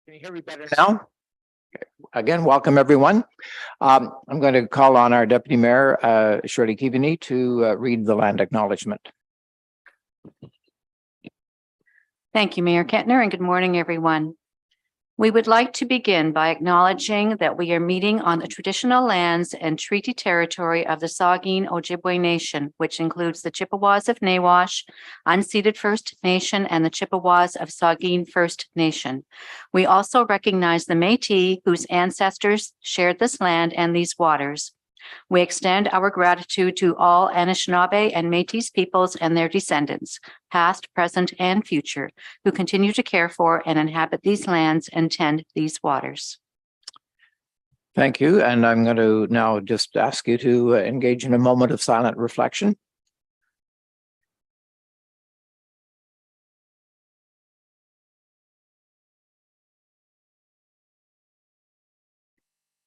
Can you hear me better now? Again, welcome everyone. I'm going to call on our Deputy Mayor, Shirley Keaveney, to read the land acknowledgement. Thank you, Mayor Kettner, and good morning, everyone. We would like to begin by acknowledging that we are meeting on the traditional lands and treaty territory of the Saugeen Ojibwe Nation, which includes the Chippewas of Nawash, unceded First Nation, and the Chippewas of Saugeen First Nation. We also recognize the Métis, whose ancestors shared this land and these waters. We extend our gratitude to all Anishinaabe and Métis peoples and their descendants, past, present, and future, who continue to care for and inhabit these lands and tend these waters. Thank you. And I'm going to now just ask you to engage in a moment of silent reflection.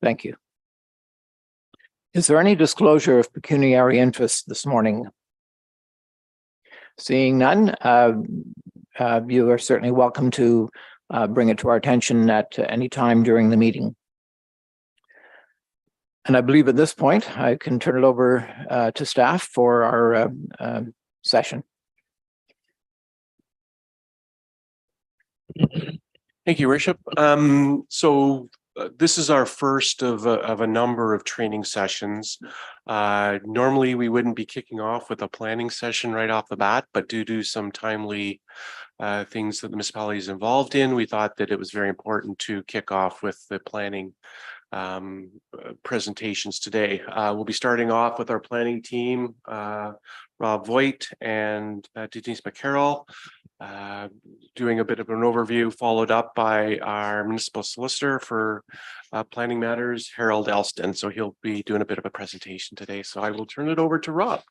Thank you. Is there any disclosure of pecuniary interest this morning? Seeing none, you are certainly welcome to bring it to our attention at any time during the meeting. And I believe at this point, I can turn it over to staff for our session. Thank you, Worship. This is our first of a number of training sessions. Normally, we wouldn't be kicking off with a planning session right off the bat, but due to some timely things that the municipality is involved in, we thought that it was very important to kick off with the planning presentations today. We'll be starting off with our planning team, Rob Voigt and Denise McCarroll, doing a bit of an overview, followed up by our municipal solicitor for planning matters, Harold Elston. So he'll be doing a bit of a presentation today. So I will turn it over to Rob.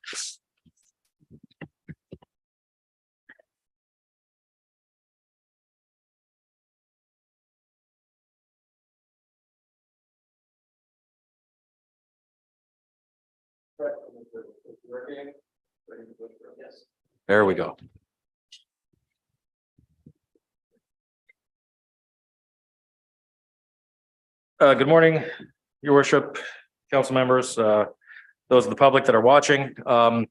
There we go. Good morning, Your Worship, council members, those of the public that are watching. Although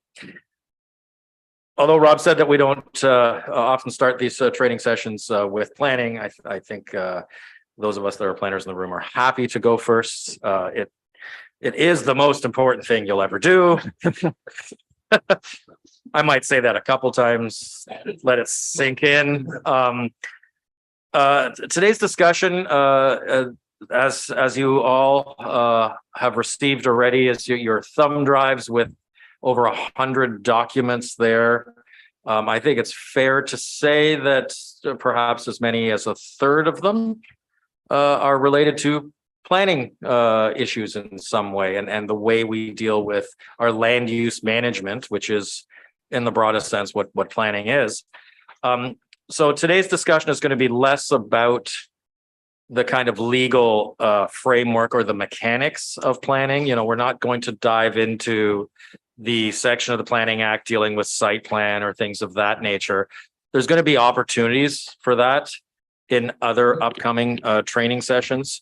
Rob said that we don't often start these training sessions with planning, I think those of us that are planners in the room are happy to go first. It is the most important thing you'll ever do. I might say that a couple times, let it sink in. Today's discussion, as you all have received already, is your thumb drives with over 100 documents there. I think it's fair to say that perhaps as many as a third of them are related to planning issues in some way, and the way we deal with our land use management, which is in the broadest sense what planning is. So today's discussion is going to be less about the kind of legal framework or the mechanics of planning. You know, we're not going to dive into the section of the Planning Act dealing with site plan or things of that nature. There's going to be opportunities for that in other upcoming training sessions,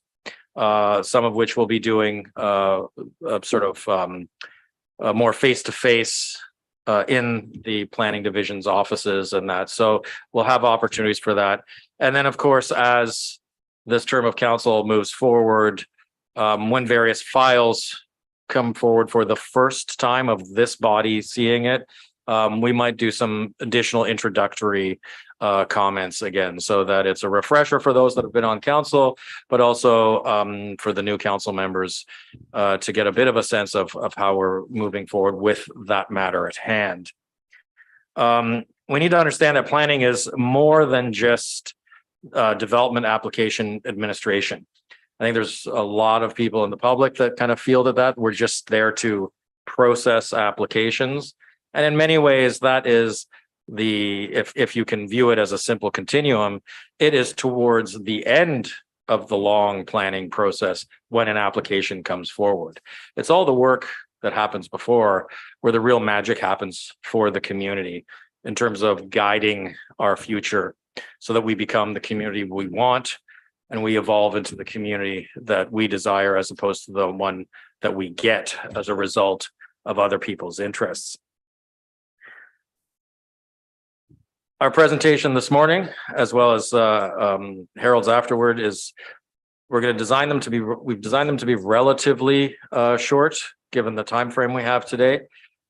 some of which we'll be doing more face-to-face in the planning division's offices and that. So we'll have opportunities for that. And then, of course, as this term of council moves forward, when various files come forward for the first time of this body seeing it, we might do some additional introductory comments again, so that it's a refresher for those that have been on council, but also for the new council members to get a bit of a sense of how we're moving forward with that matter at hand. We need to understand that planning is more than just development application administration. I think there's a lot of people in the public that kind of feel that we're just there to process applications. And in many ways, that is if you can view it as a simple continuum, it is towards the end of the long planning process when an application comes forward. It's all the work that happens before where the real magic happens for the community in terms of guiding our future so that we become the community we want and we evolve into the community that we desire as opposed to the one that we get as a result of other people's interests. Our presentation this morning, as well as Harold's afterward, is we've designed them to be relatively short, given the time frame we have today,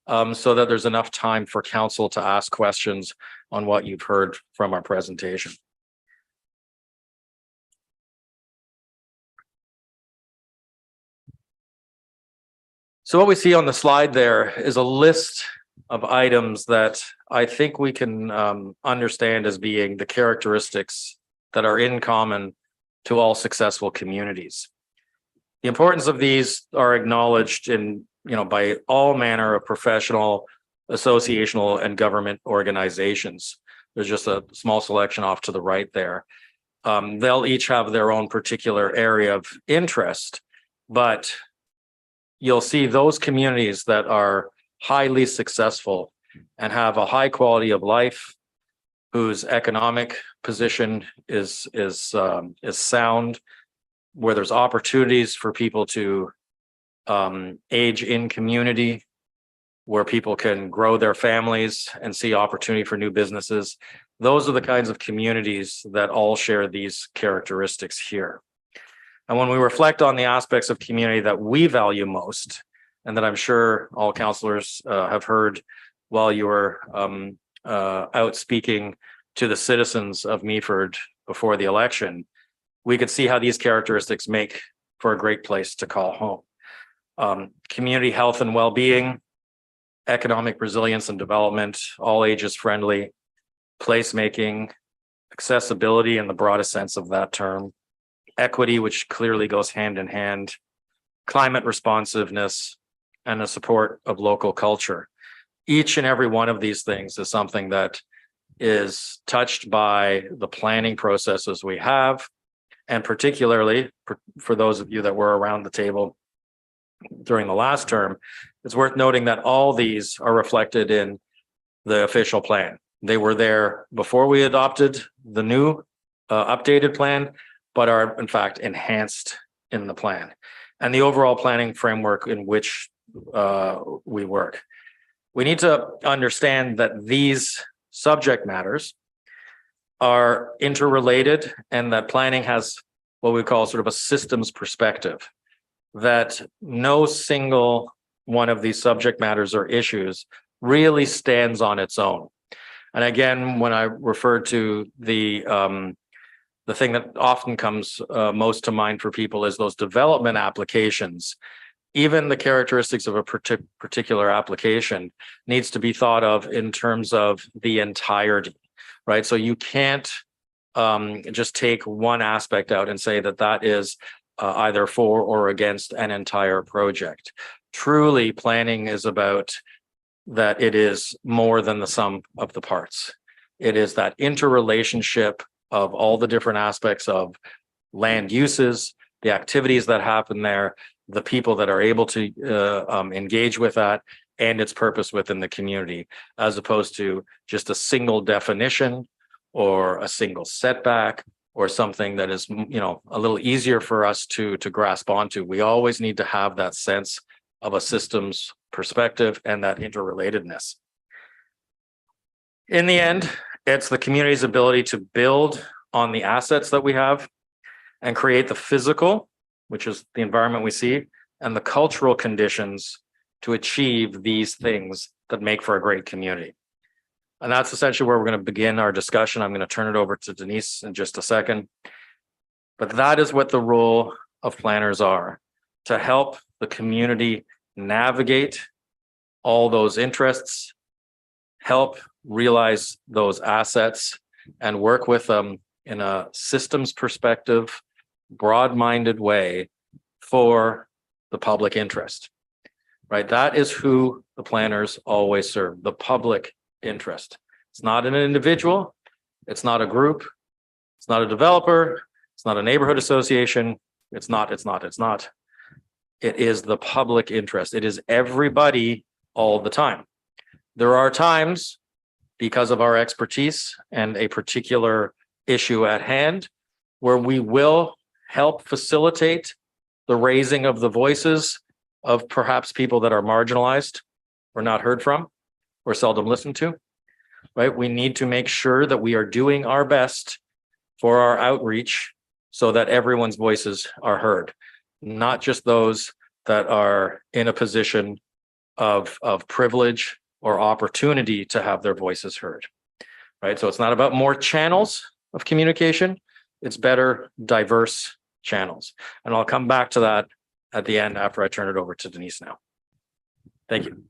so that there's enough time for council to ask questions on what you've heard from our presentation. So what we see on the slide there is a list of items that I think we can understand as being the characteristics that are in common to all successful communities. The importance of these are acknowledged by all manner of professional, associational, and government organizations. There's just a small selection off to the right there. They'll each have their own particular area of interest, but you'll see those communities that are highly successful and have a high quality of life, whose economic position is sound, where there's opportunities for people to age in community, where people can grow their families and see opportunity for new businesses. Those are the kinds of communities that all share these characteristics here. And when we reflect on the aspects of community that we value most, and that I'm sure all councillors have heard while you were out speaking to the citizens of Meaford before the election, we could see how these characteristics make for a great place to call home. Community health and well-being, economic resilience and development, all ages friendly, placemaking, accessibility in the broadest sense of that term, equity, which clearly goes hand in hand, climate responsiveness, and the support of local culture. Each and every one of these things is something that is touched by the planning processes we have, and particularly for those of you that were around the table during the last term, it's worth noting that all these are reflected in the official plan. They were there before we adopted the new updated plan, but are in fact enhanced in the plan and the overall planning framework in which we work. We need to understand that these subject matters are interrelated and that planning has what we call sort of a systems perspective, that no single one of these subject matters or issues really stands on its own. And again, when I refer to the thing that often comes most to mind for people is those development applications. Even the characteristics of a particular application needs to be thought of in terms of the entirety, right? So you can't just take one aspect out and say that that is either for or against an entire project. Truly, planning is about that it is more than the sum of the parts. It is that interrelationship of all the different aspects of land uses, the activities that happen there, the people that are able to engage with that, and its purpose within the community, as opposed to just a single definition or a single setback or something that is, a little easier for us to grasp onto. We always need to have that sense of a systems perspective and that interrelatedness. In the end, it's the community's ability to build on the assets that we have and create the physical, which is the environment we see, and the cultural conditions to achieve these things that make for a great community. And that's essentially where we're going to begin our discussion. I'm going to turn it over to Denise in just a second. But that is what the role of planners are, to help the community navigate all those interests, help realize those assets, and work with them in a systems perspective, broad-minded way for the public interest, right? That is who the planners always serve, the public interest. It's not an individual, it's not a group, it's not a developer, it's not a neighborhood association, it's not. It is the public interest. It is everybody all the time. There are times, because of our expertise and a particular issue at hand, where we will help facilitate the raising of the voices of perhaps people that are marginalized or not heard from or seldom listened to, right? We need to make sure that we are doing our best for our outreach so that everyone's voices are heard, not just those that are in a position of privilege or opportunity to have their voices heard, right? So it's not about more channels of communication, it's better, diverse channels. And I'll come back to that at the end after I turn it over to Denise now. Thank you.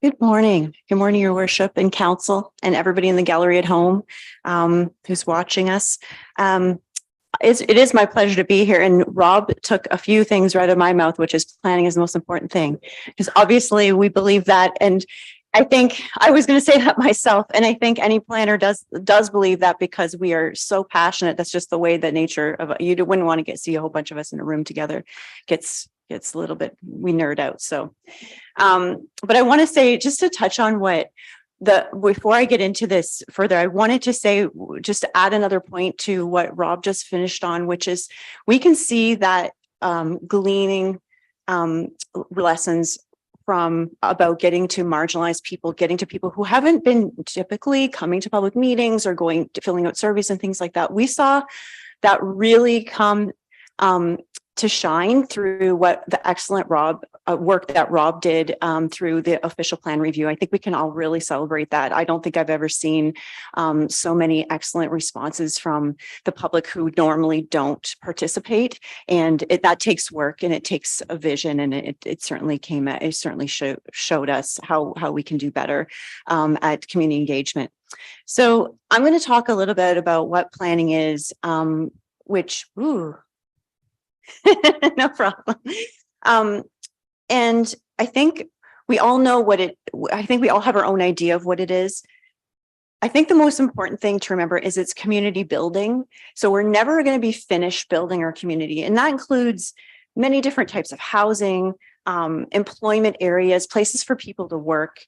Good morning. Good morning, Your Worship and Council and everybody in the gallery at home who's watching us. It is my pleasure to be here. And Rob took a few things right out of my mouth, which is planning is the most important thing. Because obviously we believe that. And I think I was going to say that myself. And I think any planner does believe that because we are so passionate. That's just the way that nature of you wouldn't want to see a whole bunch of us in a room together. Gets a little bit, we nerd out. So, but I want to say, just to touch on before I get into this further, I wanted to say, just to add another point to what Rob just finished on, which is we can see that gleaning lessons from about getting to marginalized people, getting to people who haven't been typically coming to public meetings or going to filling out surveys and things like that. We saw that really come to shine through what the excellent work that Rob did through the official plan review. I think we can all really celebrate that. I don't think I've ever seen so many excellent responses from the public who normally don't participate. And that takes work and it takes a vision, and it certainly showed us how we can do better at community engagement. So I'm going to talk a little bit about what planning is, no problem. And I think we all know I think we all have our own idea of what it is. I think the most important thing to remember is it's community building. So we're never going to be finished building our community. And that includes many different types of housing, employment areas, places for people to work,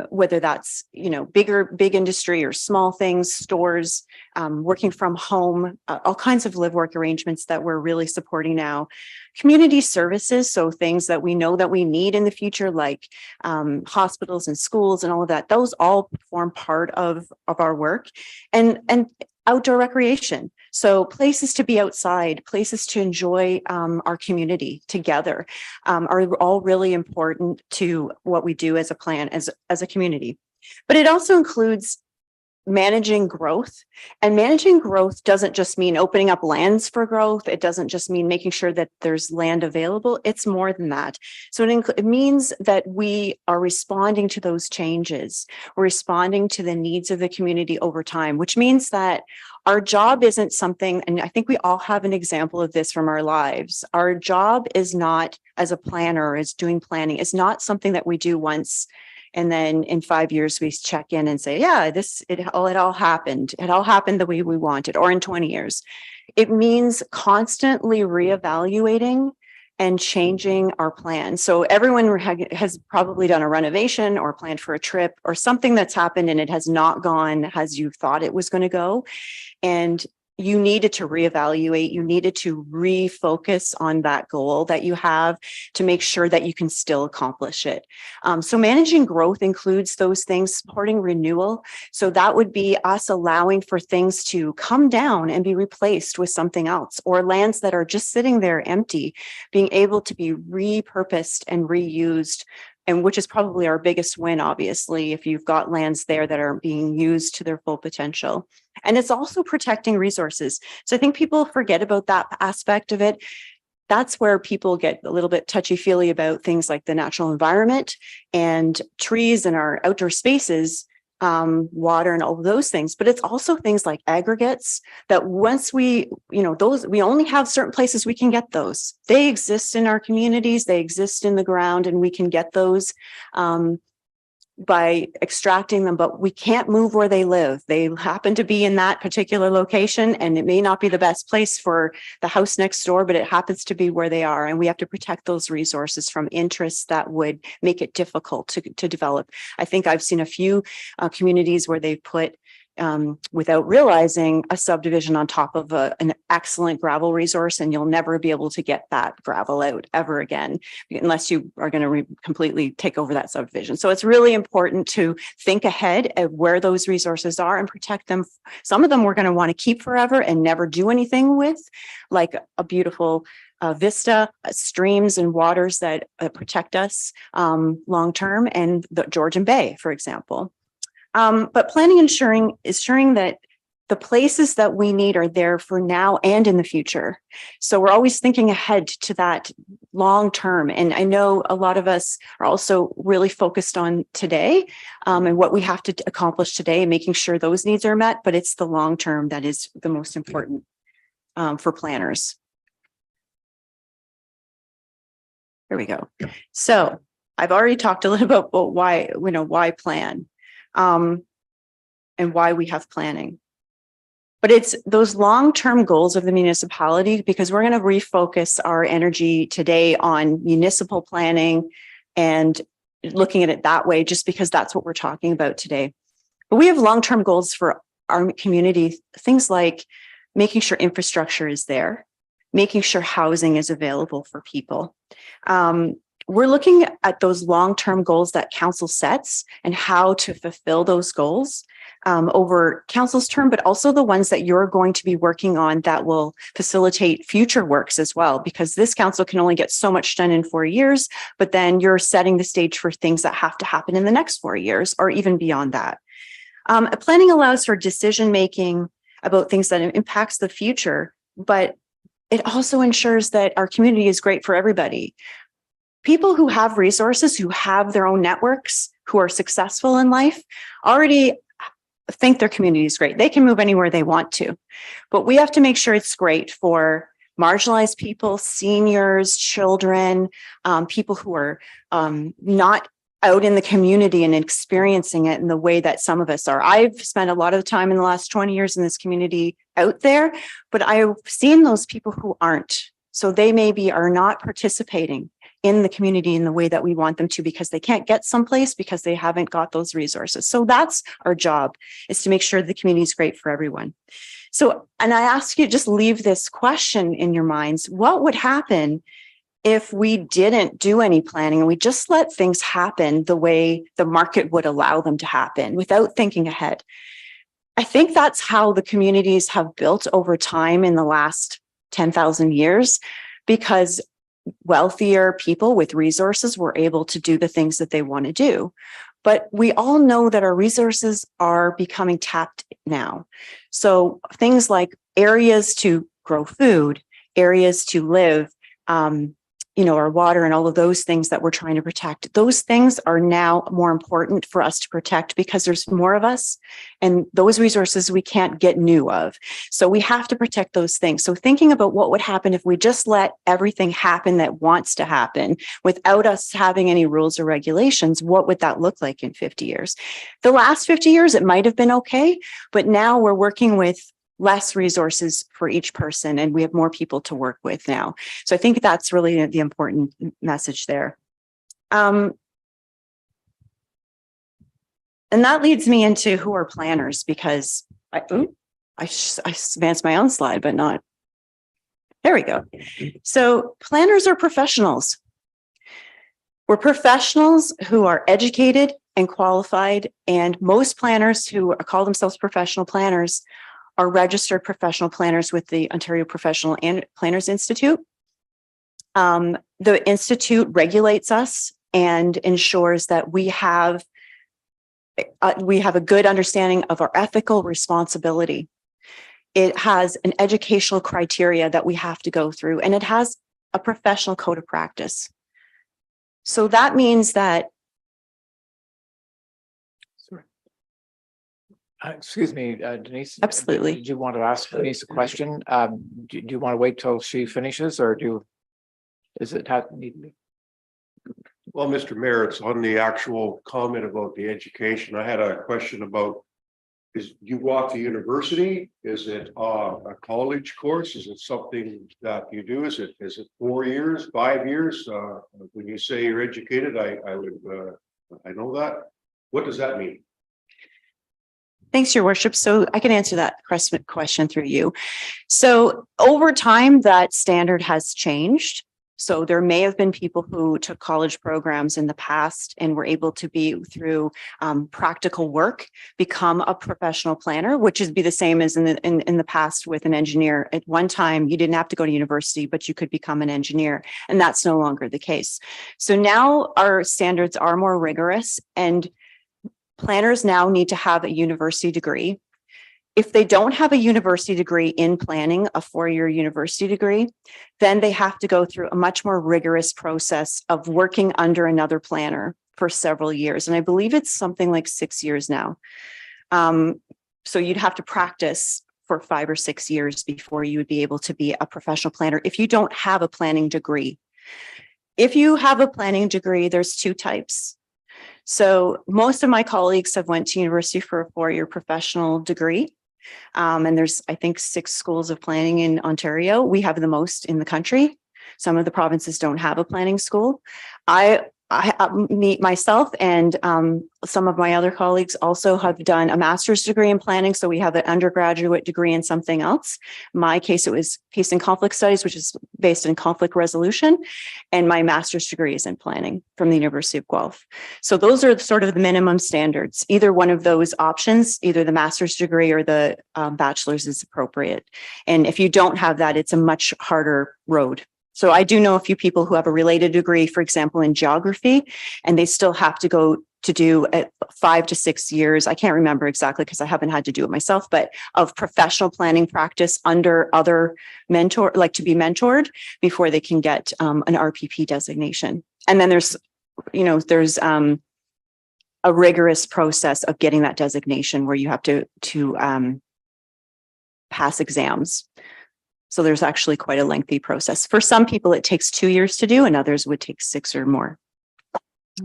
whether that's, big industry or small things, stores, working from home, all kinds of live work arrangements that we're really supporting now. Community services, so things that we know that we need in the future, like hospitals and schools and all of that, those all form part of our work. And outdoor recreation. So places to be outside, places to enjoy our community together are all really important to what we do as a plan, as a community. But it also includes managing growth. And managing growth doesn't just mean opening up lands for growth. It doesn't just mean making sure that there's land available. It's more than that. So it means that we are responding to those changes. We're responding to the needs of the community over time, which means that our job isn't something, and I think we all have an example of this from our lives. Our job is not, as a planner, as doing planning, is not something that we do once and then in 5 years we check in and say, yeah, it all happened. It all happened the way we wanted, or in 20 years. It means constantly reevaluating and changing our plan. So everyone has probably done a renovation or planned for a trip or something that's happened and it has not gone as you thought it was going to go. And you needed to reevaluate, you needed to refocus on that goal that you have to make sure that you can still accomplish it. So managing growth includes those things, supporting renewal. So that would be us allowing for things to come down and be replaced with something else, or lands that are just sitting there empty, being able to be repurposed and reused. And which is probably our biggest win, obviously, if you've got lands there that are being used to their full potential. And it's also protecting resources. So I think people forget about that aspect of it. That's where people get a little bit touchy-feely about things like the natural environment and trees and our outdoor spaces, water and all of those things. But it's also things like aggregates that once we only have certain places we can get those. They exist in our communities, they exist in the ground, and we can get those by extracting them, but we can't move where they live. They happen to be in that particular location, and it may not be the best place for the house next door, but it happens to be where they are. And we have to protect those resources from interests that would make it difficult to develop. I think I've seen a few communities where they've put without realizing a subdivision on top of an excellent gravel resource, and you'll never be able to get that gravel out ever again unless you are going to completely take over that subdivision. So it's really important to think ahead of where those resources are and protect them. Some of them we're going to want to keep forever and never do anything with, like a beautiful vista, streams and waters that protect us long term, and the Georgian Bay, for example. But planning ensuring that the places that we need are there for now and in the future. So we're always thinking ahead to that long term. And I know a lot of us are also really focused on today and what we have to accomplish today and making sure those needs are met. But it's the long term that is the most important for planners. Here we go. So I've already talked a little bit about why plan. And why we have planning. But it's those long-term goals of the municipality, because we're going to refocus our energy today on municipal planning and looking at it that way, just because that's what we're talking about today. But we have long-term goals for our community, things like making sure infrastructure is there, making sure housing is available for people. We're looking at those long-term goals that council sets and how to fulfill those goals over council's term, but also the ones that you're going to be working on that will facilitate future works as well, because this council can only get so much done in 4 years, but then you're setting the stage for things that have to happen in the next 4 years or even beyond that. Planning allows for decision-making about things that impacts the future, but it also ensures that our community is great for everybody. People who have resources, who have their own networks, who are successful in life, already think their community is great. They can move anywhere they want to, but we have to make sure it's great for marginalized people, seniors, children, people who are not out in the community and experiencing it in the way that some of us are. I've spent a lot of time in the last 20 years in this community out there, but I've seen those people who aren't. So they maybe are not participating in the community in the way that we want them to, because they can't get someplace because they haven't got those resources. So that's our job, is to make sure the community is great for everyone. So, and I ask you, just leave this question in your minds. What would happen if we didn't do any planning and we just let things happen the way the market would allow them to happen without thinking ahead? I think that's how the communities have built over time in the last 10,000 years, because wealthier people with resources were able to do the things that they want to do. But we all know that our resources are becoming tapped now. So things like areas to grow food, areas to live, our water and all of those things that we're trying to protect, those things are now more important for us to protect because there's more of us, and those resources we can't get new of. So we have to protect those things. So thinking about what would happen if we just let everything happen that wants to happen without us having any rules or regulations, what would that look like in 50 years? The last 50 years, it might have been okay, but now we're working with less resources for each person, and we have more people to work with now. So I think that's really the important message there. And that leads me into who are planners, because I advanced my own slide, but not. There we go. So planners are professionals. We're professionals who are educated and qualified, and most planners who call themselves professional planners are registered professional planners with the Ontario Professional Planners Institute. The Institute regulates us and ensures that we have a good understanding of our ethical responsibility. It has an educational criteria that we have to go through, and it has a professional code of practice. So that means that excuse me, Denise. Absolutely. Did you want to ask Denise a question? Do you want to wait till she finishes, or is it need to be? Well, Mr. Mayor, it's on the actual comment about the education. I had a question about, is you walk to university? Is it a college course? Is it something that you do? Is it 4 years, 5 years? When you say you're educated, I know that. What does that mean? Thanks, Your Worship. So I can answer that question through you. So over time, that standard has changed. So there may have been people who took college programs in the past and were able to be through practical work, become a professional planner, which would be the same as in the past with an engineer. At one time, you didn't have to go to university, but you could become an engineer, and that's no longer the case. So now our standards are more rigorous, and planners now need to have a university degree. If they don't have a university degree in planning, a 4-year university degree, then they have to go through a much more rigorous process of working under another planner for several years. And I believe it's something like 6 years now. So you'd have to practice for 5 or 6 years before you would be able to be a professional planner if you don't have a planning degree. If you have a planning degree, there's 2 types. So most of my colleagues have went to university for a 4-year professional degree. And there's, I think, 6 schools of planning in Ontario. We have the most in the country. Some of the provinces don't have a planning school. I meet myself and some of my other colleagues also have done a master's degree in planning. So we have an undergraduate degree in something else. In my case, it was peace and conflict studies, which is based in conflict resolution. And my master's degree is in planning from the University of Guelph. So those are sort of the minimum standards. Either one of those options, either the master's degree or the bachelor's is appropriate. And if you don't have that, it's a much harder road. So I do know a few people who have a related degree, for example, in geography, and they still have to go to do 5 to 6 years. I can't remember exactly because I haven't had to do it myself, but of professional planning practice under other mentor, like to be mentored before they can get an RPP designation. And then there's a rigorous process of getting that designation where you have to pass exams. So there's actually quite a lengthy process. For some people, it takes 2 years to do, and others would take 6 or more.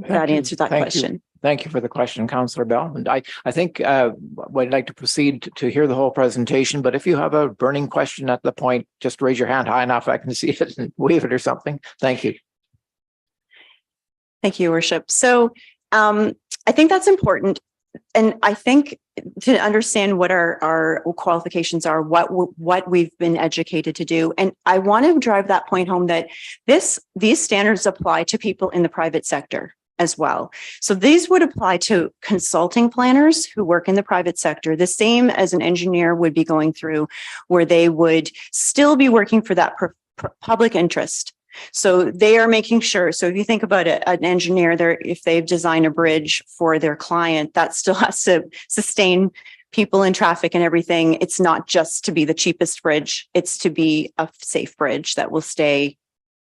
That answers that question. Thank you for the question, Councillor Bell. And I think I'd like to proceed to hear the whole presentation, but if you have a burning question at the point, just raise your hand high enough I can see it and wave it or something. Thank you. Thank you, Your Worship. So I think that's important. And I think to understand what our qualifications are, what we've been educated to do. And I want to drive that point home that these standards apply to people in the private sector as well. So these would apply to consulting planners who work in the private sector, the same as an engineer would be going through, where they would still be working for that public interest. So they are making sure. So if you think about it, an engineer, if they've designed a bridge for their client, that still has to sustain people in traffic and everything. It's not just to be the cheapest bridge. It's to be a safe bridge that will stay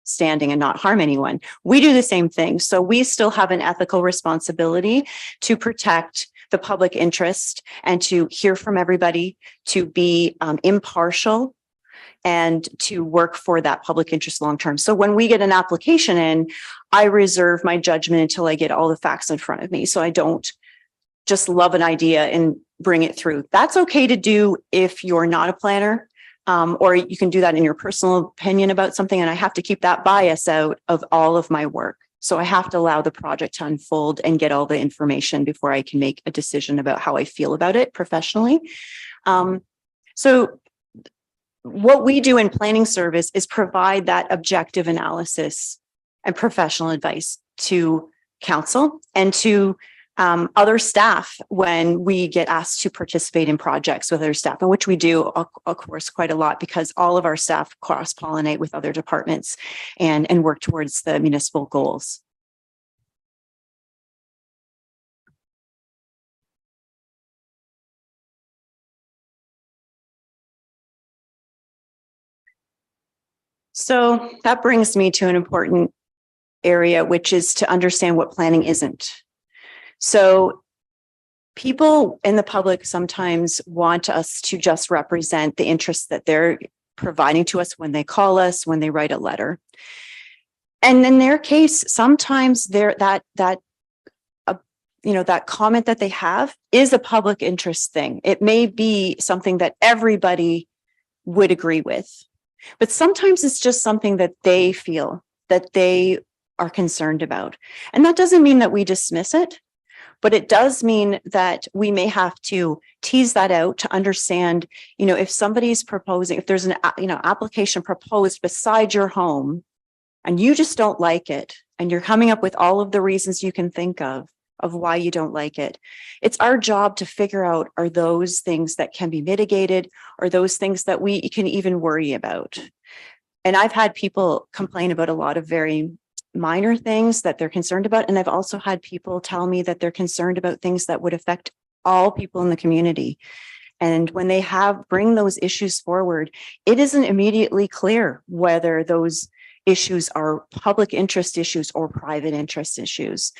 standing and not harm anyone. We do the same thing. So we still have an ethical responsibility to protect the public interest and to hear from everybody, to be impartial, and to work for that public interest long-term. So when we get an application in, I reserve my judgment until I get all the facts in front of me. So I don't just love an idea and bring it through. That's okay to do if you're not a planner, or you can do that in your personal opinion about something. And I have to keep that bias out of all of my work. So I have to allow the project to unfold and get all the information before I can make a decision about how I feel about it professionally. So what we do in planning service is provide that objective analysis and professional advice to council and to other staff when we get asked to participate in projects with other staff, and which we do, of course, quite a lot because all of our staff cross-pollinate with other departments and work towards the municipal goals. So that brings me to an important area, which is to understand what planning isn't. So people in the public sometimes want us to just represent the interests that they're providing to us when they call us, when they write a letter. And in their case, sometimes that that comment that they have is a public interest thing. It may be something that everybody would agree with, but sometimes it's just something that they feel that they are concerned about. And that doesn't mean that we dismiss it, but it does mean that we may have to tease that out to understand, if somebody's proposing, if there's an, application proposed beside your home and you just don't like it, and you're coming up with all of the reasons you can think of why you don't like it. It's our job to figure out, are those things that can be mitigated, or those things that we can even worry about? And I've had people complain about a lot of very minor things that they're concerned about. And I've also had people tell me that they're concerned about things that would affect all people in the community. And when they bring those issues forward, it isn't immediately clear whether those issues are public interest issues or private interest issues.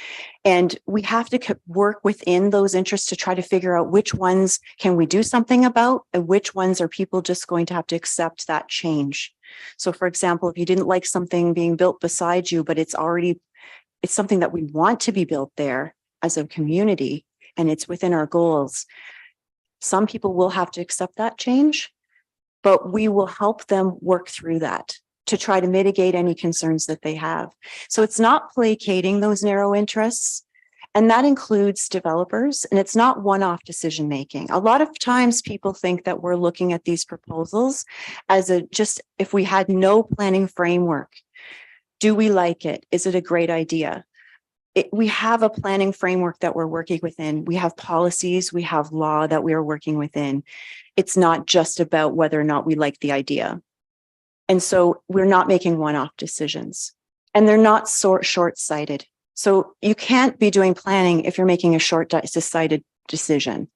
And we have to work within those interests to try to figure out which ones can we do something about, and which ones are people just going to have to accept that change. So for example, if you didn't like something being built beside you, but it's something that we want to be built there as a community, and it's within our goals, some people will have to accept that change, but we will help them work through that to try to mitigate any concerns that they have. So it's not placating those narrow interests, and that includes developers, and it's not one-off decision making. A lot of times people think that we're looking at these proposals as just if we had no planning framework. Do we like it? Is it a great idea? We have a planning framework that we're working within. We have policies, we have law that we are working within. It's not just about whether or not we like the idea. And so we're not making one-off decisions, and they're not short-sighted. So you can't be doing planning if you're making a short-sighted decision.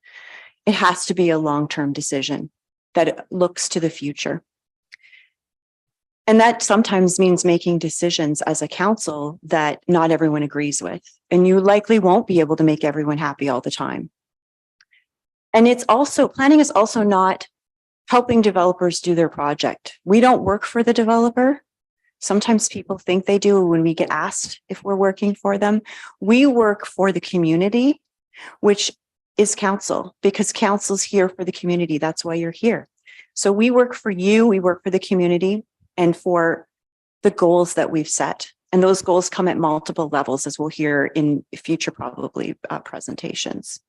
It has to be a long-term decision that looks to the future. And that sometimes means making decisions as a council that not everyone agrees with. And you likely won't be able to make everyone happy all the time. And planning is also not helping developers do their project. We don't work for the developer. Sometimes people think they do when we get asked if we're working for them. We work for the community, which is council, because council's here for the community. That's why you're here. So we work for you, we work for the community, and for the goals that we've set. And those goals come at multiple levels, as we'll hear in future probably presentations.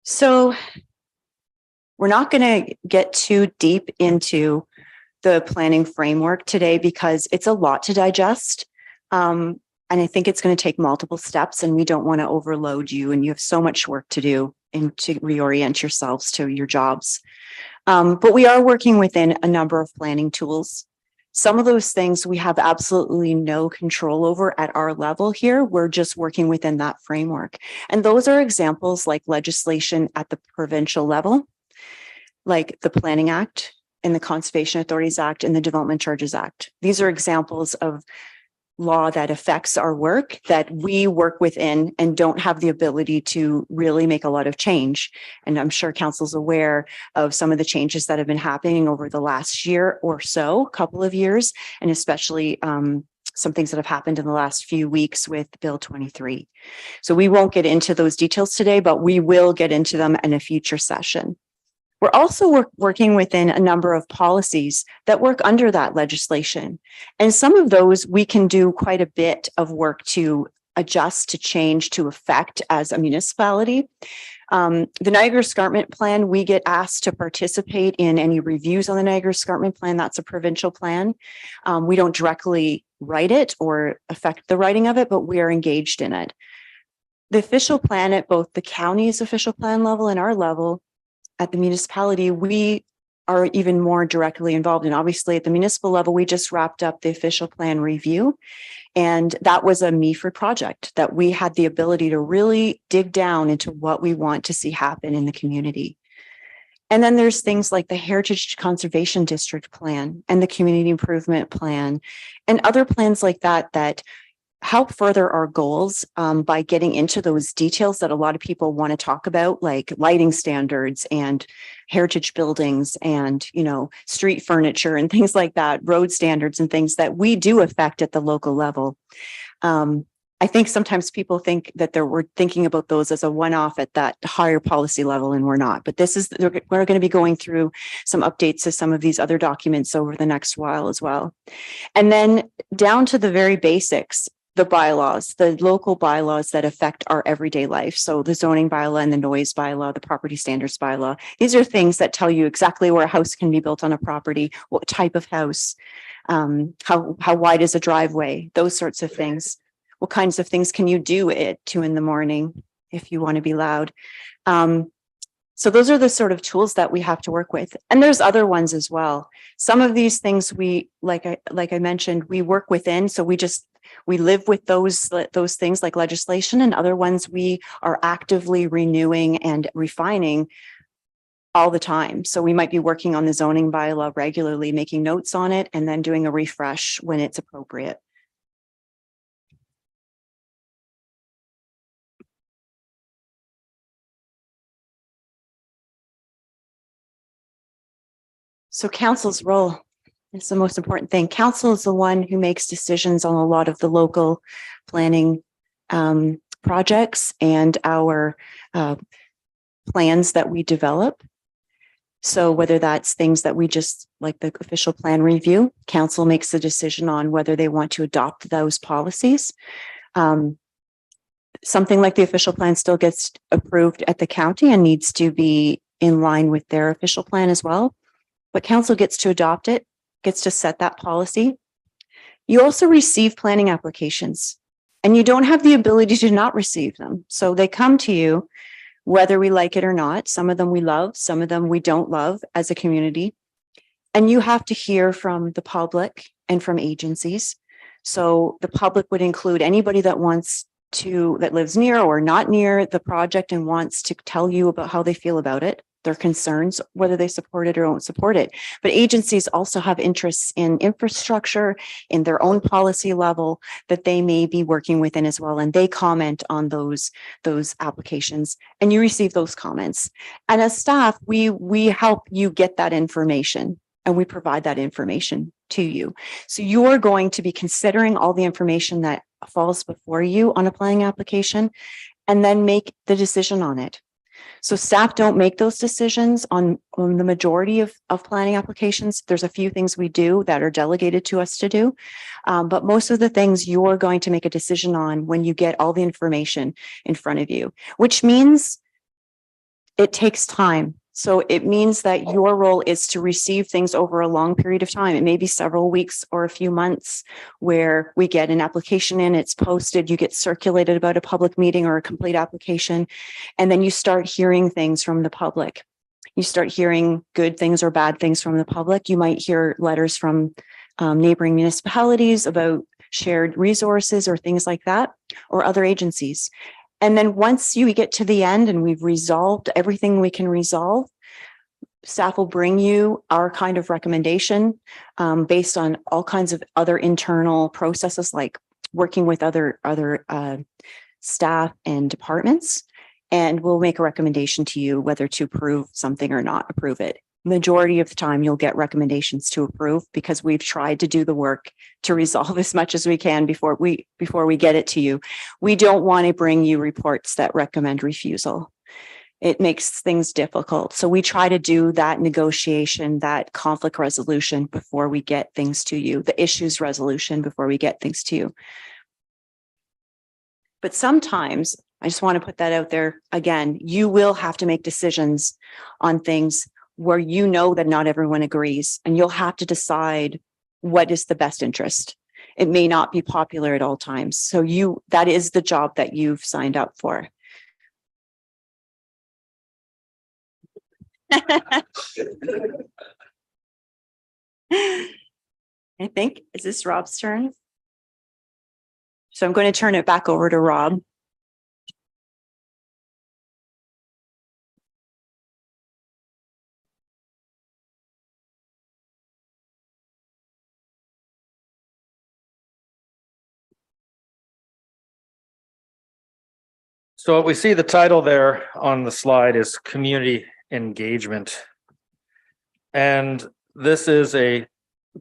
So we're not going to get too deep into the planning framework today because it's a lot to digest. And I think it's going to take multiple steps, and we don't want to overload you, and you have so much work to do and to reorient yourselves to your jobs. But we are working within a number of planning tools. Some of those things we have absolutely no control over at our level here. We're just working within that framework. And those are examples like legislation at the provincial level, like the Planning Act and the Conservation Authorities Act and the Development Charges Act. These are examples of law that affects our work that we work within and don't have the ability to really make a lot of change. And I'm sure council's aware of some of the changes that have been happening over the last year or so, couple of years, and especially some things that have happened in the last few weeks with Bill 23. So we won't get into those details today, but we will get into them in a future session. We're also working within a number of policies that work under that legislation. And some of those we can do quite a bit of work to adjust, to change, to affect as a municipality. The Niagara Escarpment Plan, we get asked to participate in any reviews on the Niagara Escarpment Plan. That's a provincial plan. We don't directly write it or affect the writing of it, but we are engaged in it. The official plan at both the county's official plan level and our level at the municipality, we are even more directly involved. And obviously at the municipal level, we just wrapped up the official plan review. And that was a Meaford project that we had the ability to really dig down into what we want to see happen in the community. And then there's things like the Heritage Conservation District Plan and the Community Improvement Plan and other plans like that that help further our goals by getting into those details that a lot of people want to talk about, like lighting standards and heritage buildings and, you know, street furniture and things like that, road standards and things that we do affect at the local level. I think sometimes people think that we're thinking about those as a one-off at that higher policy level, and we're not. But we're going to be going through some updates to some of these other documents over the next while as well. And then down to the very basics, the bylaws, the local bylaws that affect our everyday life. So the zoning bylaw and the noise bylaw, the property standards bylaw. These are things that tell you exactly where a house can be built on a property, what type of house, how wide is a driveway, those sorts of things. What kinds of things can you do at 2 a.m. if you want to be loud? So those are the sort of tools that we have to work with. And there's other ones as well. Some of these things we, like I mentioned, we work within. So we live with those things like legislation, and other ones we are actively renewing and refining all the time. So we might be working on the zoning bylaw regularly, making notes on it, and then doing a refresh when it's appropriate. So council's role is the most important thing. Council is the one who makes decisions on a lot of the local planning projects and our plans that we develop. So whether that's things that we just like the official plan review, council makes the decision on whether they want to adopt those policies. Something like the official plan still gets approved at the county and needs to be in line with their official plan as well. But council gets to adopt it, gets to set that policy. You also receive planning applications, and you don't have the ability to not receive them. So they come to you, whether we like it or not. Some of them we love, some of them we don't love as a community. And you have to hear from the public and from agencies. So the public would include anybody that lives near or not near the project and wants to tell you about how they feel about it, their concerns, whether they support it or don't support it. But agencies also have interests in infrastructure, in their own policy level that they may be working within as well. And they comment on those applications, and you receive those comments. And as staff, we help you get that information, and we provide that information to you. So you're going to be considering all the information that falls before you on a planning application, and then make the decision on it. So staff don't make those decisions on the majority of planning applications. There's a few things we do that are delegated to us to do. But most of the things you're going to make a decision on when you get all the information in front of you, which means it takes time. So it means that your role is to receive things over a long period of time. It may be several weeks or a few months where we get an application in, it's posted, you get circulated about a public meeting or a complete application, and then you start hearing things from the public. You start hearing good things or bad things from the public. You might hear letters from neighboring municipalities about shared resources or things like that, or other agencies. And then once you get to the end and we've resolved everything we can resolve, staff will bring you our kind of recommendation based on all kinds of other internal processes, like working with other staff and departments. And we'll make a recommendation to you whether to approve something or not approve it. Majority of the time, you'll get recommendations to approve because we've tried to do the work to resolve as much as we can before we get it to you. We don't want to bring you reports that recommend refusal. It makes things difficult. So we try to do that negotiation, that conflict resolution before we get things to you, the issues resolution before we get things to you. But sometimes, I just want to put that out there again, you will have to make decisions on things where you know that not everyone agrees, and you'll have to decide what is the best interest. It may not be popular at all times. So that is the job that you've signed up for. I think, is this Rob's turn? So I'm going to turn it back over to Rob. So we see the title there on the slide is community engagement. And this is a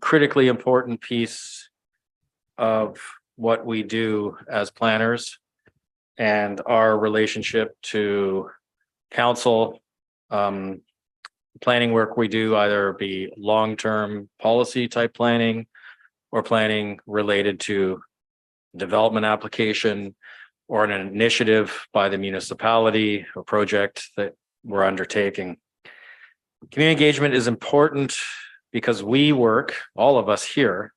critically important piece of what we do as planners and our relationship to council. Planning work we do either be long-term policy type planning or planning related to development application or an initiative by the municipality or project that we're undertaking. Community engagement is important because we work, all of us here,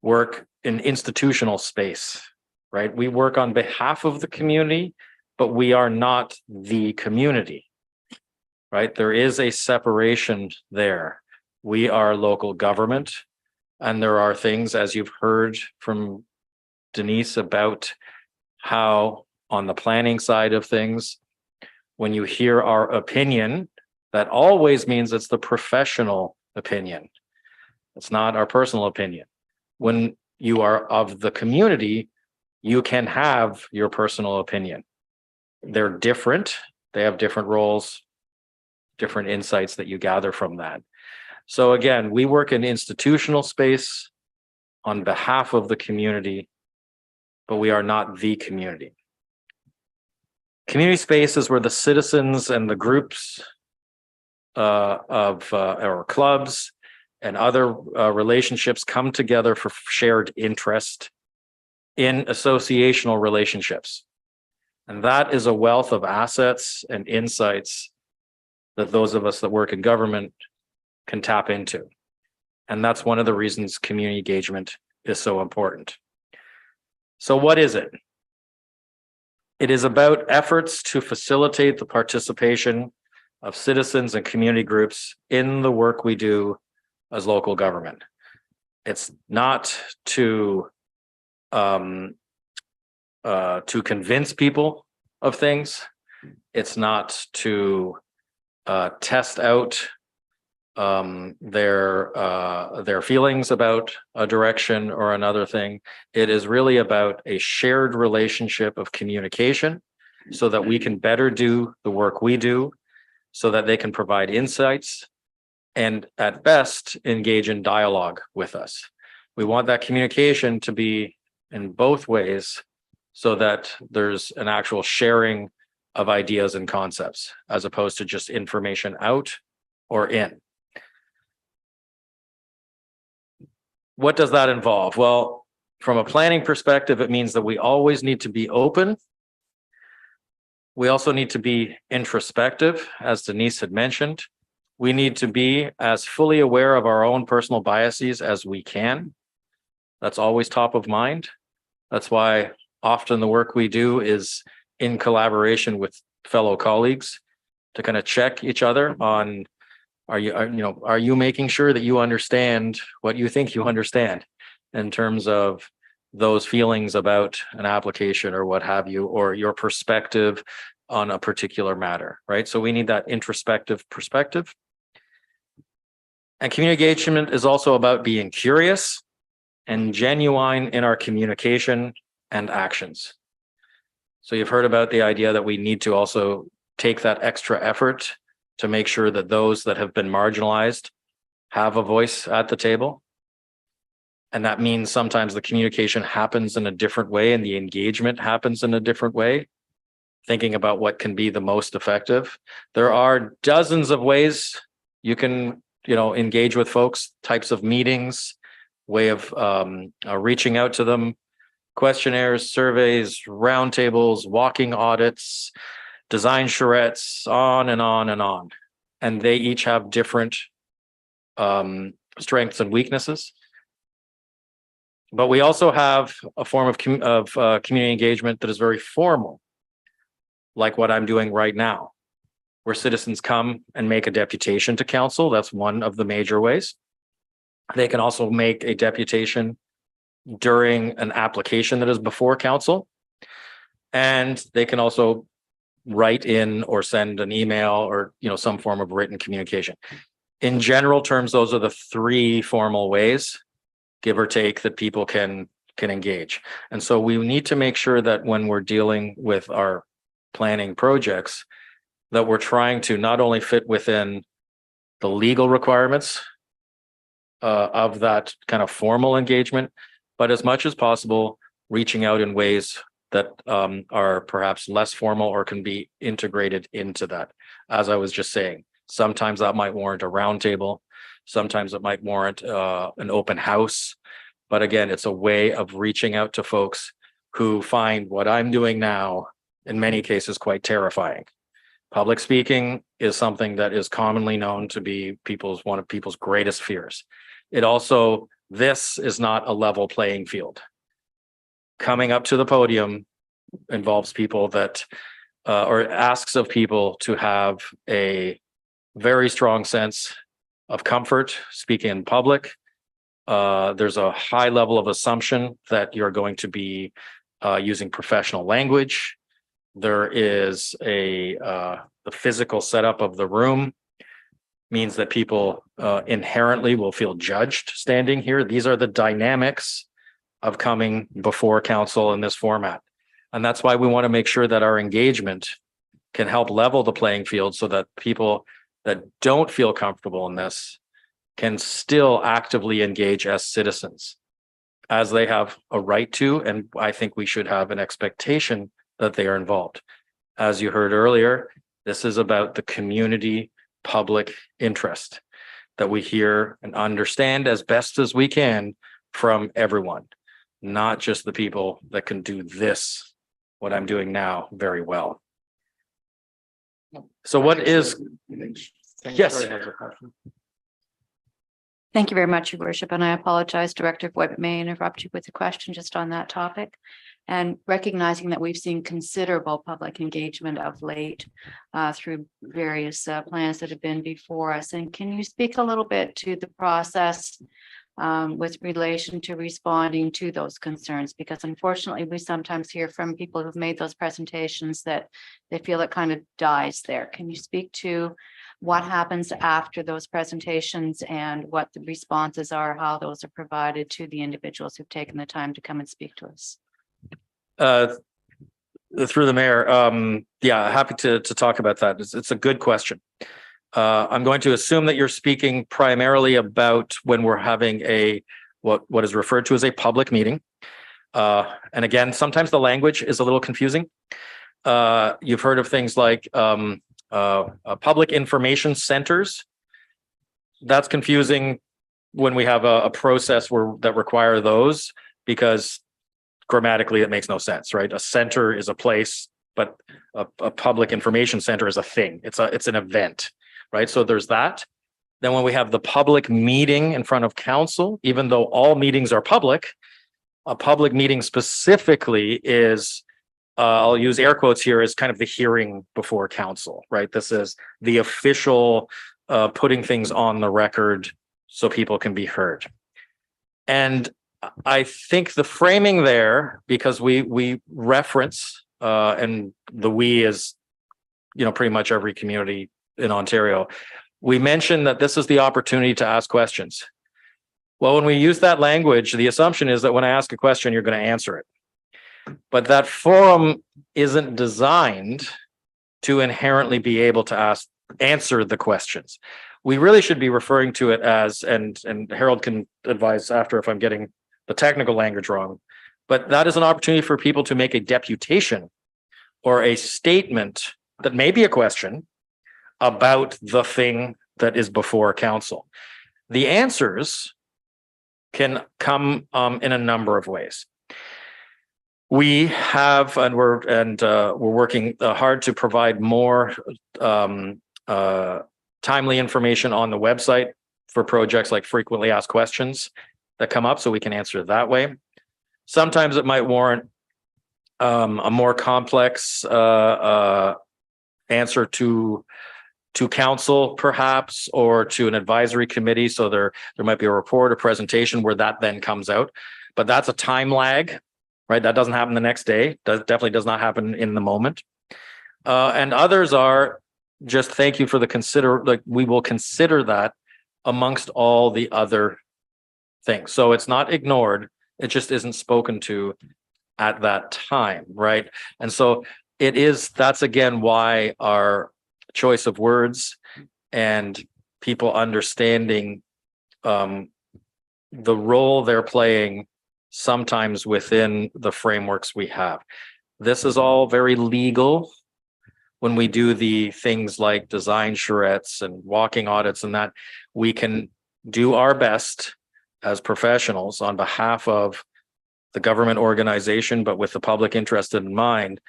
work in institutional space, right? We work on behalf of the community, but we are not the community, right? There is a separation there. We are local government, and there are things, as you've heard from Denise, about how on the planning side of things, when you hear our opinion, that always means it's the professional opinion. It's not our personal opinion. When you are of the community, you can have your personal opinion. They're different. They have different roles, different insights that you gather from that. So again, we work in institutional space on behalf of the community, but we are not the community. Community space is where the citizens and the groups of our clubs and other relationships come together for shared interest in associational relationships. And that is a wealth of assets and insights that those of us that work in government can tap into. And that's one of the reasons community engagement is so important. So what is it? It is about efforts to facilitate the participation of citizens and community groups in the work we do as local government. It's not to convince people of things. It's not to test out their feelings about a direction or another thing. It is really about a shared relationship of communication so that we can better do the work we do, so that they can provide insights and at best engage in dialogue with us. We want that communication to be in both ways so that there's an actual sharing of ideas and concepts as opposed to just information out or in. What does that involve? Well, from a planning perspective, it means that we always need to be open. We also need to be introspective, as Denise had mentioned. We need to be as fully aware of our own personal biases as we can. That's always top of mind. That's why often the work we do is in collaboration with fellow colleagues to kind of check each other on, are you making sure that you understand what you think you understand in terms of those feelings about an application or what have you, or your perspective on a particular matter, right? So we need that introspective perspective. And community engagement is also about being curious and genuine in our communication and actions. So you've heard about the idea that we need to also take that extra effort to make sure that those that have been marginalized have a voice at the table. And that means sometimes the communication happens in a different way and the engagement happens in a different way, thinking about what can be the most effective. There are dozens of ways you can, engage with folks, types of meetings, way of reaching out to them, questionnaires, surveys, roundtables, walking audits, design charrettes, on and on and on. And they each have different strengths and weaknesses. But we also have a form of community engagement that is very formal, like what I'm doing right now, where citizens come and make a deputation to council. That's one of the major ways. They can also make a deputation during an application that is before council. And they can also write in or send an email or some form of written communication. In general terms, those are the three formal ways, give or take, that people can engage. And so we need to make sure that when we're dealing with our planning projects that we're trying to not only fit within the legal requirements of that kind of formal engagement, but as much as possible, reaching out in ways that are perhaps less formal or can be integrated into that. As I was just saying, sometimes that might warrant a roundtable, sometimes it might warrant an open house. But again, it's a way of reaching out to folks who find what I'm doing now, in many cases, quite terrifying. Public speaking is something that is commonly known to be one of people's greatest fears. This is not a level playing field. Coming up to the podium involves people that, or asks of people to have a very strong sense of comfort speaking in public. There's a high level of assumption that you're going to be using professional language. There is the physical setup of the room means that people inherently will feel judged standing here. These are the dynamics of coming before council in this format. And that's why we want to make sure that our engagement can help level the playing field so that people that don't feel comfortable in this can still actively engage as citizens, as they have a right to, and I think we should have an expectation that they are involved. As you heard earlier, this is about the community public interest that we hear and understand as best as we can from everyone, not just the people that can do this, what I'm doing now, very well. So what is, yes. Thank you very much, Your Worship, and I apologize, Director Voigt, may I interrupt you with a question just on that topic? And recognizing that we've seen considerable public engagement of late through various plans that have been before us. And can you speak a little bit to the process with relation to responding to those concerns? Because unfortunately, we sometimes hear from people who've made those presentations that they feel it kind of dies there. Can you speak to what happens after those presentations and what the responses are, how those are provided to the individuals who've taken the time to come and speak to us? Through the mayor, yeah, happy to talk about that. It's a good question. I'm going to assume that you're speaking primarily about when we're having what is referred to as a public meeting. And again, sometimes the language is a little confusing. You've heard of things like public information centers. That's confusing when we have a process that require those, because grammatically it makes no sense, right? A center is a place, but a public information center is a thing. It's an event, right? So there's that. Then when we have the public meeting in front of council, even though all meetings are public, a public meeting specifically is, I'll use air quotes here, is kind of the hearing before council, right? This is the official putting things on the record so people can be heard. And I think the framing there, because we reference, and the we is, pretty much every community in Ontario, we mentioned that this is the opportunity to ask questions. Well, when we use that language, the assumption is that when I ask a question, you're going to answer it. But that forum isn't designed to inherently be able to answer the questions. We really should be referring to it as, and Harold can advise after if I'm getting the technical language wrong, but that is an opportunity for people to make a deputation or a statement that may be a question about the thing that is before council. The answers can come in a number of ways. We have, and we're working hard to provide more timely information on the website for projects like frequently asked questions that come up, so we can answer that way. Sometimes it might warrant a more complex answer to council, perhaps, or to an advisory committee. So there might be a report or presentation where that then comes out, but that's a time lag, right? That doesn't happen the next day. Definitely does not happen in the moment. And others are just thank you for the we will consider that amongst all the other things. So it's not ignored. It just isn't spoken to at that time, right? And so that's again why our choice of words and people understanding the role they're playing sometimes within the frameworks we have. This is all very legal when we do the things like design charrettes and walking audits, and that we can do our best as professionals on behalf of the government organization, but with the public interest in mind,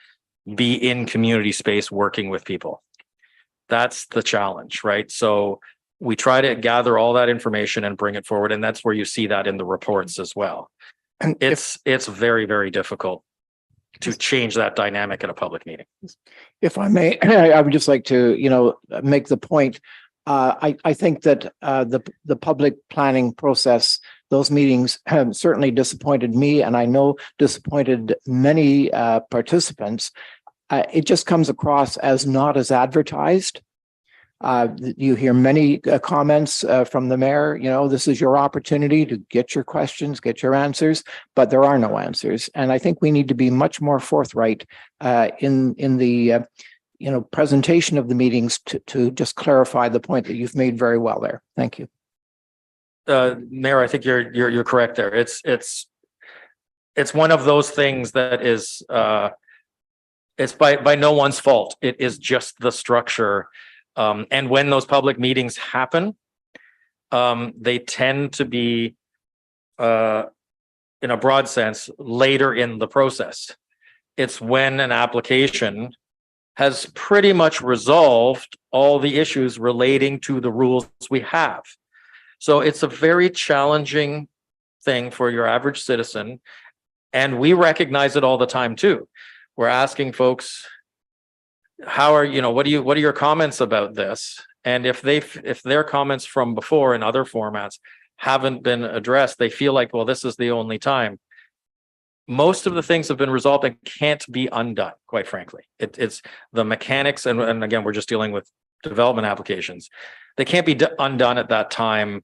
be in community space working with people. That's the challenge, right? So we try to gather all that information and bring it forward. And that's where you see that in the reports as well. And It's very, very difficult to change that dynamic in a public meeting. if I may, I would just like to, make the point. I think that the public planning process, those meetings have certainly disappointed me, and I know disappointed many participants. It just comes across as not as advertised. You hear many comments from the mayor, this is your opportunity to get your questions, get your answers, but there are no answers. And I think we need to be much more forthright in the presentation of the meetings to just clarify the point that you've made very well there. Thank you. Mayor, I think you're correct there. It's one of those things that is it's by no one's fault. It is just the structure. And when those public meetings happen, they tend to be, in a broad sense, later in the process. It's when an application has pretty much resolved all the issues relating to the rules we have. So it's a very challenging thing for your average citizen. And we recognize it all the time too. We're asking folks, what are your comments about this? And if their comments from before in other formats haven't been addressed, they feel like, well, this is the only time. Most of the things have been resolved and can't be undone, quite frankly. It's the mechanics, and again, we're just dealing with development applications. They can't be undone at that time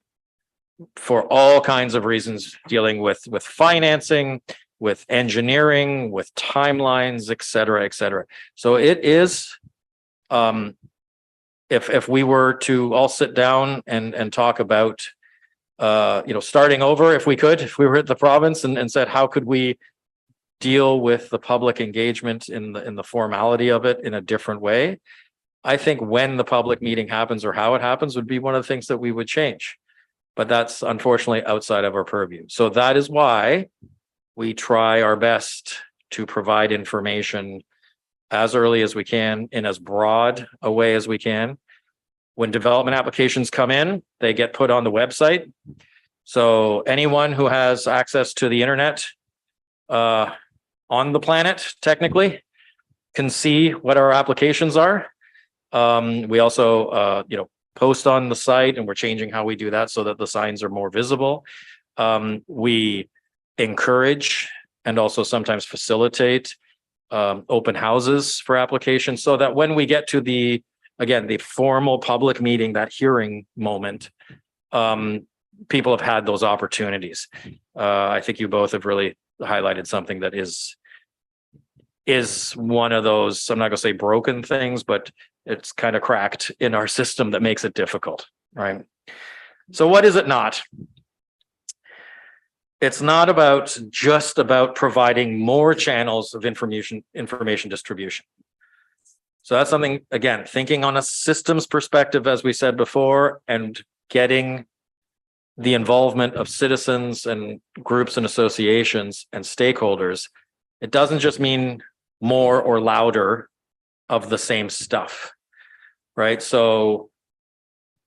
for all kinds of reasons, dealing with financing, with engineering, with timelines, et cetera, et cetera. So it is, if we were to all sit down and talk about, starting over, if we were at the province and said, how could we deal with the public engagement in the formality of it in a different way? I think when the public meeting happens or how it happens would be one of the things that we would change. But that's unfortunately outside of our purview. So that is why we try our best to provide information as early as we can in as broad a way as we can. When development applications come in, they get put on the website. So anyone who has access to the internet on the planet, technically, can see what our applications are. We also, post on the site, and we're changing how we do that so that the signs are more visible. We encourage and also sometimes facilitate open houses for applications so that when we get to the formal public meeting, that hearing moment, people have had those opportunities. I think you both have really highlighted something that is one of those, I'm not going to say broken things, but it's kind of cracked in our system that makes it difficult, right? So what is it not? It's not just about providing more channels of information distribution. So that's something, again, thinking on a systems perspective, as we said before, and getting the involvement of citizens and groups and associations and stakeholders. It doesn't just mean more or louder of the same stuff, right? So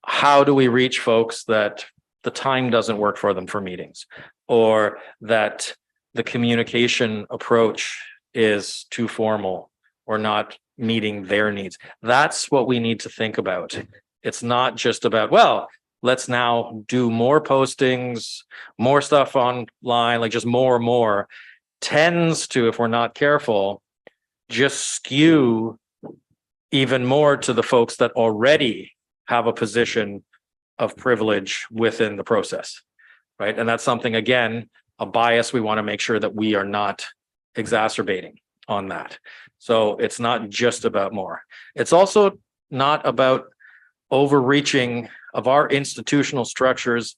how do we reach folks that the time doesn't work for them for meetings, or that the communication approach is too formal or not meeting their needs? That's what we need to think about. It's not just about, well, let's now do more postings, more stuff online, like just more and more, tends to, if we're not careful, just skew even more to the folks that already have a position of privilege within the process, right? And that's something, again, a bias we want to make sure that we are not exacerbating. on that. So it's not just about more. It's also not about overreaching of our institutional structures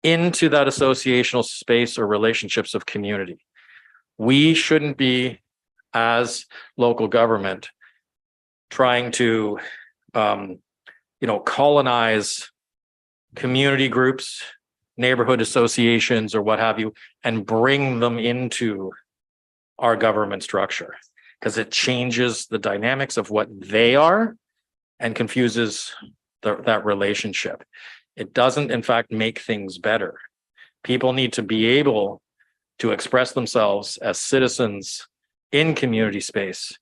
into that associational space or relationships of community. We shouldn't be, as local government, trying to colonize community groups, neighborhood associations, or what have you, and bring them into our government structure, because it changes the dynamics of what they are and confuses that relationship. It doesn't, in fact, make things better. People need to be able to express themselves as citizens in community space,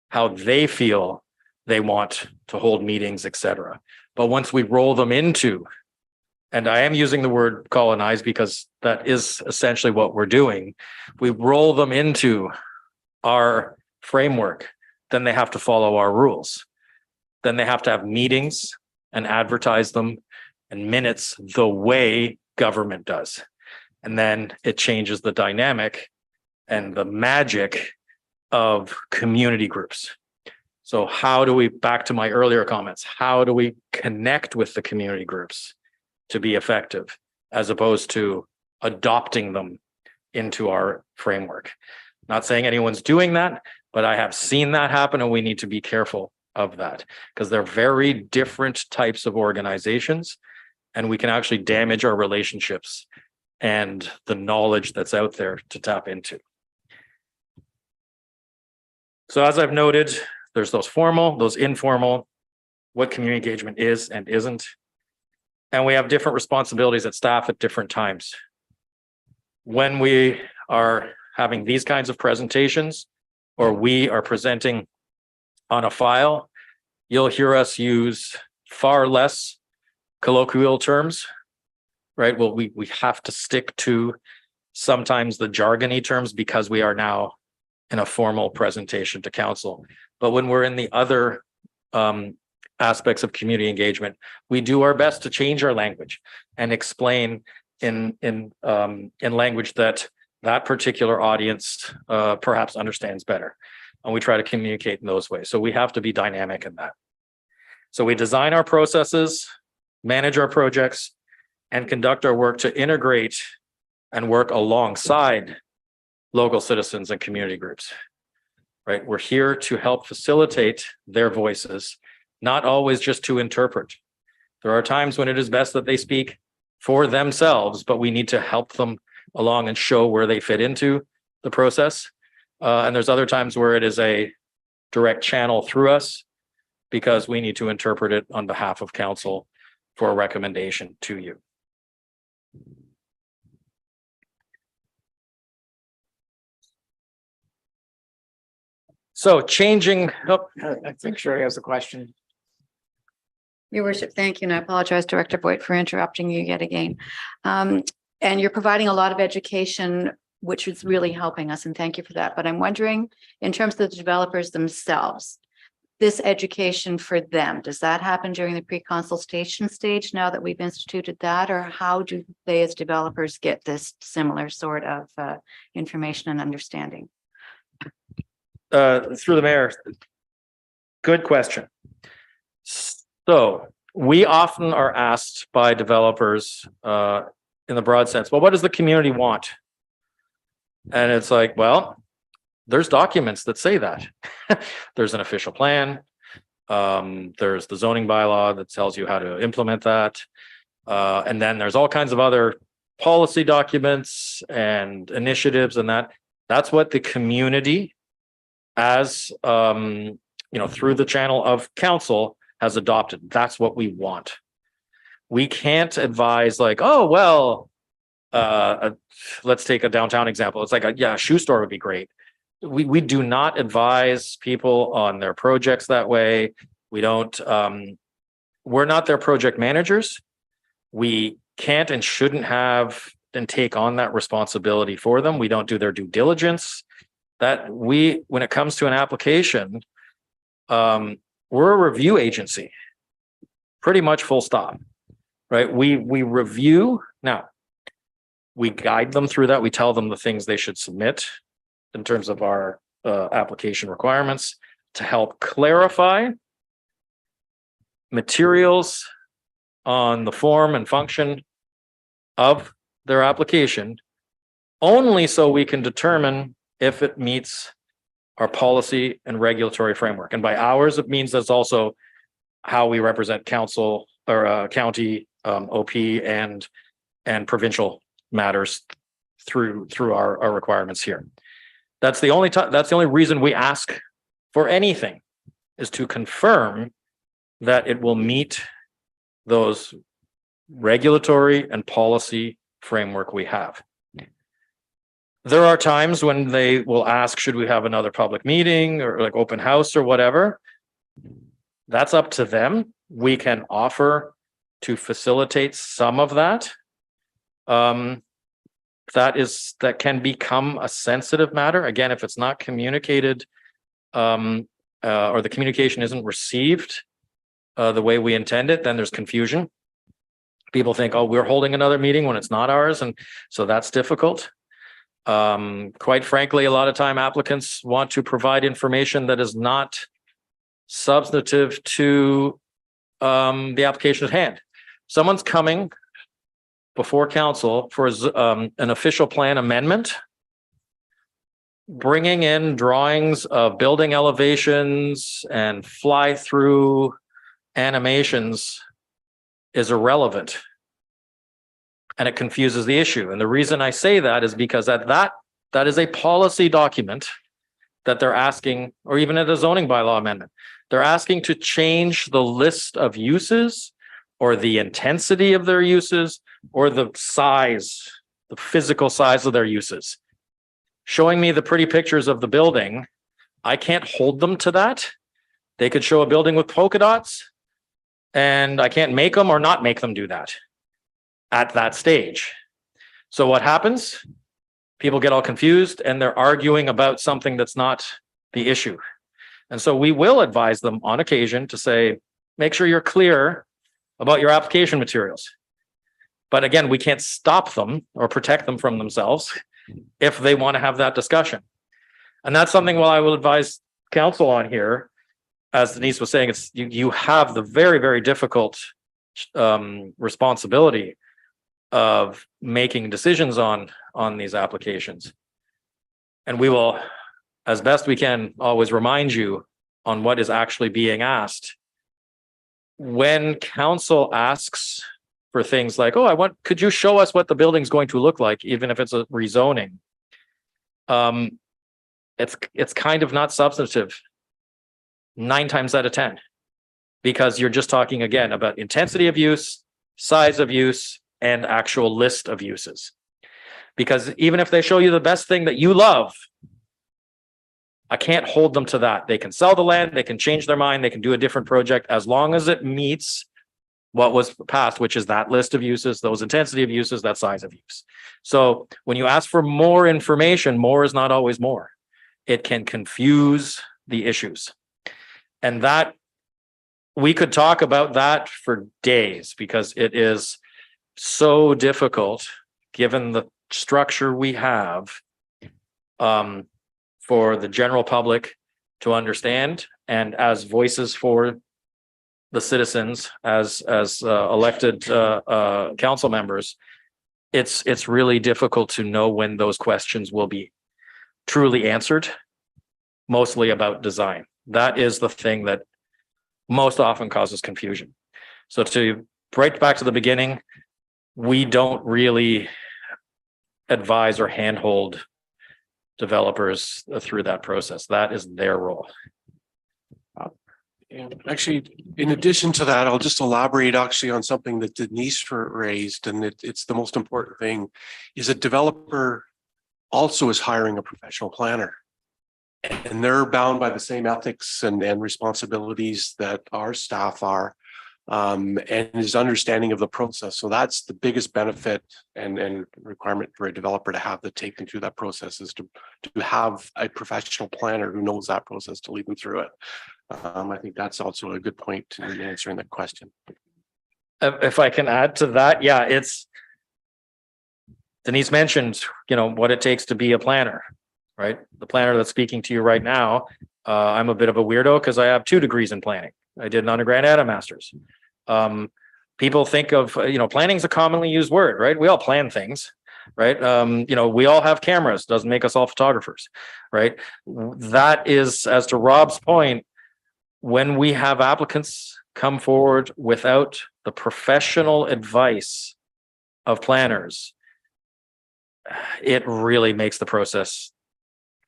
how they feel they want to hold meetings, etc. But once we roll them into, and I am using the word colonize because that is essentially what we're doing, we roll them into our framework, then they have to follow our rules. Then they have to have meetings and advertise them and minutes the way government does. And then it changes the dynamic and the magic of community groups. So how do we, back to my earlier comments, how do we connect with the community groups to be effective, as opposed to adopting them into our framework? Not saying anyone's doing that, but I have seen that happen, and we need to be careful of that, because they're very different types of organizations, and we can actually damage our relationships and the knowledge that's out there to tap into. So as I've noted, there's those formal, those informal, what community engagement is and isn't. And we have different responsibilities at staff at different times. When we are having these kinds of presentations, or we are presenting on a file, you'll hear us use far less colloquial terms, right? Well, we have to stick to sometimes the jargony terms because we are now in a formal presentation to council. But when we're in the other aspects of community engagement, we do our best to change our language and explain in language that particular audience perhaps understands better. And we try to communicate in those ways. So we have to be dynamic in that. So we design our processes, manage our projects, and conduct our work to integrate and work alongside local citizens and community groups, right? We're here to help facilitate their voices, not always just to interpret. There are times when it is best that they speak for themselves, but we need to help them along and show where they fit into the process. And there's other times where it is a direct channel through us because we need to interpret it on behalf of council for a recommendation to you. So changing. I think Sherry has a question. Your worship, thank you. And I apologize, Director Voigt, for interrupting you yet again. And you're providing a lot of education, which is really helping us, and thank you for that. But I'm wondering, in terms of the developers themselves, this education for them, does that happen during the pre-consultation stage now that we've instituted that? Or how do they as developers get this similar sort of information and understanding? Through the mayor, good question. So we often are asked by developers in the broad sense, well, what does the community want? And it's like, well, there's documents that say that. There's an official plan. There's the zoning bylaw that tells you how to implement that. And then there's all kinds of other policy documents and initiatives, and that's what the community, as through the channel of council, has adopted. That's what we want. We can't advise like, oh, well, let's take a downtown example. It's like, a shoe store would be great. We do not advise people on their projects that way. We don't, we're not their project managers. We can't and shouldn't have and take on that responsibility for them. We don't do their due diligence. When it comes to an application, we're a review agency, pretty much full stop, right? We review. Now, we guide them through that. We tell them the things they should submit in terms of our application requirements to help clarify materials on the form and function of their application, only so we can determine if it meets our policy and regulatory framework. And by ours, it means that's also how we represent council or county, OP and provincial matters through our requirements here. That's the only reason we ask for anything, is to confirm that it will meet those regulatory and policy framework we have. There are times when they will ask, should we have another public meeting or like open house or whatever? That's up to them. We can offer to facilitate some of that. That can become a sensitive matter. Again, if it's not communicated or the communication isn't received the way we intend it, then there's confusion. People think, oh, we're holding another meeting when it's not ours. And so that's difficult. Quite frankly, a lot of time applicants want to provide information that is not substantive to the application at hand. Someone's coming before council for an official plan amendment, bringing in drawings of building elevations and fly-through animations is irrelevant. And it confuses the issue. And the reason I say that is because that is a policy document that they're asking, or even at a zoning bylaw amendment, they're asking to change the list of uses or the intensity of their uses or the size, the physical size of their uses. Showing me the pretty pictures of the building, I can't hold them to that. They could show a building with polka dots and I can't make them or not make them do that at that stage. So what happens? People get all confused and they're arguing about something that's not the issue. And so we will advise them on occasion to say, make sure you're clear about your application materials. But again, we can't stop them or protect them from themselves if they want to have that discussion. And that's something I will advise council on here. As Denise was saying, it's you have the very, very difficult responsibility of making decisions on these applications. And we will, as best we can, always remind you on what is actually being asked. When council asks for things like, oh, could you show us what the building's going to look like, even if it's a rezoning? It's kind of not substantive 9 times out of 10, because you're just talking again about intensity of use, size of use, and actual list of uses. Because even if they show you the best thing that you love, I can't hold them to that. They can sell the land, they can change their mind, they can do a different project as long as it meets what was passed, which is that list of uses, those intensity of uses, that size of use. So when you ask for more information, more is not always more. It can confuse the issues. And that we could talk about that for days, because it is so difficult given the structure we have for the general public to understand, and as voices for the citizens, as elected council members, it's really difficult to know when those questions will be truly answered, mostly about design. That is the thing that most often causes confusion. So to right back to the beginning, we don't really advise or handhold developers through that process. That is their role. And actually, in addition to that, I'll just elaborate actually on something that Denise raised, and it's the most important thing, is a developer also is hiring a professional planner. And they're bound by the same ethics and responsibilities that our staff are, and his understanding of the process. So that's the biggest benefit and requirement for a developer to have to take them through that process, is to have a professional planner who knows that process to lead them through it. I think that's also a good point in answering that question. If I can add to that, yeah, it's Denise mentioned, what it takes to be a planner, right? The planner that's speaking to you right now, I'm a bit of a weirdo because I have 2 degrees in planning. I did an undergrad and a master's. People think of, planning is a commonly used word, right? We all plan things, right? We all have cameras, doesn't make us all photographers, right? That is, as to Rob's point, when we have applicants come forward without the professional advice of planners, it really makes the process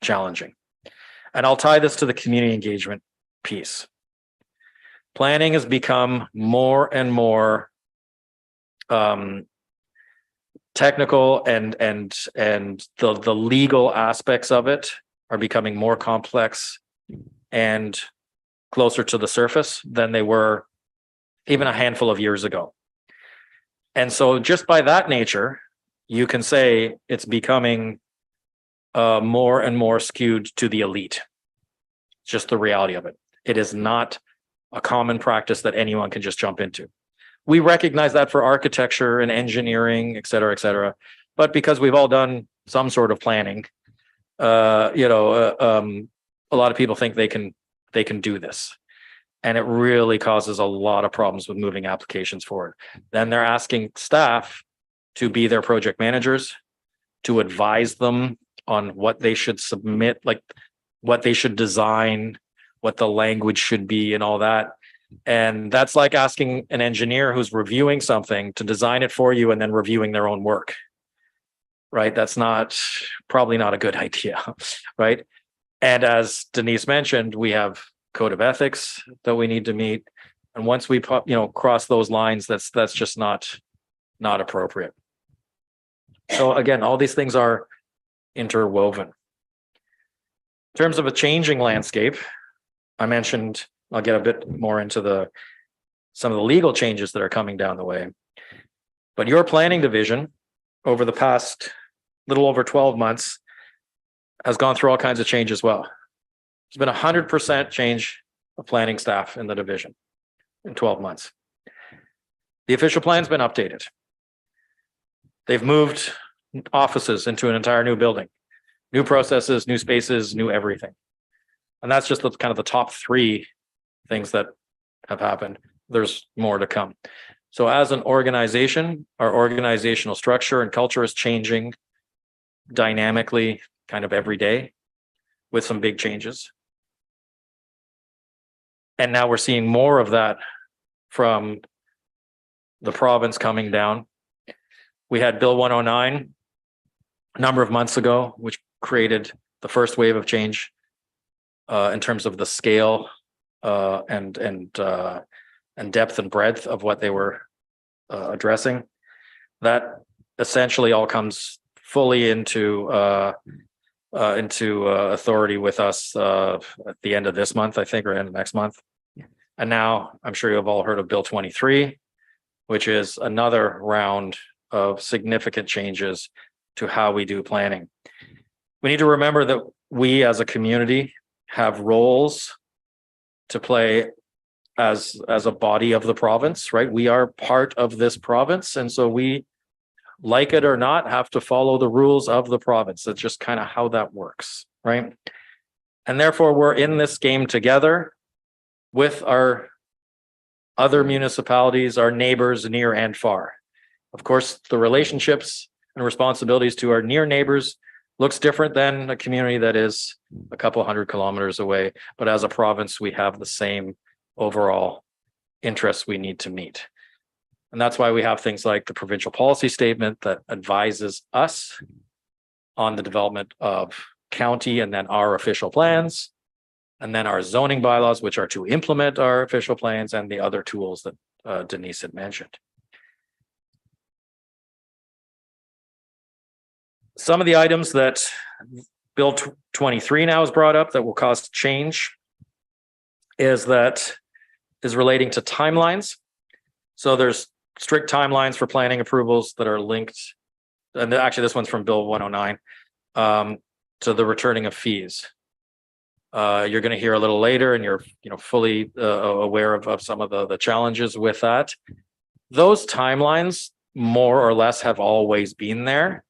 challenging. And I'll tie this to the community engagement piece. Planning has become more and more technical, and the legal aspects of it are becoming more complex and closer to the surface than they were even a handful of years ago. And so just by that nature, you can say it's becoming more and more skewed to the elite. It's just the reality of it. It is not a common practice that anyone can just jump into. We recognize that for architecture and engineering, et cetera, but because we've all done some sort of planning, a lot of people think they can do this. And it really causes a lot of problems with moving applications forward. Then they're asking staff to be their project managers, to advise them on what they should submit, like what they should design, what the language should be and all that. And that's like asking an engineer who's reviewing something to design it for you and then reviewing their own work, right? That's probably not a good idea, right? And as Denise mentioned, we have code of ethics that we need to meet. And once we cross those lines, that's just not appropriate. So again, all these things are interwoven. In terms of a changing landscape, I mentioned, I'll get a bit more into some of the legal changes that are coming down the way. But your planning division over the past little over 12 months has gone through all kinds of change as well. There's been 100% change of planning staff in the division in 12 months. The official plan's been updated. They've moved offices into an entire new building, new processes, new spaces, new everything. And that's just kind of the top 3 things that have happened. There's more to come. So as an organization, our organizational structure and culture is changing dynamically kind of every day with some big changes. And now we're seeing more of that from the province coming down. We had Bill 109 a number of months ago, which created the first wave of change in terms of the scale and depth and breadth of what they were addressing. That essentially all comes fully into authority with us at the end of this month, I think, or end of next month. And now I'm sure you've all heard of Bill 23, which is another round of significant changes to how we do planning. We need to remember that we as a community have roles to play as a body of the province, right? We are part of this province. And so we, like it or not, have to follow the rules of the province. That's just kind of how that works, right? And therefore, we're in this game together with our other municipalities, our neighbors near and far. Of course, the relationships and responsibilities to our near neighbors looks different than a community that is a couple 100 kilometers away. But as a province, we have the same overall interests we need to meet. And that's why we have things like the provincial policy statement that advises us on the development of county and then our official plans, and then our zoning bylaws, which are to implement our official plans, and the other tools that Denise had mentioned. Some of the items that Bill 23 now has brought up that will cause change is relating to timelines. So there's strict timelines for planning approvals that are linked, and actually this one's from Bill 109, to the returning of fees. You're going to hear a little later, and you're fully aware of some of the challenges with that. Those timelines more or less have always been there,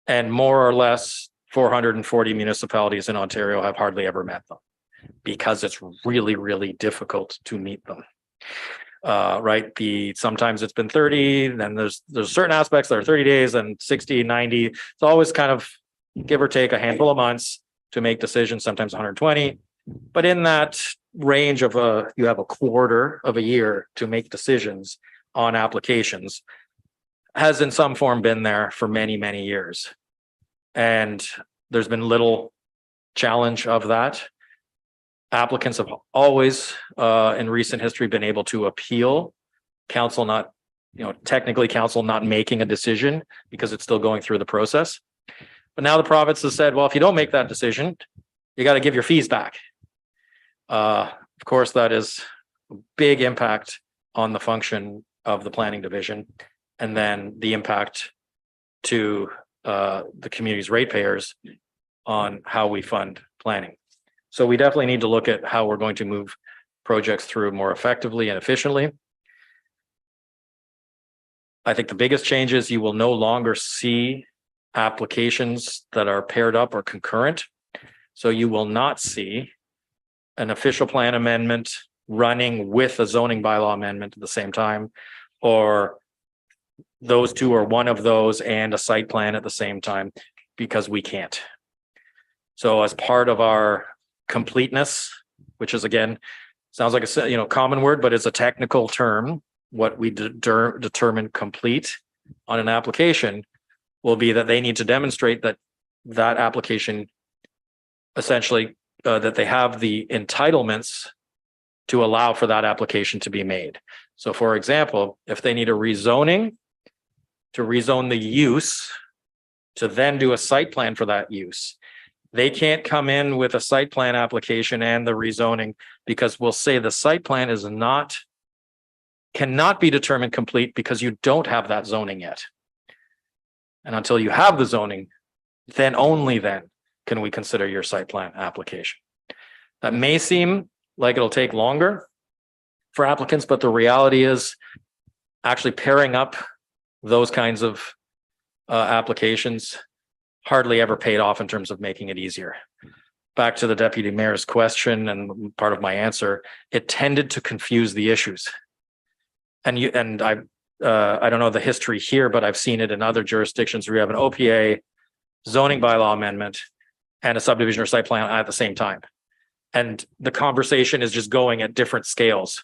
and more or less 440 municipalities in Ontario have hardly ever met them because it's really, really difficult to meet them. Right. Sometimes it's been 30, then there's certain aspects that are 30 days and 60, 90. It's always kind of give or take a handful of months to make decisions, sometimes 120. But in that range of you have a quarter of a year to make decisions on applications, has in some form been there for many, many years. And there's been little challenge of that. Applicants have always, in recent history, been able to appeal council not, technically council not making a decision because it's still going through the process. But now the province has said, well, if you don't make that decision, you got to give your fees back. Of course, that is a big impact on the function of the planning division, and then the impact to the community's ratepayers on how we fund planning. So we definitely need to look at how we're going to move projects through more effectively and efficiently. I think the biggest change is you will no longer see applications that are paired up or concurrent. So you will not see an official plan amendment running with a zoning bylaw amendment at the same time, or those two or one of those and a site plan at the same time, because we can't. So as part of our completeness, which is, again, sounds like a common word, but it's a technical term. What we determine complete on an application will be that they need to demonstrate that that application essentially that they have the entitlements to allow for that application to be made. So for example, if they need a rezoning to rezone the use to then do a site plan for that use, they can't come in with a site plan application and the rezoning, because we'll say the site plan cannot be determined complete because you don't have that zoning yet. And until you have the zoning, then only then can we consider your site plan application. That may seem like it'll take longer for applicants, but the reality is actually pairing up those kinds of applications hardly ever paid off in terms of making it easier. Back to the deputy mayor's question and part of my answer, it tended to confuse the issues. And I don't know the history here, but I've seen it in other jurisdictions where you have an OPA, zoning bylaw amendment, and a subdivision or site plan at the same time. And the conversation is just going at different scales.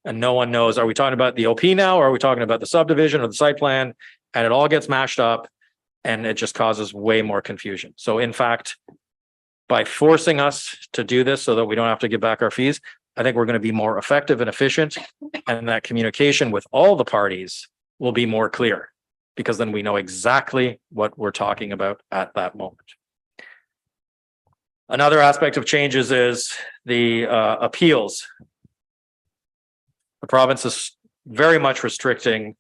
And no one knows, are we talking about the OP now, or are we talking about the subdivision or the site plan? And it all gets mashed up, and it just causes way more confusion. So in fact, by forcing us to do this so that we don't have to give back our fees, I think we're going to be more effective and efficient, and that communication with all the parties will be more clear, because then we know exactly what we're talking about at that moment. Another aspect of changes is the appeals. The province is very much restricting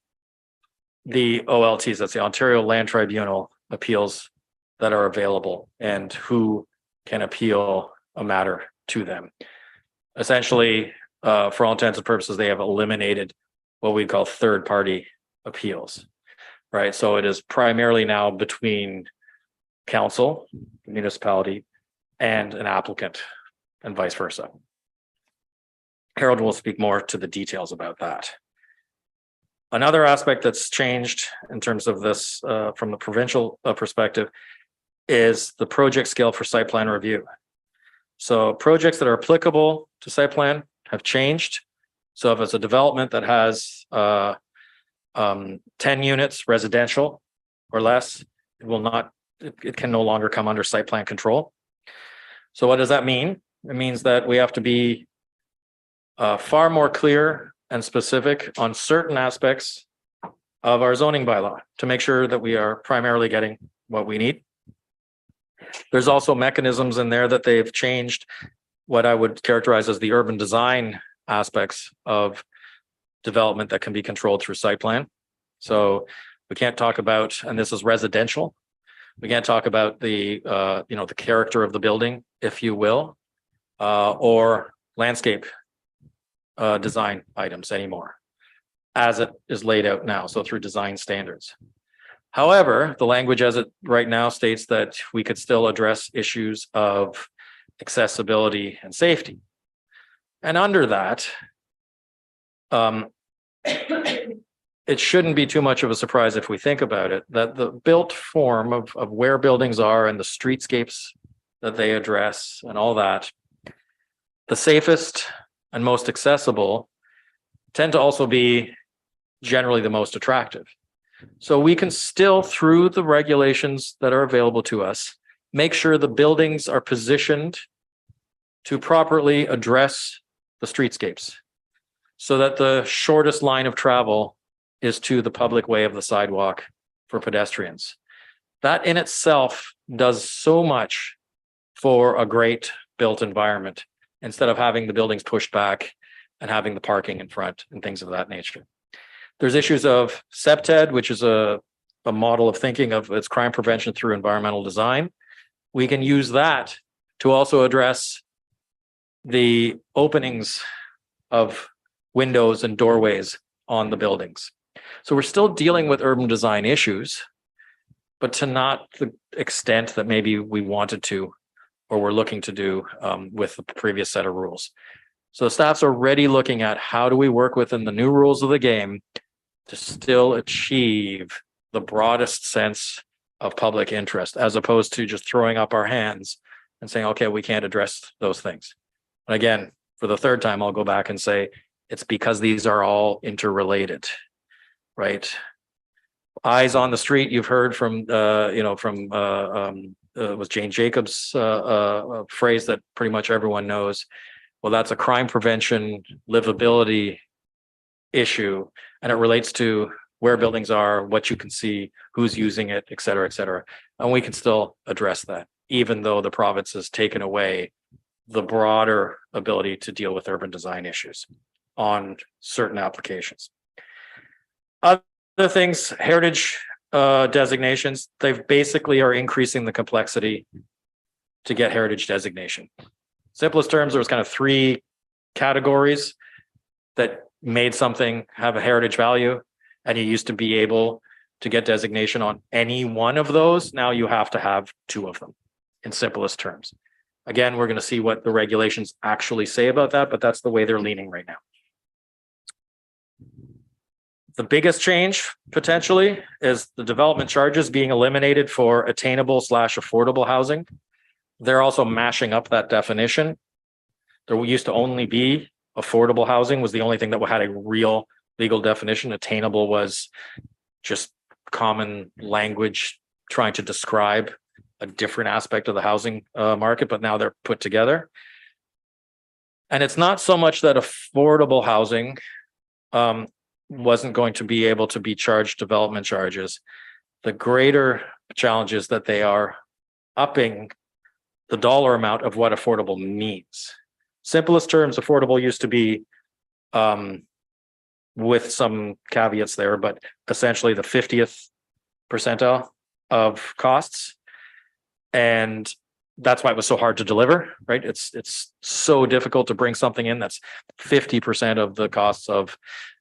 the OLTs, that's the Ontario Land Tribunal appeals that are available and who can appeal a matter to them. Essentially, for all intents and purposes, they have eliminated what we call third-party appeals, right? So it is primarily now between council, municipality, and an applicant, and vice versa. Harold will speak more to the details about that. Another aspect that's changed in terms of this from the provincial perspective is the project scale for site plan review. So projects that are applicable to site plan have changed. So if it's a development that has 10 units residential or less, it can no longer come under site plan control. So what does that mean? It means that we have to be far more clear and specific on certain aspects of our zoning bylaw to make sure that we are primarily getting what we need. There's also mechanisms in there that they've changed what I would characterize as the urban design aspects of development that can be controlled through site plan. So we can't talk about, and this is residential, we can't talk about the the character of the building, if you will, or landscape design items anymore, as it is laid out now, so through design standards. However, the language as it right now states that we could still address issues of accessibility and safety. And under that, it shouldn't be too much of a surprise if we think about it, that the built form of where buildings are and the streetscapes that they address and all that, the safest and most accessible tend to also be generally the most attractive. So we can still, through the regulations that are available to us, make sure the buildings are positioned to properly address the streetscapes so that the shortest line of travel is to the public way of the sidewalk for pedestrians. That in itself does so much for a great built environment instead of having the buildings pushed back and having the parking in front and things of that nature. There's issues of CPTED, which is a model of thinking of its crime prevention through environmental design. We can use that to also address the openings of windows and doorways on the buildings. So we're still dealing with urban design issues, but to not the extent that maybe we wanted to or we're looking to do with the previous set of rules. So staff's already looking at how do we work within the new rules of the game to still achieve the broadest sense of public interest, as opposed to just throwing up our hands and saying, okay, we can't address those things. And again, for the third time, I'll go back and say, it's because these are all interrelated, right? Eyes on the street, you've heard from, was Jane Jacobs' phrase that pretty much everyone knows. Well, that's a crime prevention livability issue, and it relates to where buildings are, what you can see, who's using it, et cetera, et cetera. And we can still address that, even though the province has taken away the broader ability to deal with urban design issues on certain applications. Other things, heritage designations, they basically are increasing the complexity to get heritage designation. Simplest terms, there was kind of three categories that made something have a heritage value, and you used to be able to get designation on any one of those. Now you have to have two of them in simplest terms. Again, we're going to see what the regulations actually say about that, but that's the way they're leaning right now. The biggest change potentially is the development charges being eliminated for attainable/affordable housing. They're also mashing up that definition. There used to only be affordable housing was the only thing that had a real legal definition. Attainable was just common language trying to describe a different aspect of the housing market, but now they're put together. And it's not so much that affordable housing wasn't going to be able to be charged development charges. The greater challenge is that they are upping the dollar amount of what affordable means. Simplest terms, affordable used to be with some caveats there, but essentially the 50th percentile of costs. And that's why it was so hard to deliver, right? It's so difficult to bring something in that's 50% of the costs of,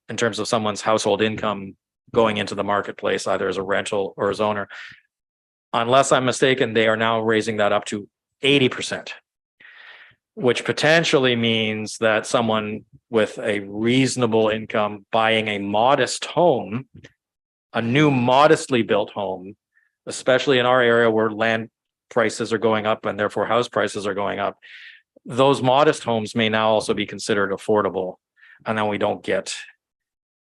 in terms of someone's household income going into the marketplace, either as a rental or as owner. Unless I'm mistaken, they are now raising that up to 80%, which potentially means that someone with a reasonable income buying a modest home, a new modestly built home, especially in our area where land prices are going up and therefore house prices are going up, those modest homes may now also be considered affordable, and then we don't get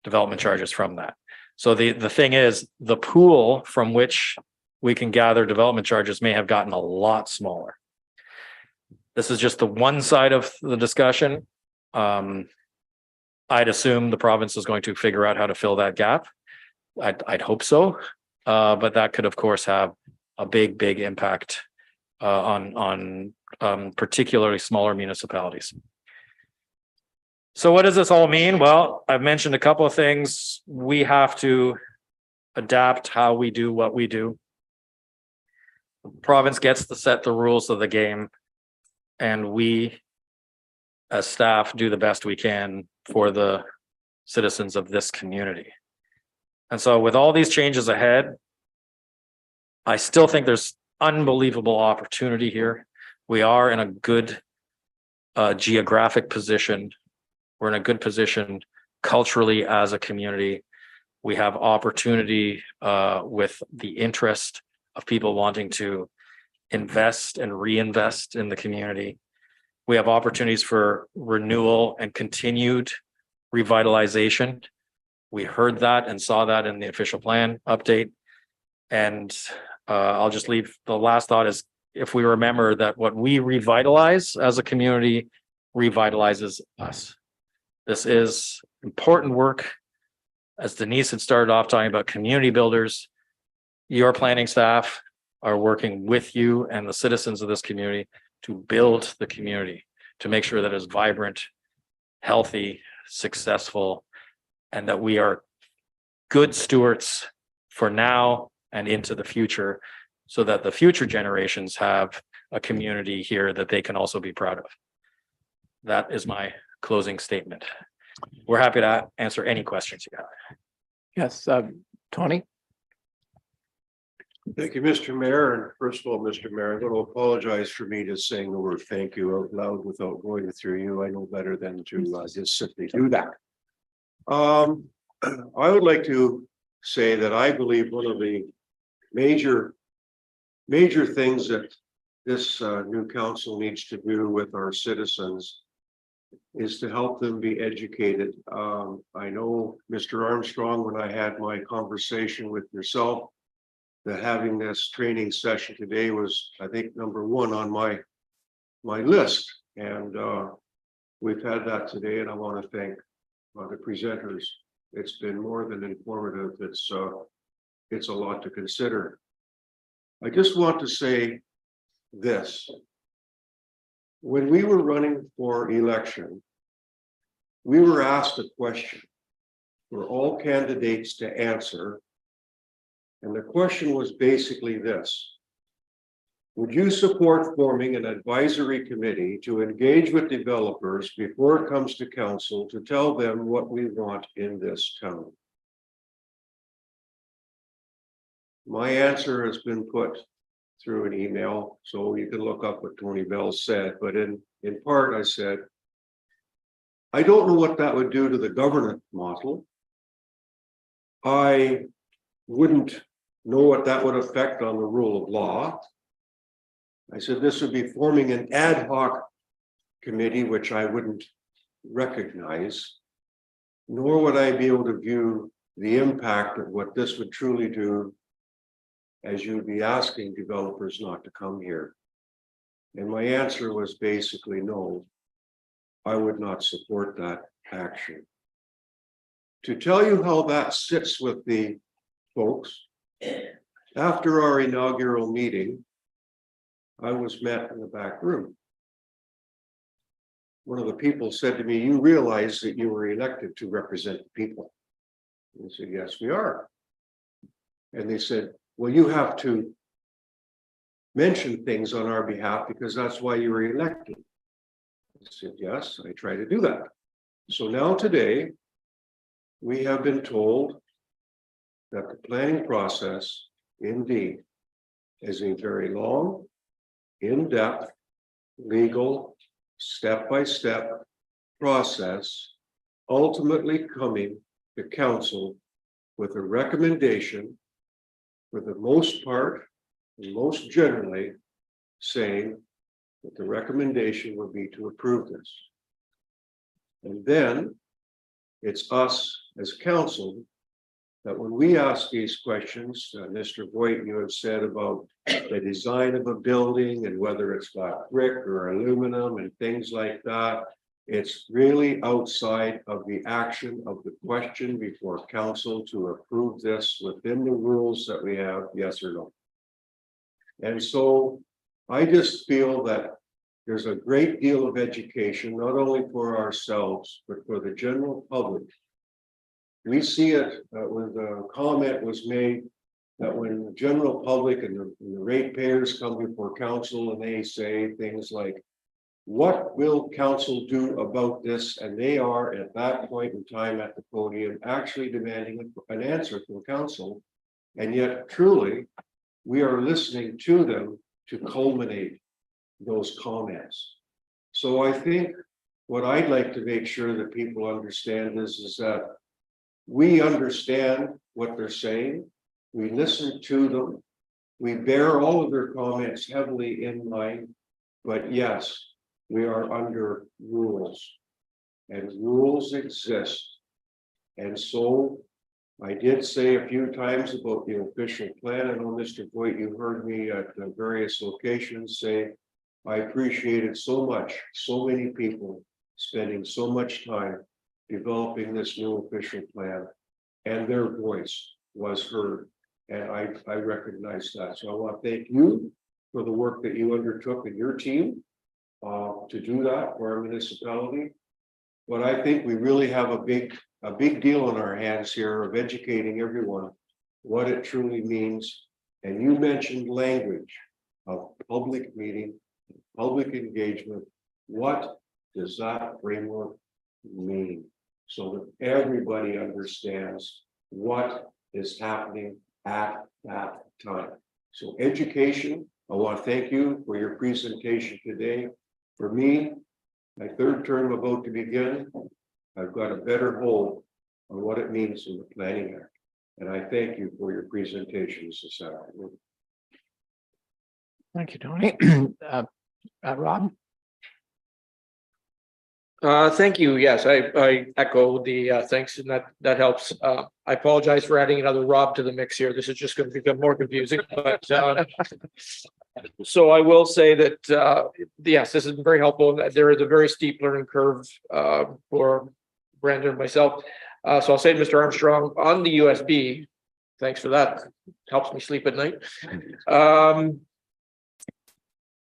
development charges from that. So the thing is, the pool from which we can gather development charges may have gotten a lot smaller. This is just the one side of the discussion. I'd assume the province is going to figure out how to fill that gap. I'd hope so, but that could, of course, have a big impact on particularly smaller municipalities. So what does this all mean? Well, I've mentioned a couple of things. We have to adapt how we do what we do. The province gets to set the rules of the game, and we as staff do the best we can for the citizens of this community. And so with all these changes ahead, I still think there's unbelievable opportunity here. We are in a good geographic position. We're in a good position culturally as a community. We have opportunity with the interest of people wanting to invest and reinvest in the community. We have opportunities for renewal and continued revitalization. We heard that and saw that in the official plan update. And I'll just leave the last thought is if we remember that what we revitalize as a community revitalizes us. This is important work. As Denise had started off talking about community builders, your planning staff are working with you and the citizens of this community to build the community, to make sure that it's vibrant, healthy, successful, and that we are good stewards for now and into the future, so that the future generations have a community here that they can also be proud of. That is my closing statement. We're happy to answer any questions you have. Yes, Tony? Thank you, Mr. Mayor. And first of all, Mr. Mayor, I'm going to apologize for me just saying the word thank you out loud without going through you. I know better than to just simply do that. I would like to say that I believe one of the major things that this new council needs to do with our citizens is to help them be educated. I know, Mr. Armstrong, when I had my conversation with yourself, that having this training session today was, I think, number one on my list. And we've had that today, and I want to thank the presenters. It's been more than informative. It's a lot to consider. I just want to say this. When we were running for election, we were asked a question for all candidates to answer. And the question was basically this: would you support forming an advisory committee to engage with developers before it comes to council to tell them what we want in this town? My answer has been put through an email, so you can look up what Tony Bell said, but in part I said, I don't know what that would do to the governance model. I wouldn't know what that would affect on the rule of law. I said this would be forming an ad hoc committee, which I wouldn't recognize, nor would I be able to view the impact of what this would truly do, as you would be asking developers not to come here. And my answer was basically no, I would not support that action. To tell you how that sits with the folks, after our inaugural meeting, I was met in the back room. One of the people said to me, "You realize that you were elected to represent the people?" I said, "Yes, we are." And they said, "Well, you have to mention things on our behalf because that's why you were elected." I said, "Yes, I try to do that." So now today, we have been told that the planning process indeed is a very long, in-depth, legal, step-by-step process, ultimately coming to council with a recommendation, for the most part, and most generally, saying that the recommendation would be to approve this. And then it's us as council that when we ask these questions, Mr. Voigt, you have said about the design of a building and whether it's got brick or aluminum and things like that, it's really outside of the action of the question before council to approve this within the rules that we have, yes or no. And so I just feel that there's a great deal of education, not only for ourselves, but for the general public. We see it when the comment was made that when the general public and the ratepayers come before council and they say things like, what will council do about this? And they are at that point in time at the podium actually demanding an answer from council. And yet truly, we are listening to them to culminate those comments. So I think what I'd like to make sure that people understand is that we understand what they're saying. We listen to them. We bear all of their comments heavily in mind. But yes, we are under rules, and rules exist. And so I did say a few times about the official plan. I know, Mr. Voigt, you heard me at various locations say, I appreciate it so much, so many people spending so much time developing this new official plan, and their voice was heard. And I recognize that. So I want to thank you for the work that you undertook in your team to do that for our municipality. But I think we really have a big deal in our hands here of educating everyone what it truly means. And you mentioned language of public meeting, public engagement. What does that framework mean? So that everybody understands what is happening at that time. So education, I want to thank you for your presentation today. For me, my third term about to begin, I've got a better hold on what it means in the Planning Act. And I thank you for your presentations this afternoon. Thank you, Tony. Rob? Thank you. Yes, I echo the thanks, and that helps. I apologize for adding another Rob to the mix here. This is just going to become more confusing. But so I will say that yes, this has been very helpful. There is a very steep learning curve for Brandon and myself. So I'll say to Mr. Armstrong on the USB. Thanks for that. Helps me sleep at night.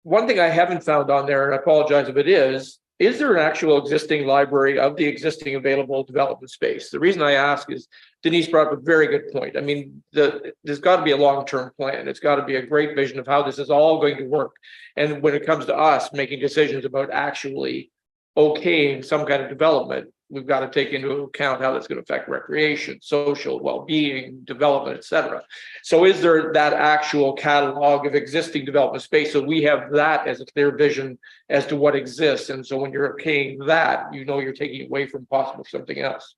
One thing I haven't found on there, and I apologize if it is there an actual existing library of the existing available development space? The reason I ask is Denise brought up a very good point. I mean, there's got to be a long-term plan. It's got to be a great vision of how this is all going to work. And when it comes to us making decisions about actually okaying some kind of development, we've got to take into account how that's going to affect recreation, social well-being, development, et cetera. So is there that actual catalog of existing development space? So we have that as a clear vision as to what exists. And so when you're okaying that, you know you're taking away from possible something else.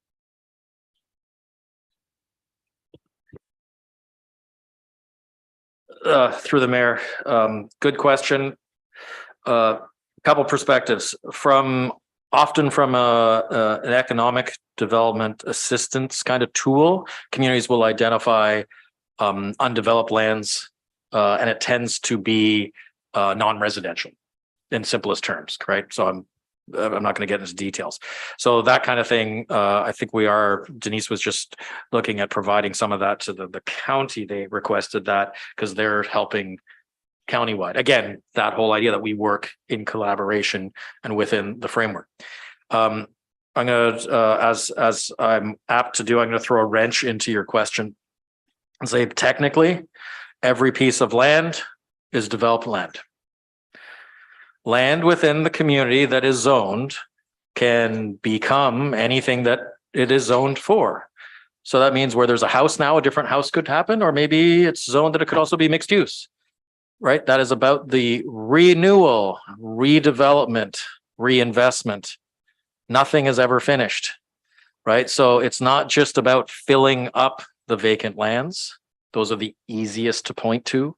Through the mayor, good question. Couple perspectives often from an economic development assistance kind of tool. Communities will identify undeveloped lands, and it tends to be non-residential in simplest terms, right? So I'm not going to get into details. So that kind of thing, I think Denise was just looking at providing some of that to the county. They requested that because they're helping countywide. Again, that whole idea that we work in collaboration and within the framework. I'm going to, as I'm apt to do, I'm going to throw a wrench into your question and say, technically, every piece of land is developed land. Land within the community that is zoned can become anything that it is zoned for. So that means where there's a house now, a different house could happen, or maybe it's zoned that it could also be mixed use. Right? That is about the renewal, redevelopment, reinvestment. Nothing is ever finished, right? So it's not just about filling up the vacant lands. Those are the easiest to point to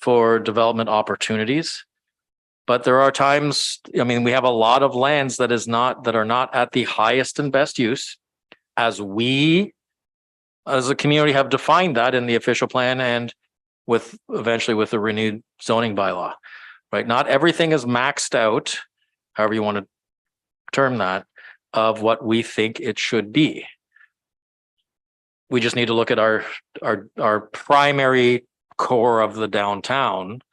for development opportunities. But there are times, I mean, we have a lot of lands that are not at the highest and best use, as we as a community have defined that in the official plan and eventually with the renewed zoning bylaw, right? Not everything is maxed out, however you want to term that, of what we think it should be. We just need to look at our primary core of the downtown,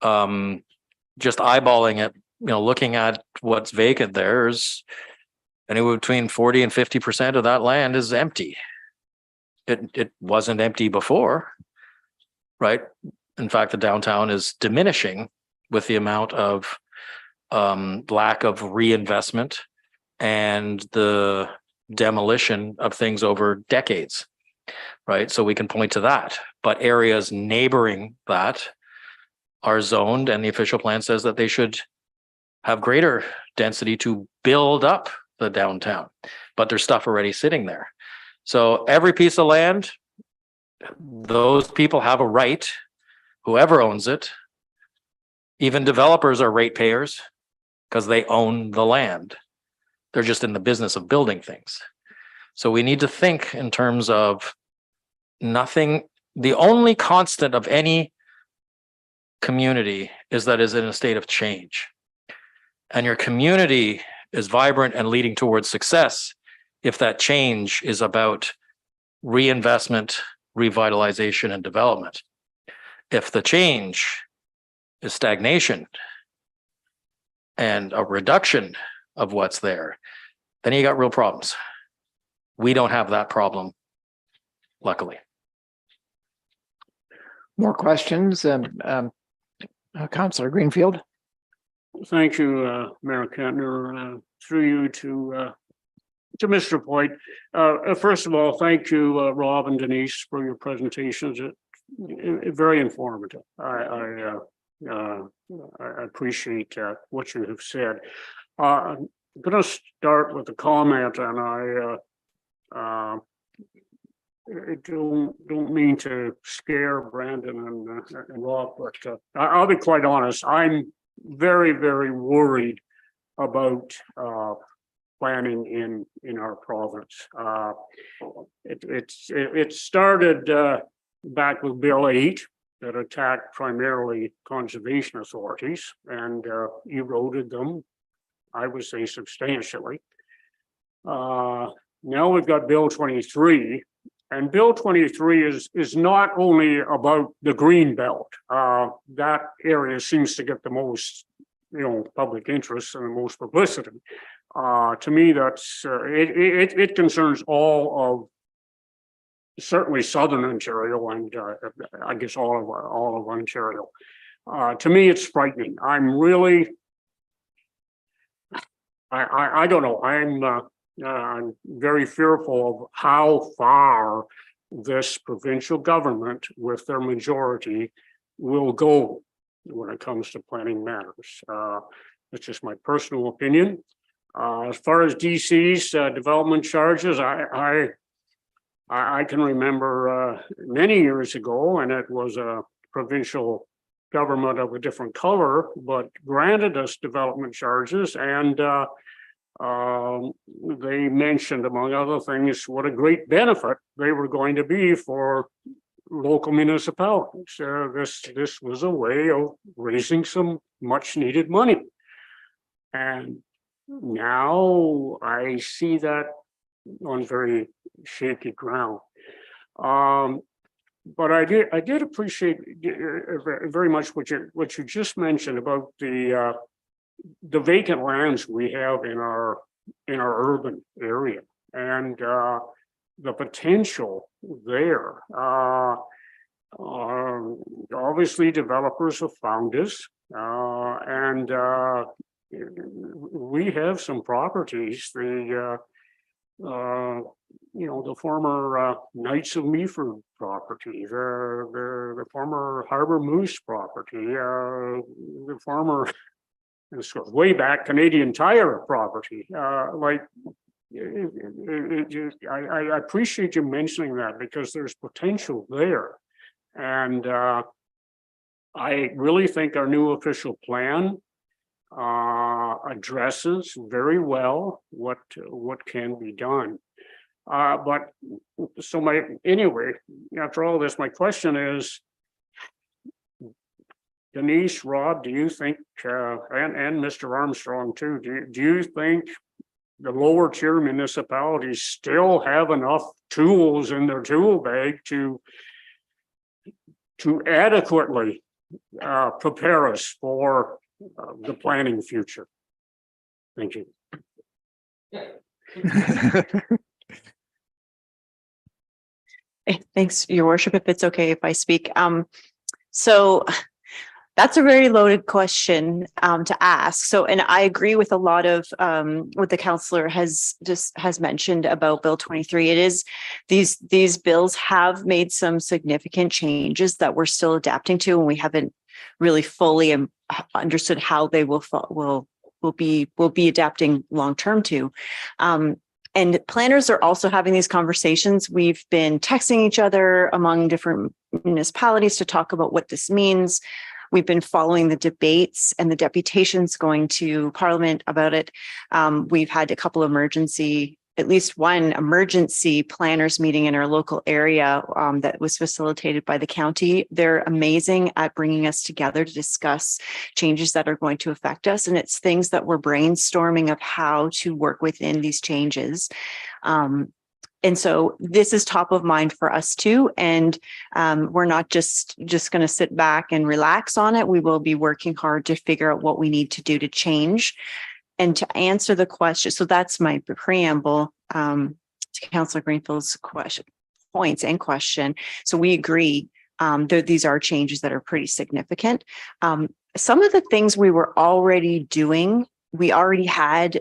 just eyeballing it, looking at what's vacant. There's anywhere between 40 and 50% of that land is empty. It wasn't empty before. Right. In fact, the downtown is diminishing with the amount of lack of reinvestment and the demolition of things over decades. right? So we can point to that, but areas neighboring that are zoned, and the official plan says that they should have greater density to build up the downtown, but there's stuff already sitting there. So every piece of land, those people have a right, whoever owns it. Even developers are ratepayers because they own the land. They're just in the business of building things. So we need to think in terms of nothing. The only constant of any community is that is in a state of change. And your community is vibrant and leading towards success if that change is about reinvestment, revitalization, and development. If the change is stagnation and a reduction of what's there, then you got real problems. We don't have that problem, luckily. More questions? Councillor Greenfield. Thank you, Mayor Kentner. Through you to Mr. Point. First of all, thank you, Rob and Denise, for your presentations. Very informative. I appreciate what you have said. I'm going to start with a comment, and I don't mean to scare Brandon and Rob, but I'll be quite honest. I'm very, very worried about planning in our province. It started back with Bill 8 that attacked primarily conservation authorities and eroded them, I would say, substantially. Now we've got Bill 23, and Bill 23 is not only about the green belt. That area seems to get the most, public interest and the most publicity. To me, that's it concerns all of certainly Southern Ontario and I guess all of Ontario. To me, it's frightening. I'm really, I don't know. I'm very fearful of how far this provincial government, with their majority, will go when it comes to planning matters. It's just my personal opinion. As far as DC's development charges, I can remember many years ago, and it was a provincial government of a different color, but granted us development charges, and they mentioned, among other things, what a great benefit they were going to be for local municipalities. This was a way of raising some much needed money. And now I see that on very shaky ground. But I did appreciate very much what you just mentioned about the vacant lands we have in our urban area and the potential there. Obviously, developers have found this, and we have some properties. The former Knights of Meaford property, the former Harbor Moose property, the former, this goes way back, Canadian Tire property. I appreciate you mentioning that because there's potential there. And I really think our new official plan addresses very well what can be done. But so anyway, after all this, my question is, Denise, Rob, do you think, and Mr. Armstrong too, do you think the lower tier municipalities still have enough tools in their tool bag to adequately prepare us for the planning future? Thank you. Thanks, Your Worship. If it's okay if I speak. So That's a very loaded question to ask. So, and I agree with a lot of what the counselor has mentioned about Bill 23. It is these bills have made some significant changes that we're still adapting to, and we haven't really fully understood how they will be adapting long term to. And planners are also having these conversations. We've been texting each other among different municipalities to talk about what this means. We've been following the debates and the deputations going to Parliament about it. We've had a couple at least one emergency planners meeting in our local area that was facilitated by the county. They're amazing at bringing us together to discuss changes that are going to affect us. And it's things that we're brainstorming of how to work within these changes. And so this is top of mind for us too. And we're not just going to sit back and relax on it. We will be working hard to figure out what we need to do to change. And to answer the question, so that's my preamble to Councillor Greenfield's points and question. So we agree that these are changes that are pretty significant. Some of the things we were already doing, we already had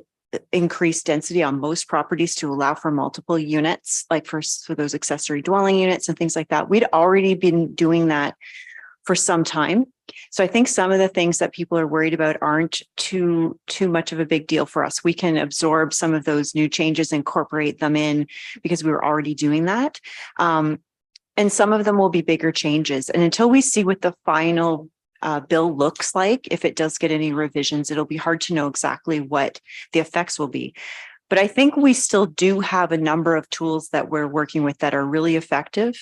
increased density on most properties to allow for multiple units, like for those accessory dwelling units and things like that. We'd already been doing that for some time. So I think some of the things that people are worried about aren't too much of a big deal for us. We can absorb some of those new changes, incorporate them in because we were already doing that. And some of them will be bigger changes. And until we see what the final bill looks like, if it does get any revisions, it'll be hard to know exactly what the effects will be. But I think we still do have a number of tools that we're working with that are really effective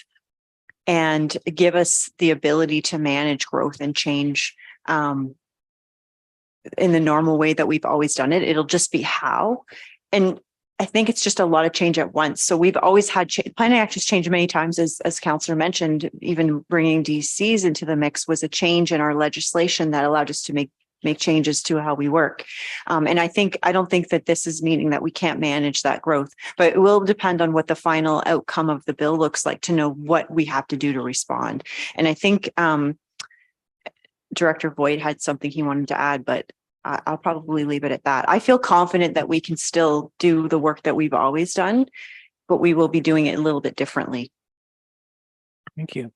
and give us the ability to manage growth and change in the normal way that we've always done it. It'll just be how. And I think it's just a lot of change at once. So we've always had planning actions change many times, as Councillor mentioned. Even bringing DCs into the mix was a change in our legislation that allowed us to make changes to how we work. And I don't think that this is meaning that we can't manage that growth, but it will depend on what the final outcome of the bill looks like to know what we have to do to respond. And I think Director Voigt had something he wanted to add, but I'll probably leave it at that. I feel confident that we can still do the work that we've always done, but we will be doing it a little bit differently. Thank you.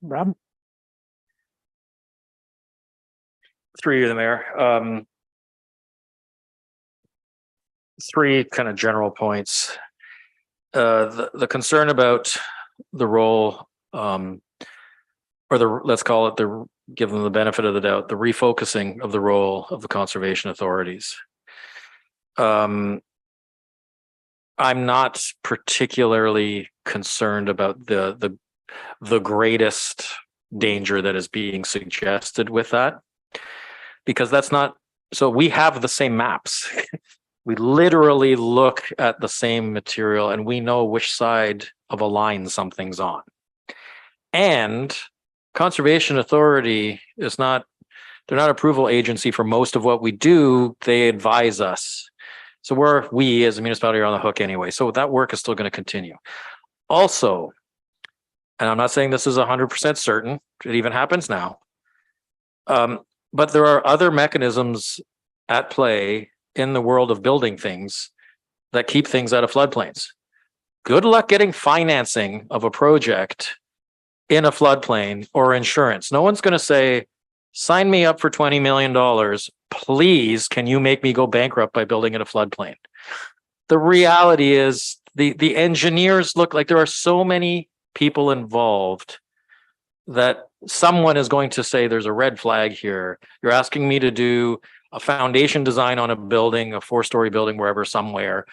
Rob? Through the mayor. Three kind of general points. The concern about the role, let's call it give them the benefit of the doubt, the refocusing of the role of the conservation authorities. I'm not particularly concerned about the greatest danger that is being suggested with that, because that's not, so we have the same maps. We literally look at the same material and we know which side of a line something's on. And Conservation Authority is they're not approval agency for most of what we do. They advise us. So we as a municipality are on the hook anyway. So that work is still going to continue. Also, and I'm not saying this is 100% certain, it even happens now. But there are other mechanisms at play in the world of building things that keep things out of floodplains. Good luck getting financing of a project in a floodplain or insurance. No one's going to say, sign me up for $20 million. Please, can you make me go bankrupt by building in a floodplain? The reality is the engineers look like there are so many people involved that someone is going to say there's a red flag here. You're asking me to do a foundation design on a building, a 4-story building, wherever, somewhere.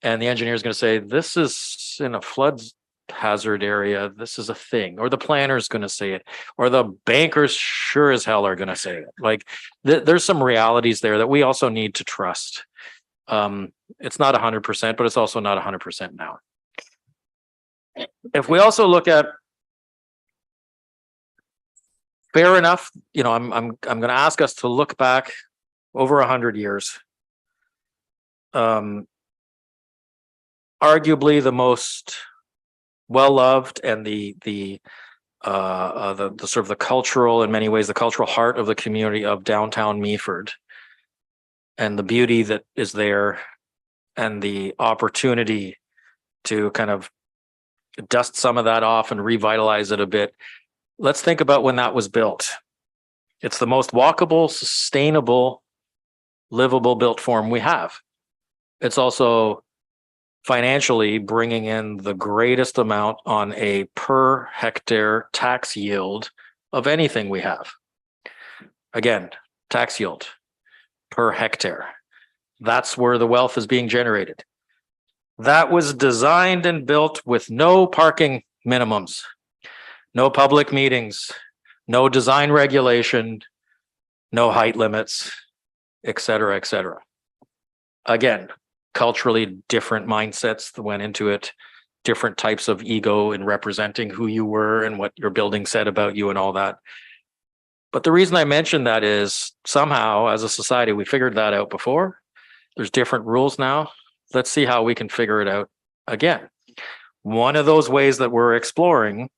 And the engineer is going to say, this is in a flood hazard area. This is a thing. Or the planner is going to say it. Or the bankers sure as hell are going to say it. Like there's some realities there that we also need to trust. It's not 100%, but it's also not 100% now. If we also look at, fair enough, I'm going to ask us to look back over 100 years. Arguably the most well-loved and the the sort of the cultural, in many ways, the cultural heart of the community of downtown Meaford, and the beauty that is there, and the opportunity to kind of dust some of that off and revitalize it a bit. Let's think about when that was built. It's the most walkable, sustainable, livable built form we have. It's also financially bringing in the greatest amount on a per hectare tax yield of anything we have. Again, tax yield per hectare. That's where the wealth is being generated. That was designed and built with no parking minimums, no public meetings, no design regulation, no height limits, et cetera, et cetera. Again, culturally different mindsets that went into it, different types of ego in representing who you were and what your building said about you and all that. But the reason I mentioned that is somehow as a society, we figured that out before. There's different rules now. Let's see how we can figure it out again. One of those ways that we're exploring,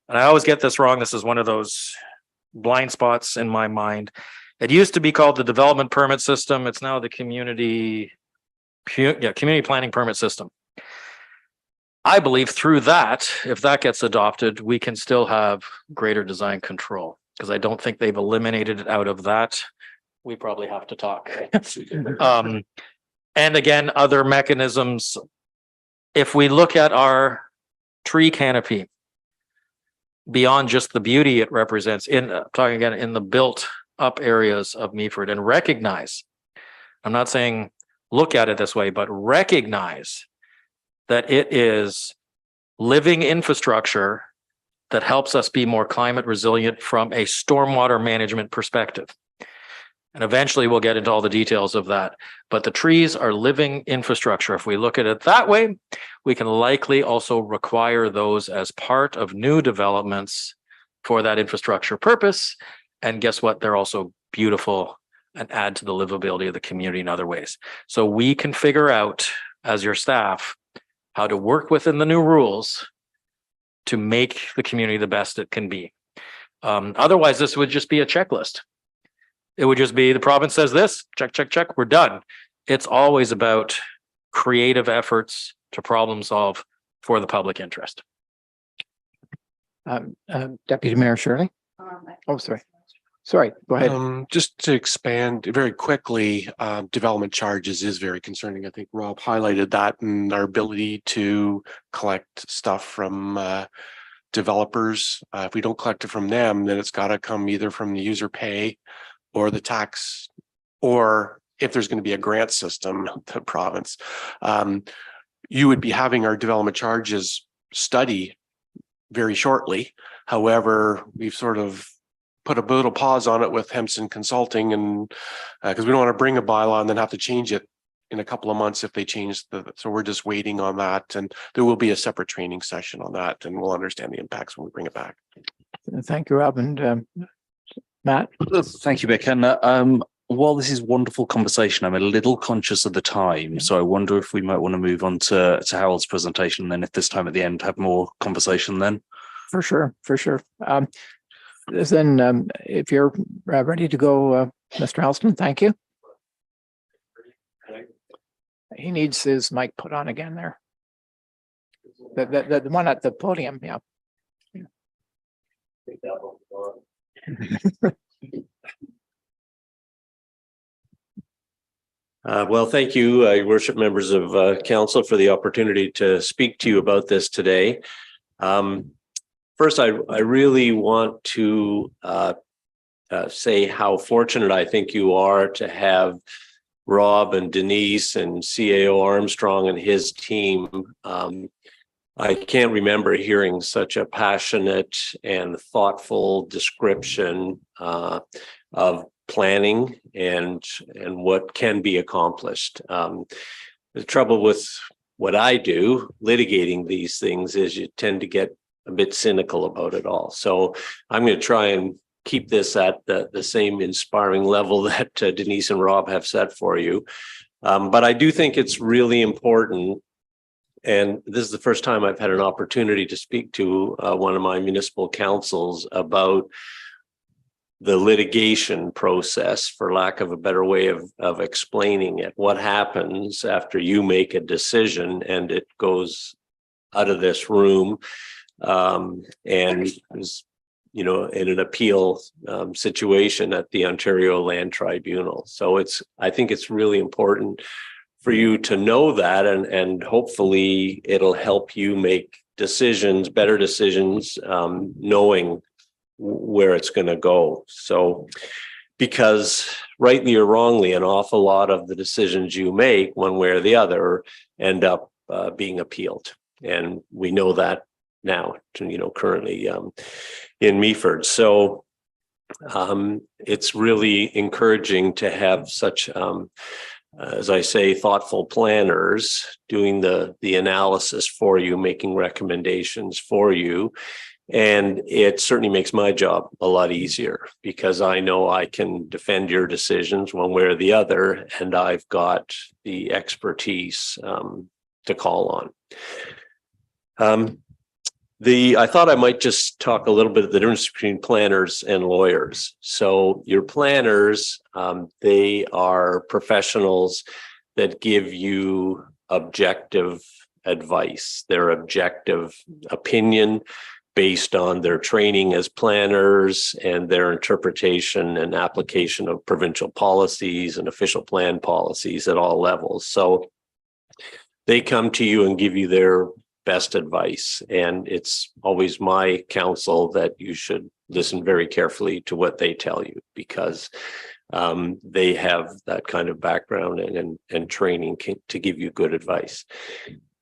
and I always get this wrong, this is one of those blind spots in my mind. It used to be called the development permit system. It's now the community planning permit system. I believe through that, if that gets adopted, we can still have greater design control, because I don't think they've eliminated it out of that. We probably have to talk. And again, other mechanisms. If we look at our tree canopy, beyond just the beauty it represents, talking again in the built up areas of Meaford, and recognize, I'm not saying look at it this way, but recognize that it is living infrastructure that helps us be more climate resilient from a stormwater management perspective. And eventually we'll get into all the details of that. But the trees are living infrastructure. If we look at it that way, we can likely also require those as part of new developments for that infrastructure purpose. And guess what? They're also beautiful and add to the livability of the community in other ways. So we can figure out, as your staff, how to work within the new rules to make the community the best it can be. Otherwise, this would just be a checklist. It would just be the province says this, check, check, check, we're done. It's always about creative efforts to problem solve for the public interest. Deputy Mayor Shirley. Oh, sorry. Sorry, go ahead. Just to expand very quickly, development charges is very concerning. I think Rob highlighted that, and our ability to collect stuff from developers. If we don't collect it from them, then it's got to come either from the user pay or the tax, or if there's going to be a grant system, the province. You would be having our development charges study very shortly. However, we've sort of put a little pause on it with Hempson Consulting, and because we don't want to bring a bylaw and then have to change it in a couple of months if they change so we're just waiting on that, and there will be a separate training session on that, and we'll understand the impacts when we bring it back. Thank you, Rob. And Matt. Thank you, Mick. And while this is wonderful conversation, I'm a little conscious of the time, so I wonder if we might want to move on to Harold's presentation, and then if this time at the end have more conversation then. For sure, for sure. Then if you're ready to go, Mr. Halston, thank you. He needs his mic put on again there. The one at the podium, yeah. Well, thank you, your worship, members of council, for the opportunity to speak to you about this today. First, I really want to say how fortunate I think you are to have Rob and Denise and CAO Armstrong and his team. I can't remember hearing such a passionate and thoughtful description of planning and what can be accomplished. The trouble with what I do, litigating these things, is you tend to get a bit cynical about it all. So I'm going to try and keep this at the same inspiring level that Denise and Rob have set for you. But I do think it's really important and this is the first time I've had an opportunity to speak to one of my municipal councils about the litigation process, for lack of a better way of explaining it. What happens after you make a decision and it goes out of this room and is, in an appeal situation at the Ontario Land Tribunal. So I think it's really important for you to know that, and hopefully it'll help you make decisions, better decisions, knowing where it's going to go. So, because rightly or wrongly, an awful lot of the decisions you make, one way or the other, end up being appealed. And we know that now, currently in Meaford. So it's really encouraging to have such, as I say, thoughtful planners doing the analysis for you, making recommendations for you. And it certainly makes my job a lot easier, because I know I can defend your decisions one way or the other, and I've got the expertise to call on. I thought I might just talk a little bit of the difference between planners and lawyers. So your planners, they are professionals that give you objective advice, their objective opinion based on their training as planners and their interpretation and application of provincial policies and official plan policies at all levels. So they come to you and give you their best advice. And it's always my counsel that you should listen very carefully to what they tell you, because they have that kind of background and training to give you good advice.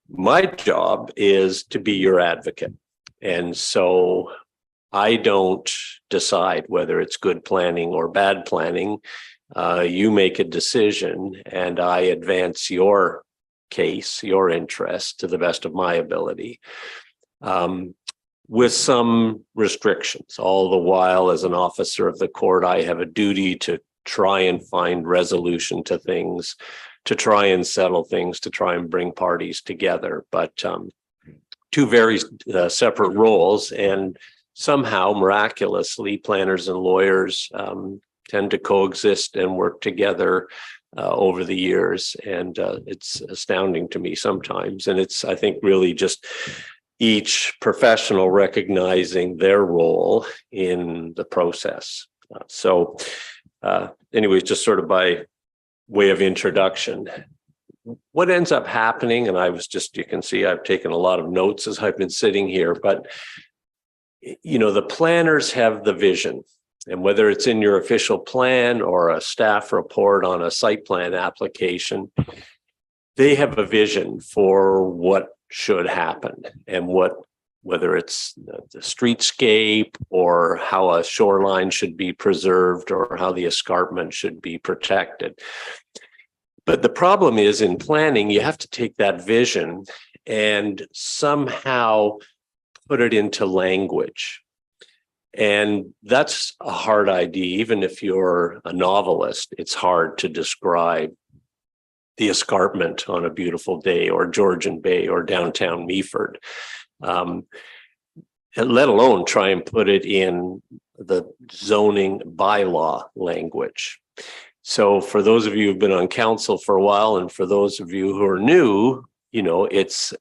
My job is to be your advocate. And so I don't decide whether it's good planning or bad planning. You make a decision and I advance your case, your interest to the best of my ability, with some restrictions. All the while, as an officer of the court, I have a duty to try and find resolution to things, to try and settle things, to try and bring parties together. But two very separate roles, and somehow miraculously planners and lawyers tend to coexist and work together over the years. And it's astounding to me sometimes. And it's, I think, really just each professional recognizing their role in the process. Anyways, just sort of by way of introduction, what ends up happening, and you can see I've taken a lot of notes as I've been sitting here, but the planners have the vision, and whether it's in your official plan or a staff report on a site plan application, they have a vision for what should happen, and whether it's the streetscape or how a shoreline should be preserved or how the escarpment should be protected. But the problem is, in planning, you have to take that vision and somehow put it into language. And that's a hard idea. Even if you're a novelist, it's hard to describe the escarpment on a beautiful day, or Georgian Bay, or downtown Meaford, let alone try and put it in the zoning bylaw language. So for those of you who've been on council for a while, and for those of you who are new, it's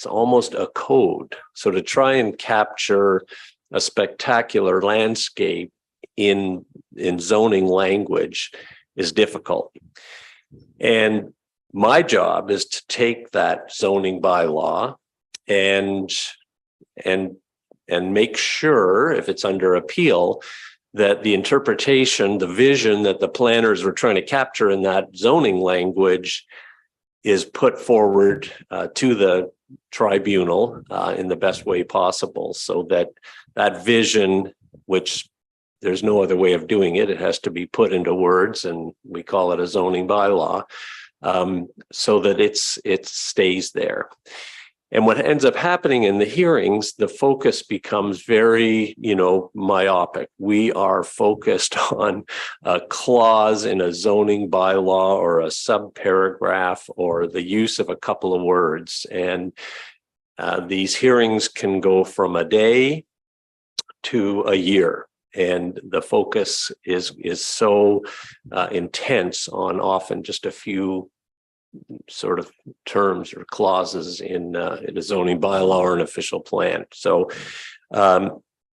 almost a code. So to try and capture a spectacular landscape in zoning language is difficult. And my job is to take that zoning bylaw and make sure, if it's under appeal, that the interpretation, the vision that the planners were trying to capture in that zoning language is put forward to the tribunal in the best way possible, so that that vision, which there's no other way of doing it, it has to be put into words, and we call it a zoning bylaw, so that it stays there. And what ends up happening in the hearings, the focus becomes very, myopic. We are focused on a clause in a zoning bylaw or a subparagraph or the use of a couple of words. And these hearings can go from a day to a year. And the focus is so intense on often just a few sort of terms or clauses in a zoning bylaw or an official plan. So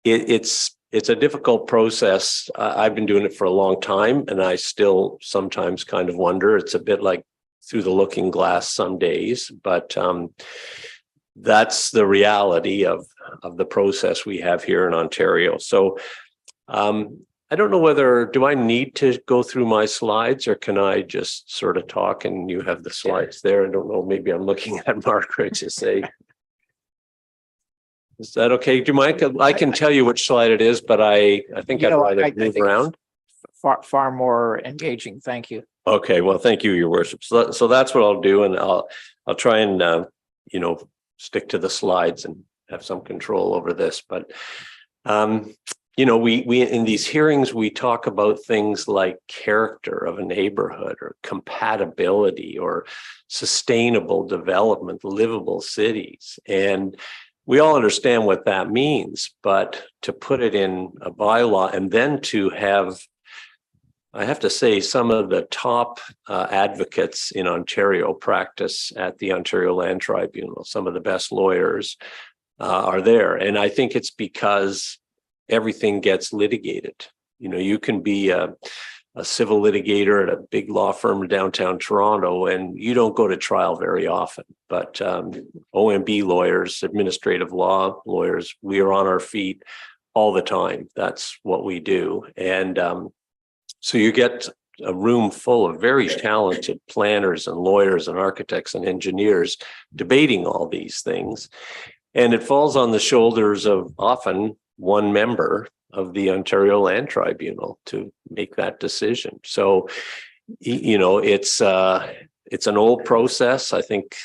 it's a difficult process. I've been doing it for a long time, and I still sometimes kind of wonder. It's a bit like through the looking glass some days, but that's the reality of the process we have here in Ontario. So I don't know do I need to go through my slides, or can I just sort of talk and you have the slides there? I don't know. Maybe I'm looking at Margaret to say, is that okay? Do you mind? I can tell you which slide it is, but I think I'd rather move around. Far more engaging. Thank you. Okay. Well, thank you, Your Worship. So that's what I'll do. And I'll try and, stick to the slides and have some control over this. But, we in these hearings, we talk about things like character of a neighborhood or compatibility or sustainable development, livable cities. And we all understand what that means, but to put it in a bylaw and then to have, I have to say, some of the top advocates in Ontario practice at the Ontario Land Tribunal. Some of the best lawyers are there. And I think it's because everything gets litigated. You can be a civil litigator at a big law firm in downtown Toronto, and you don't go to trial very often. But OMB lawyers, administrative law lawyers, we are on our feet all the time. That's what we do. And so you get a room full of very talented planners and lawyers and architects and engineers debating all these things. And it falls on the shoulders of often one member of the Ontario Land Tribunal to make that decision. So, it's an old process. I think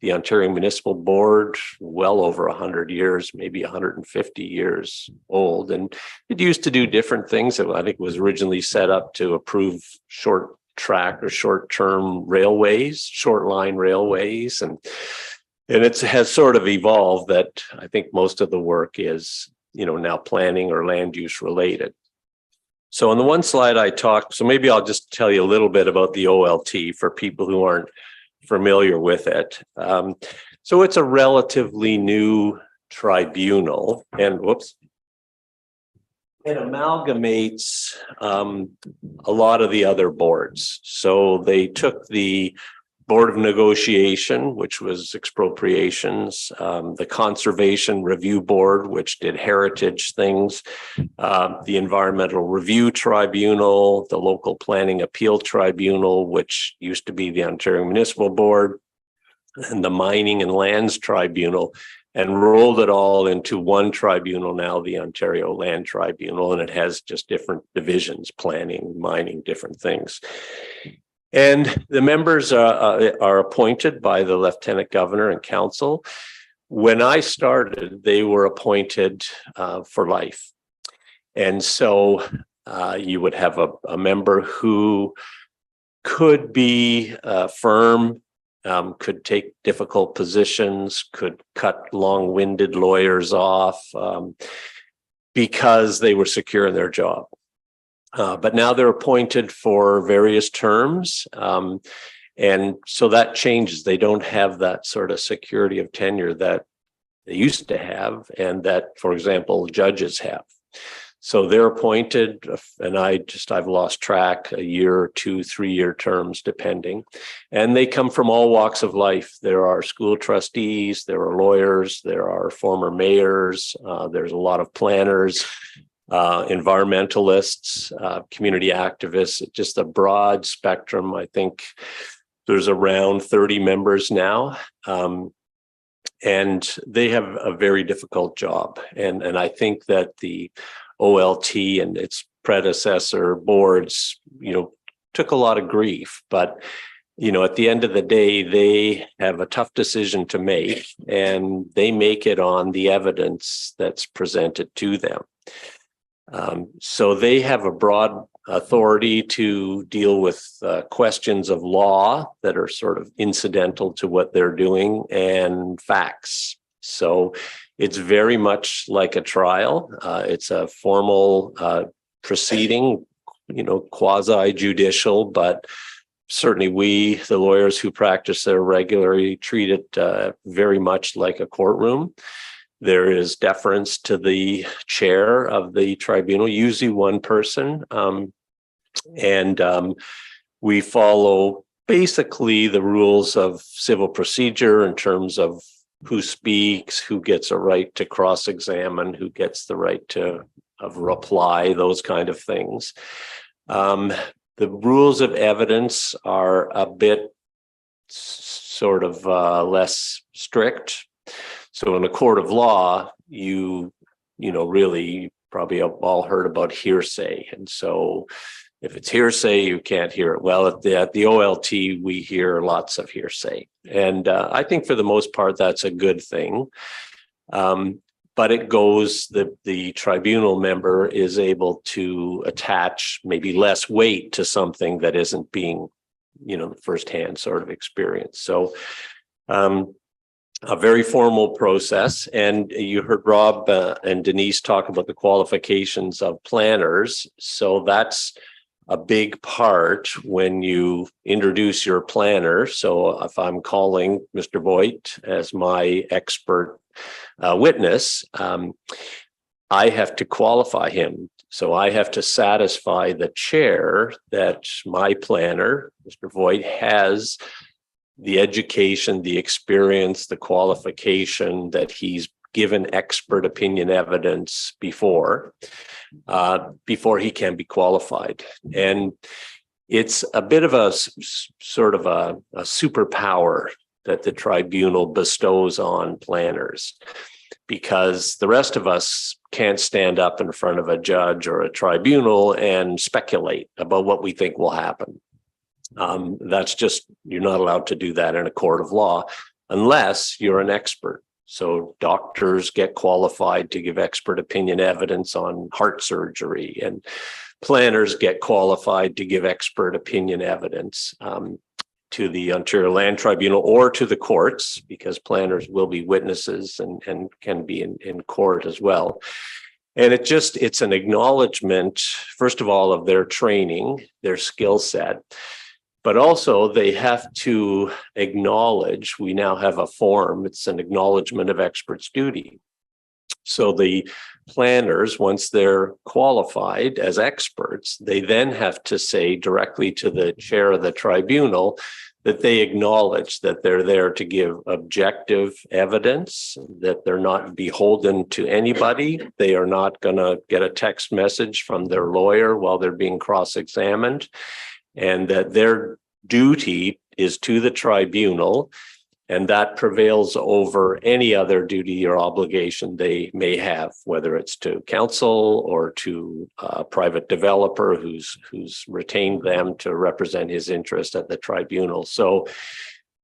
the Ontario Municipal Board, well over 100 years, maybe 150 years old. And it used to do different things. I think it was originally set up to approve short track or short-term railways, short line railways. And it has sort of evolved that I think most of the work is, now planning or land use related. So on the one slide so maybe I'll just tell you a little bit about the OLT for people who aren't familiar with it. So it's a relatively new tribunal, and it amalgamates a lot of the other boards. So they took the Board of Negotiation, which was expropriations, the Conservation Review Board, which did heritage things, the Environmental Review Tribunal, the Local Planning Appeal Tribunal, which used to be the Ontario Municipal Board, and the Mining and Lands Tribunal, and rolled it all into one tribunal now, the Ontario Land Tribunal, and it has just different divisions, planning, mining, different things. And the members are appointed by the Lieutenant Governor and Council. When I started, they were appointed for life. And so you would have a member who could be firm, could take difficult positions, could cut long-winded lawyers off because they were secure in their job. But now they're appointed for various terms. And so that changes. They don't have that sort of security of tenure that they used to have, and that, for example, judges have. So they're appointed, and I've lost track, a year or 2, 3-year terms, depending. And they come from all walks of life. There are school trustees, there are lawyers, there are former mayors, there's a lot of planners, environmentalists, community activists, just a broad spectrum. I think there's around 30 members now. And they have a very difficult job. And I think that the OLT and its predecessor boards, took a lot of grief, but at the end of the day, they have a tough decision to make, and they make it on the evidence that's presented to them. So they have a broad authority to deal with questions of law that are sort of incidental to what they're doing, and facts. So it's very much like a trial. It's a formal proceeding, quasi judicial, but certainly we, the lawyers who practice there regularly, treat it very much like a courtroom. There is deference to the chair of the tribunal, usually one person. And we follow basically the rules of civil procedure in terms of who speaks, who gets a right to cross-examine, who gets the right to reply, those kind of things. The rules of evidence are a bit sort of less strict. So in a court of law, you really probably have all heard about hearsay. And so if it's hearsay, you can't hear it. Well, at the OLT, we hear lots of hearsay. And I think for the most part, that's a good thing. But it goes, the tribunal member is able to attach maybe less weight to something that isn't being, firsthand sort of experience. So a very formal process. And you heard Rob and Denise talk about the qualifications of planners. So that's a big part when you introduce your planner. So if I'm calling Mr. Voigt as my expert witness, I have to qualify him. So I have to satisfy the chair that my planner, Mr. Voigt, has the education, the experience, the qualification, that he's given expert opinion evidence before he can be qualified. And it's a bit of a sort of a superpower that the tribunal bestows on planners, because the rest of us can't stand up in front of a judge or a tribunal and speculate about what we think will happen. That's just, you're not allowed to do that in a court of law unless you're an expert. So doctors get qualified to give expert opinion evidence on heart surgery, and planners get qualified to give expert opinion evidence to the Ontario Land Tribunal or to the courts, because planners will be witnesses and can be in court as well. And it's an acknowledgement, first of all, of their training, their skill set. But also they have to acknowledge, we now have a form, it's an acknowledgement of expert's duty. So the planners, once they're qualified as experts, they then have to say directly to the chair of the tribunal that they acknowledge that they're there to give objective evidence, that they're not beholden to anybody. They are not going to get a text message from their lawyer while they're being cross-examined, and that their duty is to the tribunal, and that prevails over any other duty or obligation they may have, whether it's to counsel or to a private developer who's retained them to represent his interest at the tribunal. So,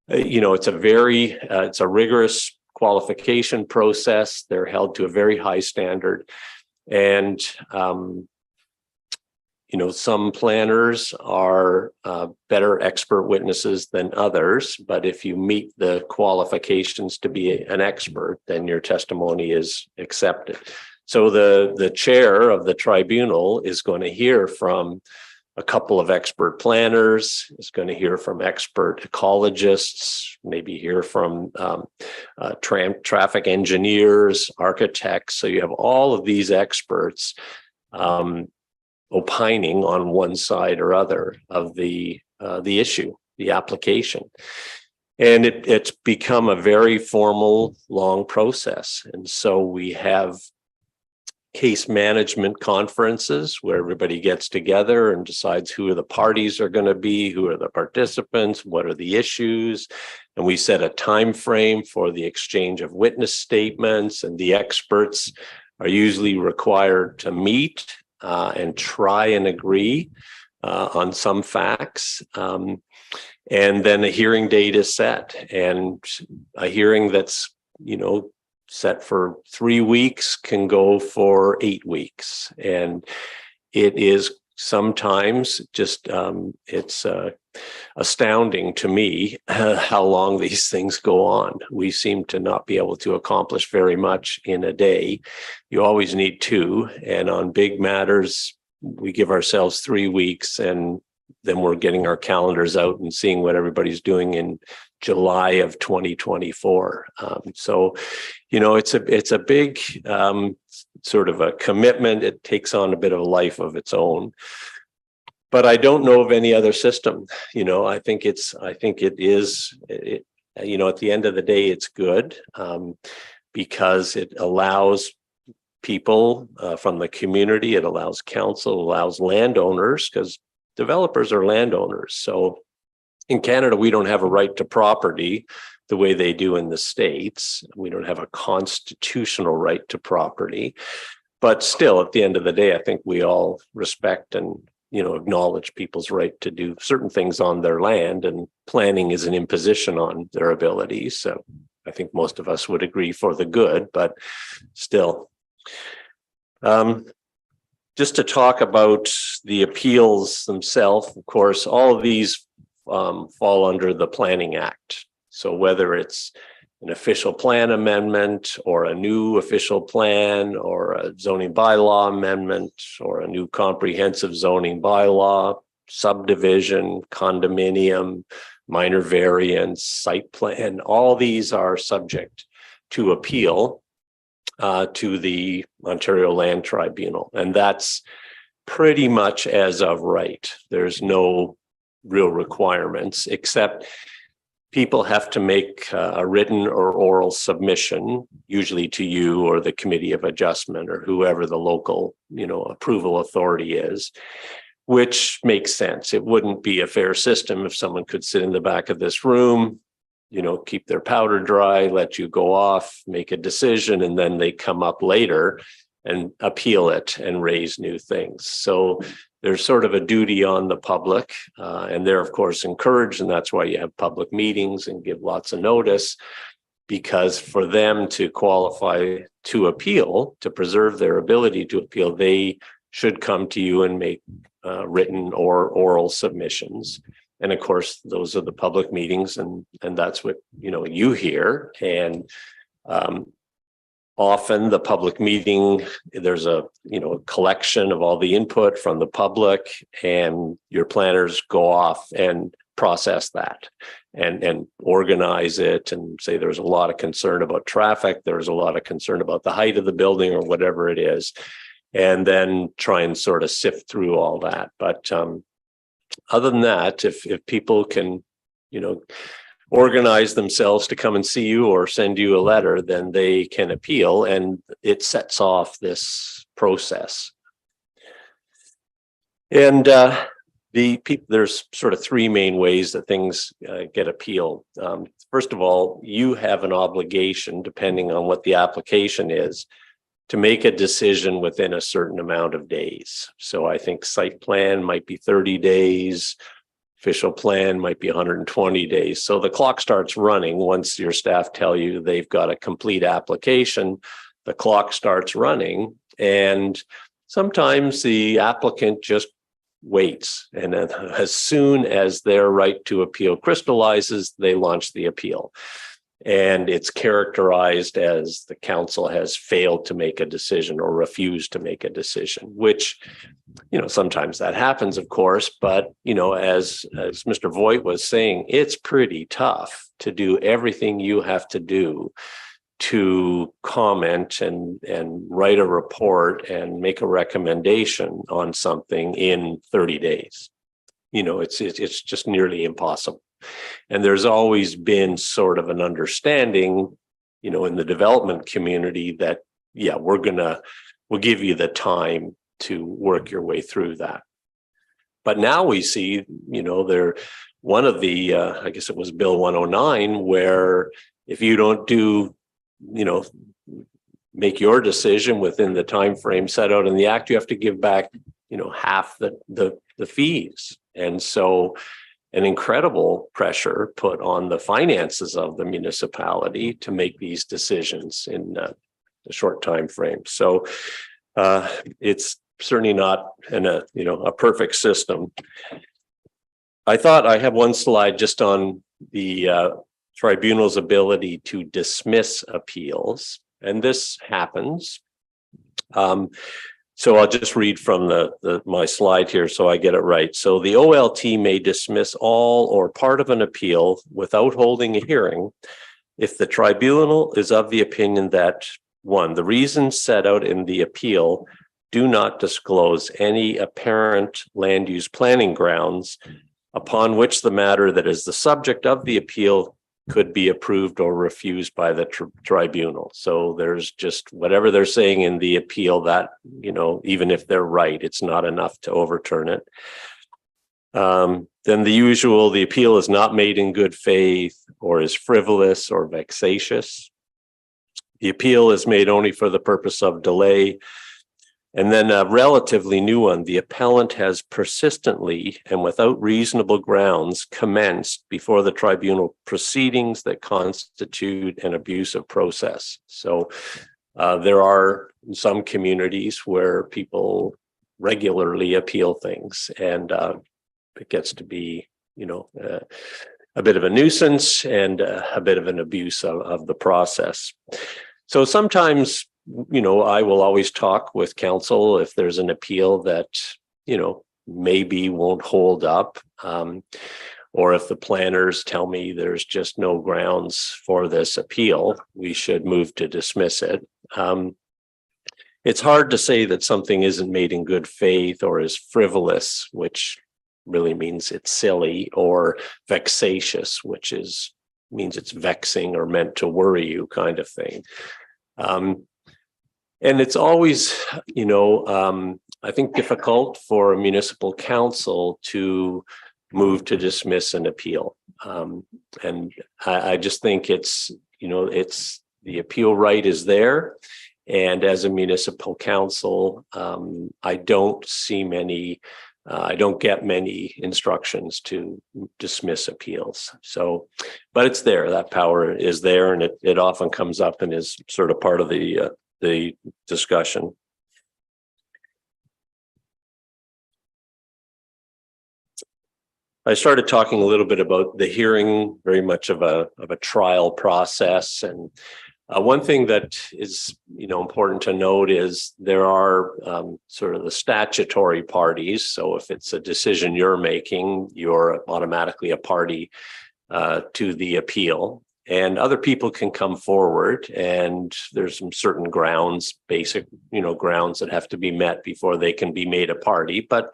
it's a rigorous qualification process. They're held to a very high standard, and some planners are better expert witnesses than others, but if you meet the qualifications to be an expert, then your testimony is accepted. So the chair of the tribunal is going to hear from a couple of expert planners, is going to hear from expert ecologists, maybe hear from traffic engineers, architects. So you have all of these experts opining on one side or other of the issue, the application. And it's become a very formal, long process. And so we have case management conferences where everybody gets together and decides who are the parties are going to be, who are the participants, what are the issues. And we set a time frame for the exchange of witness statements, and the experts are usually required to meet and try and agree on some facts. And then a hearing date is set, and a hearing that's, set for 3 weeks can go for 8 weeks. And it is sometimes just, it's astounding to me how long these things go on. We seem to not be able to accomplish very much in a day. You always need 2. And on big matters, we give ourselves 3 weeks, and then we're getting our calendars out and seeing what everybody's doing in July of 2024. So, it's a big sort of a commitment. It takes on a bit of a life of its own. But I don't know of any other system. I think it is, at the end of the day, it's good because it allows people from the community, it allows council, allows landowners, because developers are landowners. So in Canada, we don't have a right to property the way they do in the States. We don't have a constitutional right to property. But still, at the end of the day, I think we all respect and acknowledge people's right to do certain things on their land, and planning is an imposition on their abilities. So I think most of us would agree for the good, but still. Just to talk about the appeals themselves, of course, all of these fall under the Planning Act. So whether it's an official plan amendment or a new official plan or a zoning bylaw amendment or a new comprehensive zoning bylaw, subdivision, condominium, minor variance, site plan, all these are subject to appeal to the Ontario Land Tribunal. And that's pretty much as of right. There's no real requirements, except people have to make a written or oral submission, usually to you or the Committee of Adjustment or whoever the local, approval authority is, which makes sense. It wouldn't be a fair system if someone could sit in the back of this room, keep their powder dry, let you go off, make a decision, and then they come up later and appeal it and raise new things. So there's sort of a duty on the public, and they're of course encouraged, and that's why you have public meetings and give lots of notice, because for them to qualify to appeal, to preserve their ability to appeal, they should come to you and make written or oral submissions. And of course, those are the public meetings, and that's what you hear. And often the public meeting, there's a collection of all the input from the public, and your planners go off and process that and organize it and say there's a lot of concern about traffic, there's a lot of concern about the height of the building or whatever it is, and then try and sort of sift through all that. But other than that, if people can, organize themselves to come and see you or send you a letter, then they can appeal, and it sets off this process. And there's sort of 3 main ways that things get appealed. First of all, you have an obligation, depending on what the application is, to make a decision within a certain amount of days. So I think site plan might be 30 days, official plan might be 120 days. So the clock starts running once your staff tell you they've got a complete application, the clock starts running, and sometimes the applicant just waits. And then as soon as their right to appeal crystallizes, they launch the appeal. And it's characterized as the council has failed to make a decision or refused to make a decision, which, sometimes that happens, of course. But, as Mr. Voigt was saying, it's pretty tough to do everything you have to do to comment and write a report and make a recommendation on something in 30 days. It's just nearly impossible. And there's always been sort of an understanding, in the development community that, we'll give you the time to work your way through that. But now we see, one of the, I guess it was Bill 109, where if you don't do, make your decision within the time frame set out in the act, you have to give back half the fees. And so an incredible pressure put on the finances of the municipality to make these decisions in a short time frame. So it's certainly not in a perfect system. I thought I have one slide just on the tribunal's ability to dismiss appeals, and this happens. So I'll just read from my slide here so I get it right. So the OLT may dismiss all or part of an appeal without holding a hearing if the tribunal is of the opinion that, one, the reasons set out in the appeal do not disclose any apparent land use planning grounds upon which the matter that is the subject of the appeal could be approved or refused by the tribunal. So there's just whatever they're saying in the appeal that, even if they're right, it's not enough to overturn it. Then the appeal is not made in good faith or is frivolous or vexatious. The appeal is made only for the purpose of delay. And then a relatively new one, the appellant has persistently and without reasonable grounds commenced before the tribunal proceedings that constitute an abusive process. So there are some communities where people regularly appeal things, and it gets to be, a bit of a nuisance and a bit of an abuse of the process. So sometimes, I will always talk with council if there's an appeal that, maybe won't hold up, or if the planners tell me there's just no grounds for this appeal, we should move to dismiss it. It's hard to say that something isn't made in good faith or is frivolous, which really means it's silly, or vexatious, which means it's vexing or meant to worry you kind of thing. And it's always, I think difficult for a municipal council to move to dismiss an appeal. And I just think it's the appeal right is there. And as a municipal council, I don't get many instructions to dismiss appeals. So, but it's there, that power is there, and it often comes up and is sort of part of the discussion. I started talking a little bit about the hearing, very much of a trial process. And one thing that is, important to note is there are sort of the statutory parties. So if it's a decision you're making, you're automatically a party to the appeal. And other people can come forward, and there's some certain grounds, basic, grounds that have to be met before they can be made a party. But,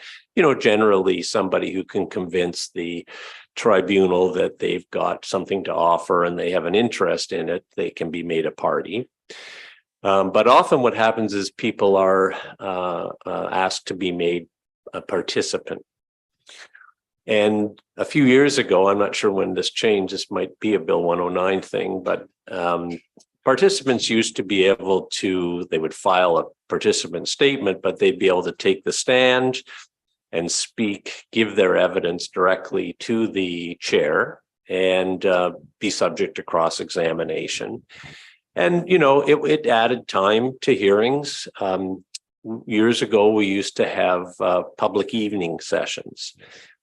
generally somebody who can convince the tribunal that they've got something to offer and they have an interest in it, they can be made a party. But often what happens is people are asked to be made a participant. And a few years ago, I'm not sure when this changed, this might be a Bill 109 thing, but participants used to be able to, they would file a participant statement, but they'd be able to take the stand and speak, give their evidence directly to the chair and be subject to cross-examination. And, it added time to hearings. Years ago, we used to have public evening sessions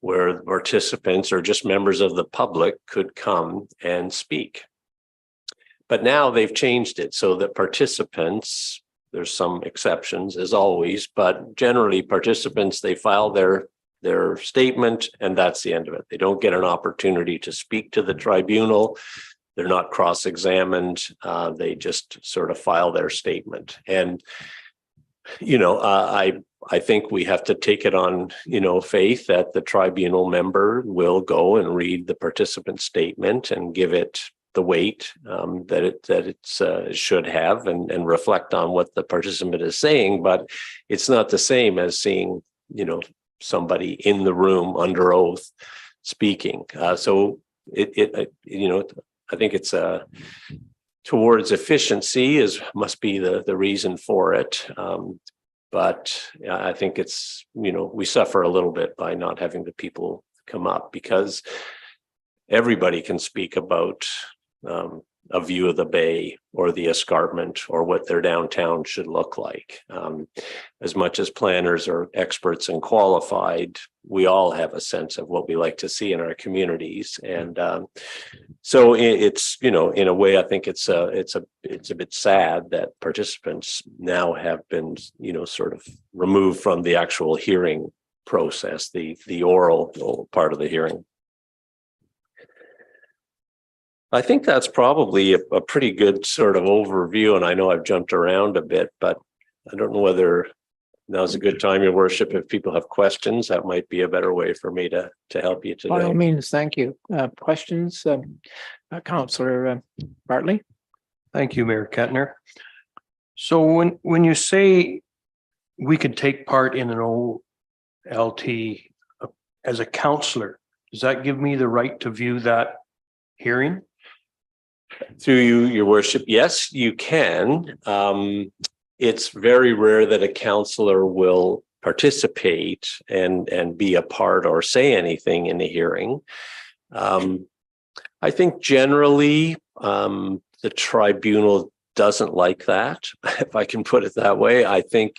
where participants or just members of the public could come and speak. But now they've changed it so that participants, there's some exceptions as always, but generally participants, they file their statement and that's the end of it. They don't get an opportunity to speak to the tribunal. They're not cross-examined. They just sort of file their statement. And I think we have to take it on, faith that the tribunal member will go and read the participant statement and give it the weight that it should have and reflect on what the participant is saying. But it's not the same as seeing, somebody in the room under oath speaking. So I think it's towards efficiency must be the reason for it. but I think it's, we suffer a little bit by not having the people come up, because everybody can speak about a view of the bay or the escarpment or what their downtown should look like. As much as planners are experts and qualified, we all have a sense of what we like to see in our communities. And so it's, in a way, I think it's a bit sad that participants now have been, sort of removed from the actual hearing process, the oral part of the hearing. I think that's probably a pretty good sort of overview, and I know I've jumped around a bit, but I don't know whether now's a good time, Your Worship. If people have questions, that might be a better way for me to help you today. By all means, thank you. Questions, Councillor Bartley? Thank you, Mayor Kettner. So when you say we could take part in an OLT as a councillor, does that give me the right to view that hearing? Through you, Your Worship, yes, you can. It's very rare that a councillor will participate and be a part or say anything in a hearing. I think generally the tribunal doesn't like that, if I can put it that way. I think,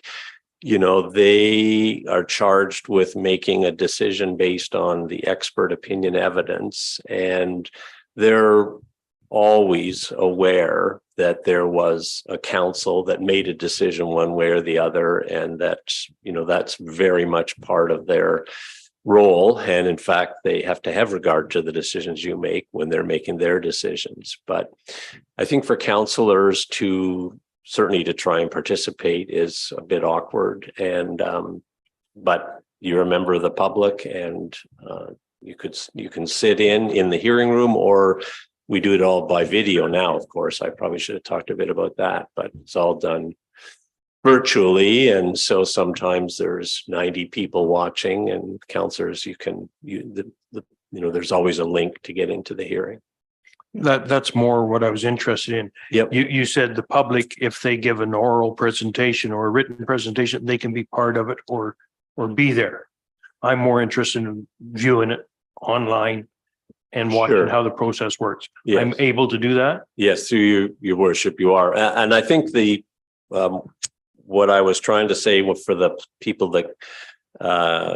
they are charged with making a decision based on the expert opinion evidence, and they're always aware that there was a council that made a decision one way or the other, and that, that's very much part of their role. And in fact, they have to have regard to the decisions you make when they're making their decisions. But I think for councillors certainly to try and participate is a bit awkward. And but you're a member of the public, and you can sit in the hearing room, or we do it all by video now, of course. I probably should have talked a bit about that, but it's all done virtually. And so sometimes there's 90 people watching, and councillors, there's always a link to get into the hearing. That's more what I was interested in. Yep. You said the public, if they give an oral presentation or a written presentation, they can be part of it or be there. I'm more interested in viewing it online and watching how the process works. Yes. I'm able to do that? Yes, through your worship, you are. And I think what I was trying to say for the people that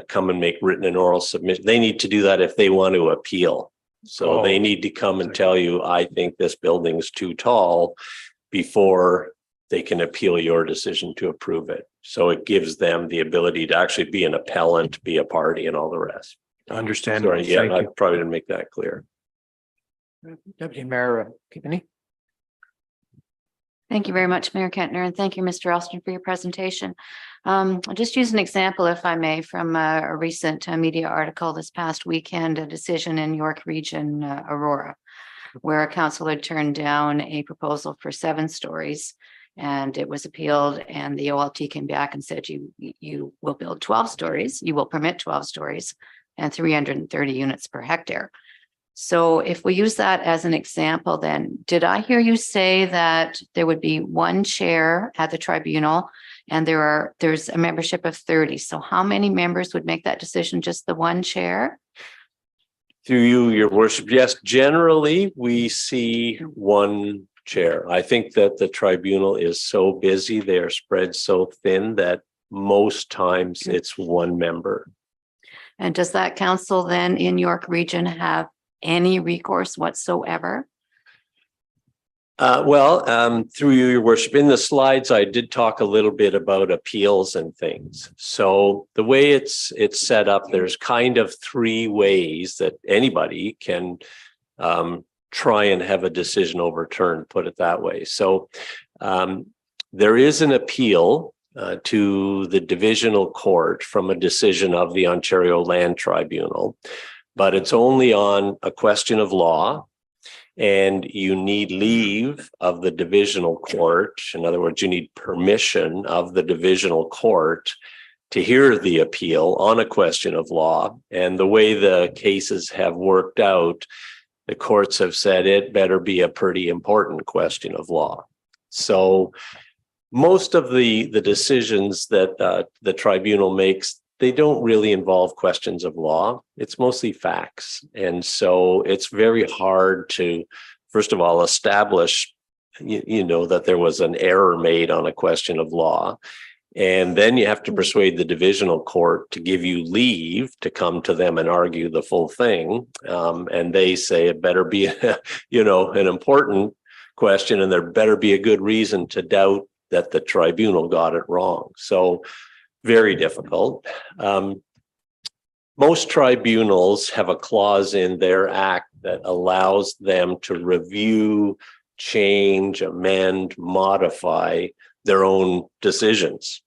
come and make written and oral submission, they need to do that if they want to appeal. So they need to come and tell you, I think this building's too tall, before they can appeal your decision to approve it. So it gives them the ability to actually be an appellant, be a party, and all the rest. I understand. Sorry, yeah, I probably didn't make that clear. Deputy Mayor Keepany. Thank you very much, Mayor Kentner, and thank you, Mr. Alston, for your presentation. I'll just use an example, if I may, from a recent media article this past weekend, a decision in York Region, Aurora, where a councillor turned down a proposal for 7 stories, and it was appealed, and the OLT came back and said, you will build 12 stories, you will permit 12 stories, and 330 units per hectare. So if we use that as an example, then did I hear you say that there would be 1 chair at the tribunal, and there's a membership of 30? So how many members would make that decision? Just the 1 chair? Through you, your worship, yes, generally we see 1 chair. I think that the tribunal is so busy, they are spread so thin that most times it's 1 member. And does that council then in York Region have any recourse whatsoever? Through you, your worship, in the slides, I did talk a little bit about appeals and things. So the way it's set up, there's kind of 3 ways that anybody can try and have a decision overturned, put it that way. So there is an appeal to the divisional court from a decision of the Ontario Land Tribunal, but it's only on a question of law, and you need leave of the divisional court. In other words, you need permission of the divisional court to hear the appeal on a question of law. And the way the cases have worked out, the courts have said it better be a pretty important question of law. So most of the decisions that the tribunal makes, they don't really involve questions of law. It's mostly facts. And so it's very hard to, first of all, establish, you know, that there was an error made on a question of law. And then you have to persuade the divisional court to give you leave to come to them and argue the full thing. And they say it better be, you know, an important question, and there better be a good reason to doubt that the tribunal got it wrong. So very difficult. Most tribunals have a clause in their act that allows them to review, change, amend, modify their own decisions.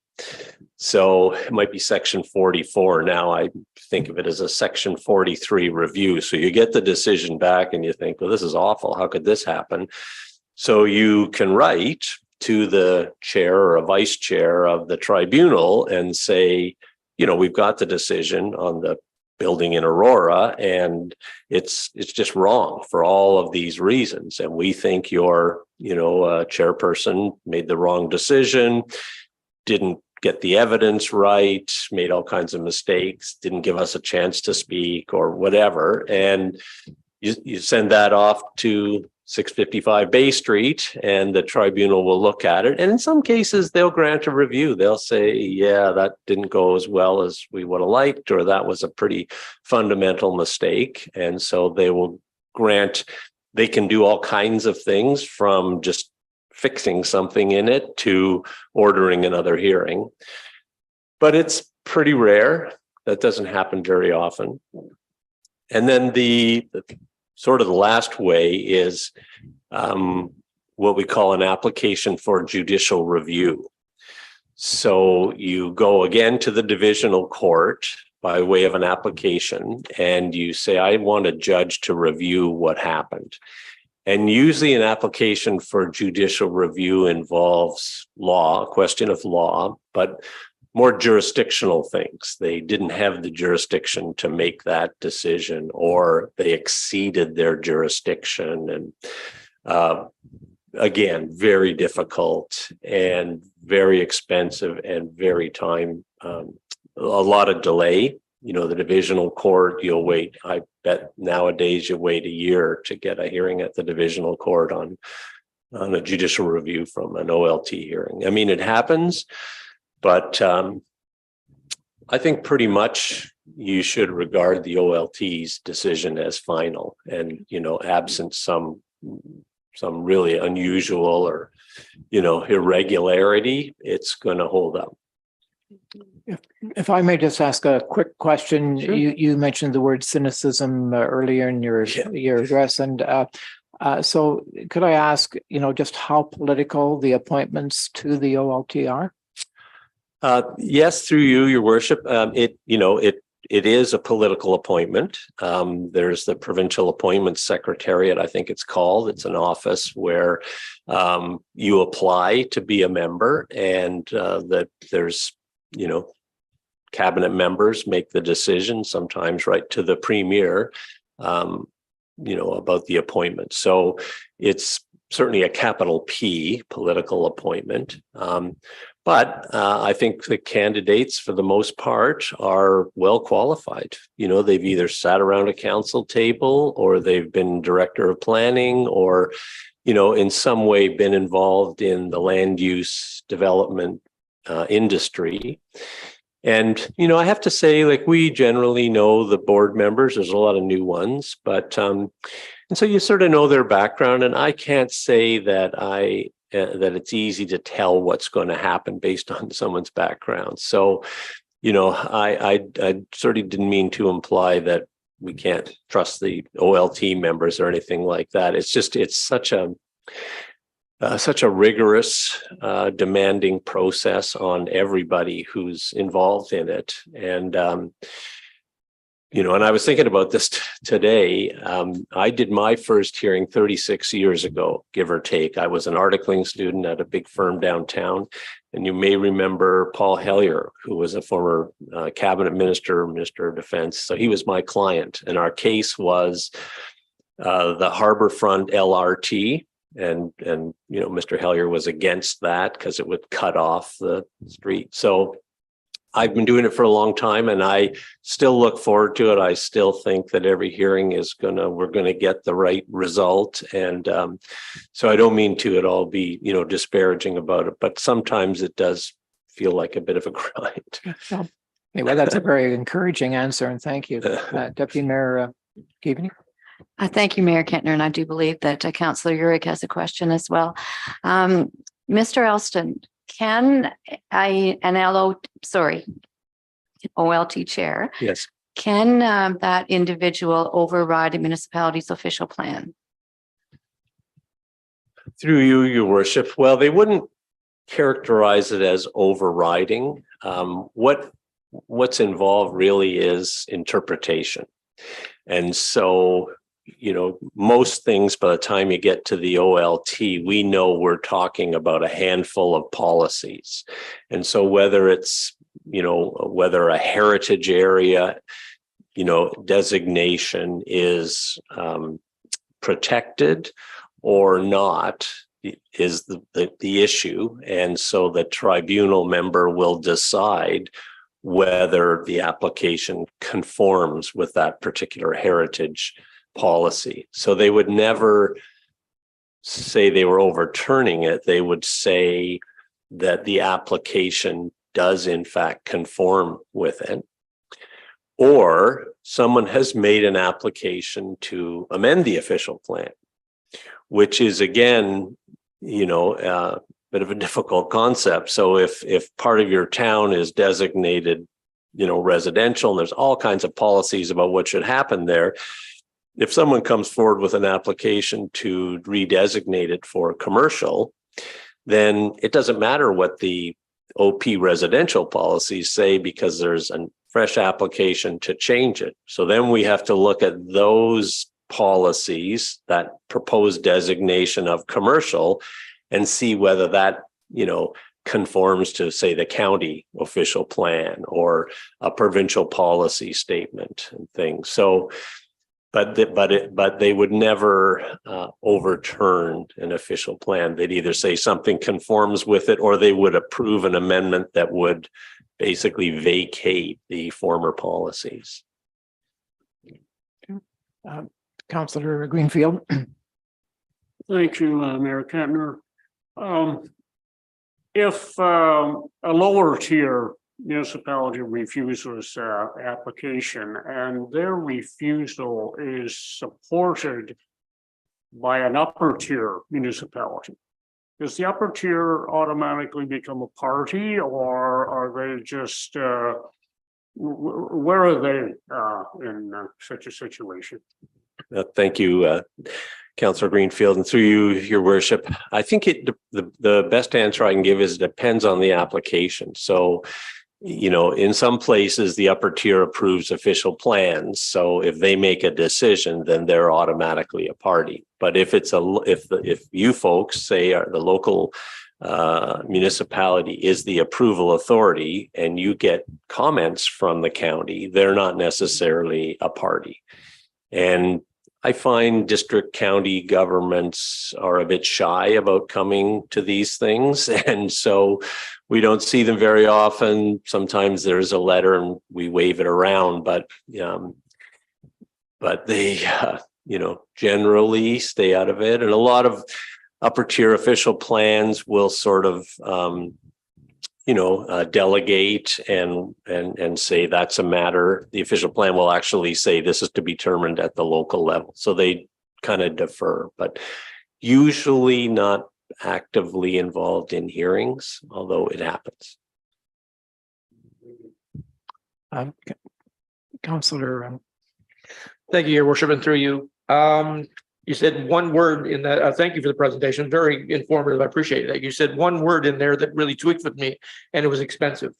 So it might be section 44. Now I think of it as a section 43 review. So you get the decision back and you think, well, this is awful. How could this happen? So you can write to the chair or a vice chair of the tribunal and say, you know, we've got the decision on the building in Aurora, and it's just wrong for all of these reasons. And we think your, you know, chairperson made the wrong decision, didn't get the evidence right, made all kinds of mistakes, didn't give us a chance to speak or whatever. And you send that off to 655 Bay Street, and the tribunal will look at it. And in some cases, they'll grant a review. They'll say, yeah, that didn't go as well as we would have liked, or that was a pretty fundamental mistake. And so they will grant, they can do all kinds of things, from just fixing something in it to ordering another hearing. But it's pretty rare. That doesn't happen very often. And then the sort of the last way is what we call an application for judicial review. So you go again to the divisional court by way of an application, and you say, I want a judge to review what happened. And usually an application for judicial review involves law, a question of law, but more jurisdictional things. They didn't have the jurisdiction to make that decision, or they exceeded their jurisdiction. And again, very difficult and very expensive and very time, a lot of delay. You know, the divisional court, you'll wait, I bet nowadays you wait a year to get a hearing at the divisional court on a judicial review from an OLT hearing. I mean, it happens. But I think pretty much you should regard the OLT's decision as final, and, you know, absent some really unusual or, you know, irregularity, it's going to hold up. If I may just ask a quick question, Sure. You mentioned the word cynicism earlier in your address, and so could I ask, you know, just how political the appointments to the OLT are? Yes, through you, your worship. It is a political appointment. There's the Provincial Appointments Secretariat, I think it's called. It's an office where you apply to be a member, and that there's, you know, cabinet members make the decision, sometimes right to the premier, you know, about the appointment. So it's certainly a capital P political appointment. But I think the candidates, for the most part, are well qualified. You know, they've either sat around a council table, or they've been director of planning, or, you know, in some way been involved in the land use development industry. And, you know, I have to say, like, we generally know the board members. There's a lot of new ones, but and so you sort of know their background. And I can't say that that it's easy to tell what's going to happen based on someone's background. So, you know, I sort of didn't mean to imply that we can't trust the OLT members or anything like that. It's just, it's such a rigorous, demanding process on everybody who's involved in it. And, you know, and I was thinking about this today. I did my first hearing 36 years ago, give or take. I was an articling student at a big firm downtown. And you may remember Paul Hellyer, who was a former cabinet minister, Minister of Defense. So he was my client. And our case was the Harbourfront LRT. and Mr. Hellier was against that because it would cut off the street. So I've been doing it for a long time, and I still look forward to it. I still think that every hearing we're gonna get the right result. And so I don't mean to at all be, disparaging about it, but sometimes it does feel like a bit of a grind. Anyway, that's a very encouraging answer, and thank you. Deputy Mayor Keaveney. Thank you, Mayor Kentner, and I do believe that Councillor Urick has a question as well. Mr. Elston, can OLT chair, Yes. can that individual override a municipality's official plan? Through you, Your Worship. Well, they wouldn't characterize it as overriding. What's involved really is interpretation. And so, most things by the time you get to the OLT, we know we're talking about a handful of policies. And so whether it's, whether a heritage area, designation is protected or not is the issue. And so the tribunal member will decide whether the application conforms with that particular heritage policy. So they would never say they were overturning it. They would say that the application does in fact conform with it. Or someone has made an application to amend the official plan, which is again, a bit of a difficult concept. So if part of your town is designated, residential, and there's all kinds of policies about what should happen there, if someone comes forward with an application to redesignate it for commercial, then it doesn't matter what the OP residential policies say because there's a fresh application to change it. So then we have to look at those policies, that proposed designation of commercial, and see whether that, conforms to, say, the county official plan or a provincial policy statement and things. So, but they would never overturn an official plan. They'd either say something conforms with it, or they would approve an amendment that would basically vacate the former policies. Councillor Greenfield. Thank you, Mayor Kentner. If a lower tier municipality refuses application and their refusal is supported by an upper tier municipality, does the upper tier automatically become a party, or are they just where are they in such a situation? Thank you, Councillor Greenfield, and through you, Your Worship. I think the best answer I can give is it depends on the application. So, in some places the upper tier approves official plans. So if they make a decision, then they're automatically a party. But if you folks say the local municipality is the approval authority and you get comments from the county, they're not necessarily a party. And I find district county governments are a bit shy about coming to these things. And so we don't see them very often. Sometimes there's a letter and we wave it around, but they, generally stay out of it. And a lot of upper tier official plans will sort of, delegate and say that's a matter. The official plan will actually say this is to be determined at the local level. So they kind of defer, but usually not actively involved in hearings, although it happens. Councillor. Thank you, Your Worship, and through you. You said one word in that. Thank you for the presentation. Very informative. I appreciate that. You said one word in there that really tweaked with me, and it was expensive.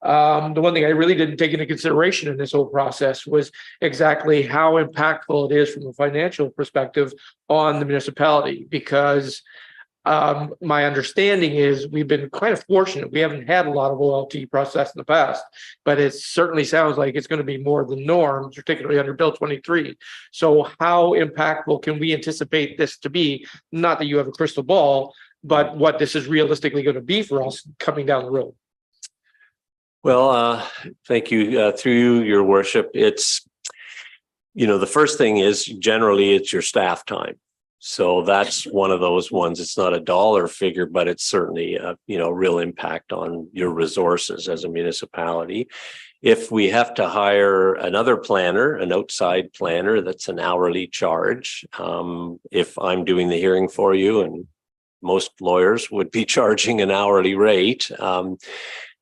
The one thing I really didn't take into consideration in this whole process was exactly how impactful it is from a financial perspective on the municipality, because My understanding is we've been kind of fortunate. We haven't had a lot of OLT processed in the past, but it certainly sounds like it's going to be more the norm, particularly under Bill 23. So how impactful can we anticipate this to be? Not that you have a crystal ball, but what this is realistically going to be for us coming down the road. Well, thank you. Through you, your worship, it's, the first thing is generally it's your staff time. So that's one of those ones. It's not a dollar figure, but it's certainly a, real impact on your resources as a municipality. If we have to hire another planner, an outside planner, that's an hourly charge. If I'm doing the hearing for you, and most lawyers would be charging an hourly rate.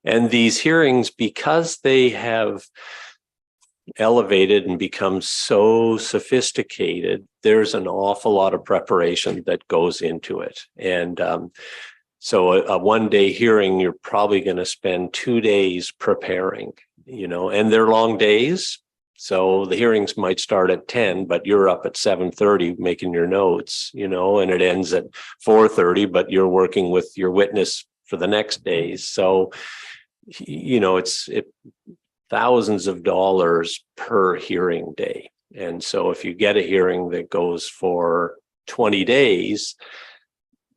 And these hearings, because they have elevated and become so sophisticated, there's an awful lot of preparation that goes into it. And so a one-day hearing, you're probably going to spend 2 days preparing, and they're long days. So the hearings might start at 10, but you're up at 7:30 making your notes, and it ends at 4:30, but you're working with your witness for the next days. So, it's thousands of dollars per hearing day. And so if you get a hearing that goes for 20 days,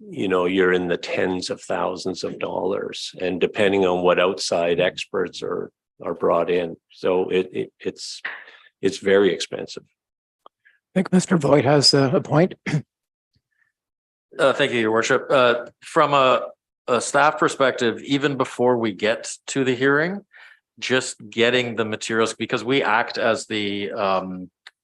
you're in the tens of thousands of dollars, and depending on what outside experts are brought in. So it's very expensive. I think Mr. Voigt has a point. Thank you, Your Worship. From a staff perspective, even before we get to the hearing, just getting the materials, because we act as the,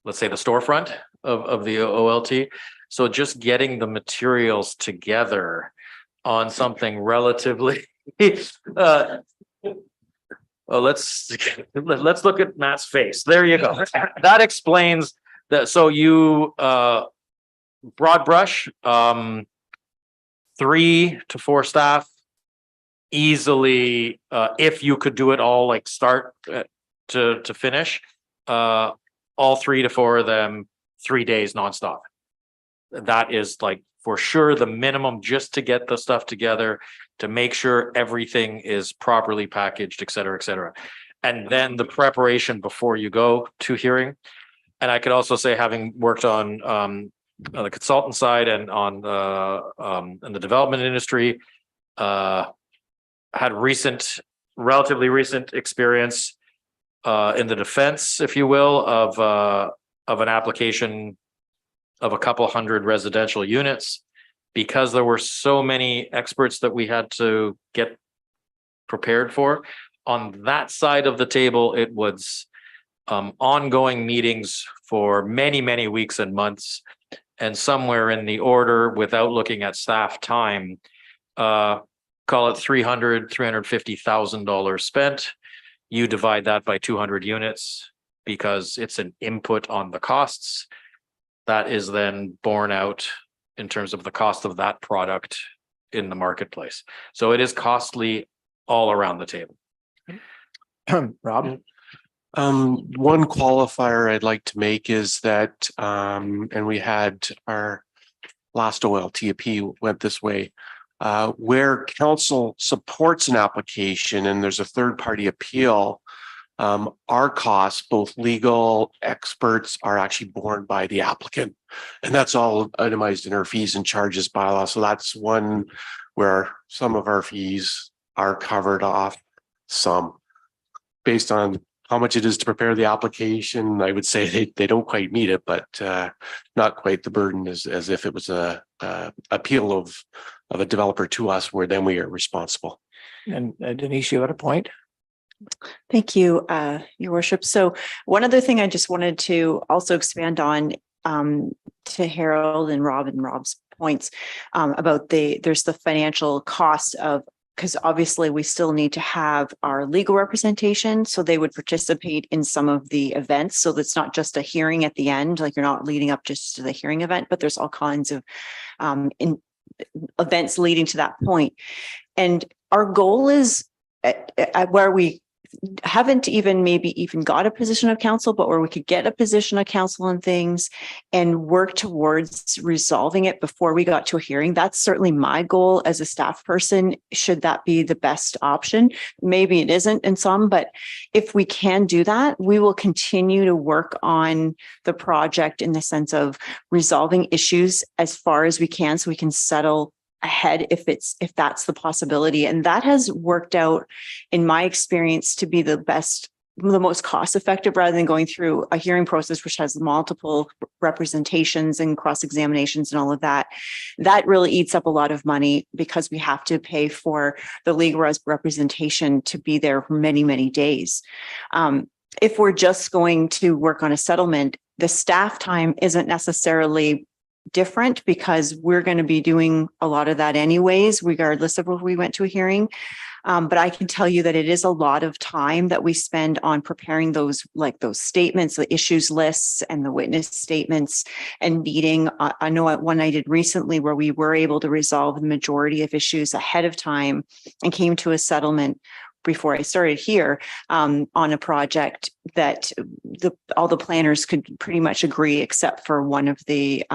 let's say, the storefront of the OLT. So just getting the materials together on something relatively, let's look at Matt's face. There you go. That explains that. So you, broad brush, 3 to 4 staff, easily, if you could do it all, like start to finish, all 3 to 4 of them, 3 days nonstop. That is like for sure the minimum, just to get the stuff together, to make sure everything is properly packaged, et cetera, et cetera. And then the preparation before you go to hearing. And I could also say, having worked on the consultant side and on in the development industry, had relatively recent experience in the defense, if you will, of an application of a couple hundred residential units, because there were so many experts that we had to get prepared for. On that side of the table, it was ongoing meetings for many, many weeks and months, and somewhere in the order, without looking at staff time, call it $350,000 spent. You divide that by 200 units, because it's an input on the costs. That is then borne out in terms of the cost of that product in the marketplace. So it is costly all around the table. Rob? One qualifier I'd like to make is that, and we had our last OLTP went this way, where council supports an application and there's a third-party appeal, our costs, both legal experts, are actually borne by the applicant, and that's all itemized in our fees and charges bylaw. So that's one where some of our fees are covered off, some based on how much it is to prepare the application. I would say they don't quite meet it, but not quite the burden as if it was a appeal of a developer to us, where then we are responsible. And Denise, you had a point? Thank you, Your Worship. So one other thing I just wanted to also expand on, to Harold and Rob's points, about there's the financial cost of, because obviously we still need to have our legal representation, so they would participate in some of the events. So that's not just a hearing at the end, like you're not leading up just to the hearing event, but there's all kinds of events leading to that point. And our goal is at where we haven't even maybe even got a position of council, but where we could get a position of council on things and work towards resolving it before we got to a hearing. That's certainly my goal as a staff person. Should that be the best option? Maybe it isn't in some, but if we can do that, we will continue to work on the project in the sense of resolving issues as far as we can, so we can settle ahead if that's the possibility. And that has worked out in my experience to be the most cost effective, rather than going through a hearing process which has multiple representations and cross examinations and all of that. That really eats up a lot of money because we have to pay for the legal representation to be there for many, many days. If we're just going to work on a settlement, the staff time isn't necessarily different because we're going to be doing a lot of that anyways, regardless of if we went to a hearing. But I can tell you that it is a lot of time that we spend on preparing those statements, the issues lists and the witness statements and meeting. I know one I did recently where we were able to resolve the majority of issues ahead of time and came to a settlement before I started here on a project that all the planners could pretty much agree, except for one of the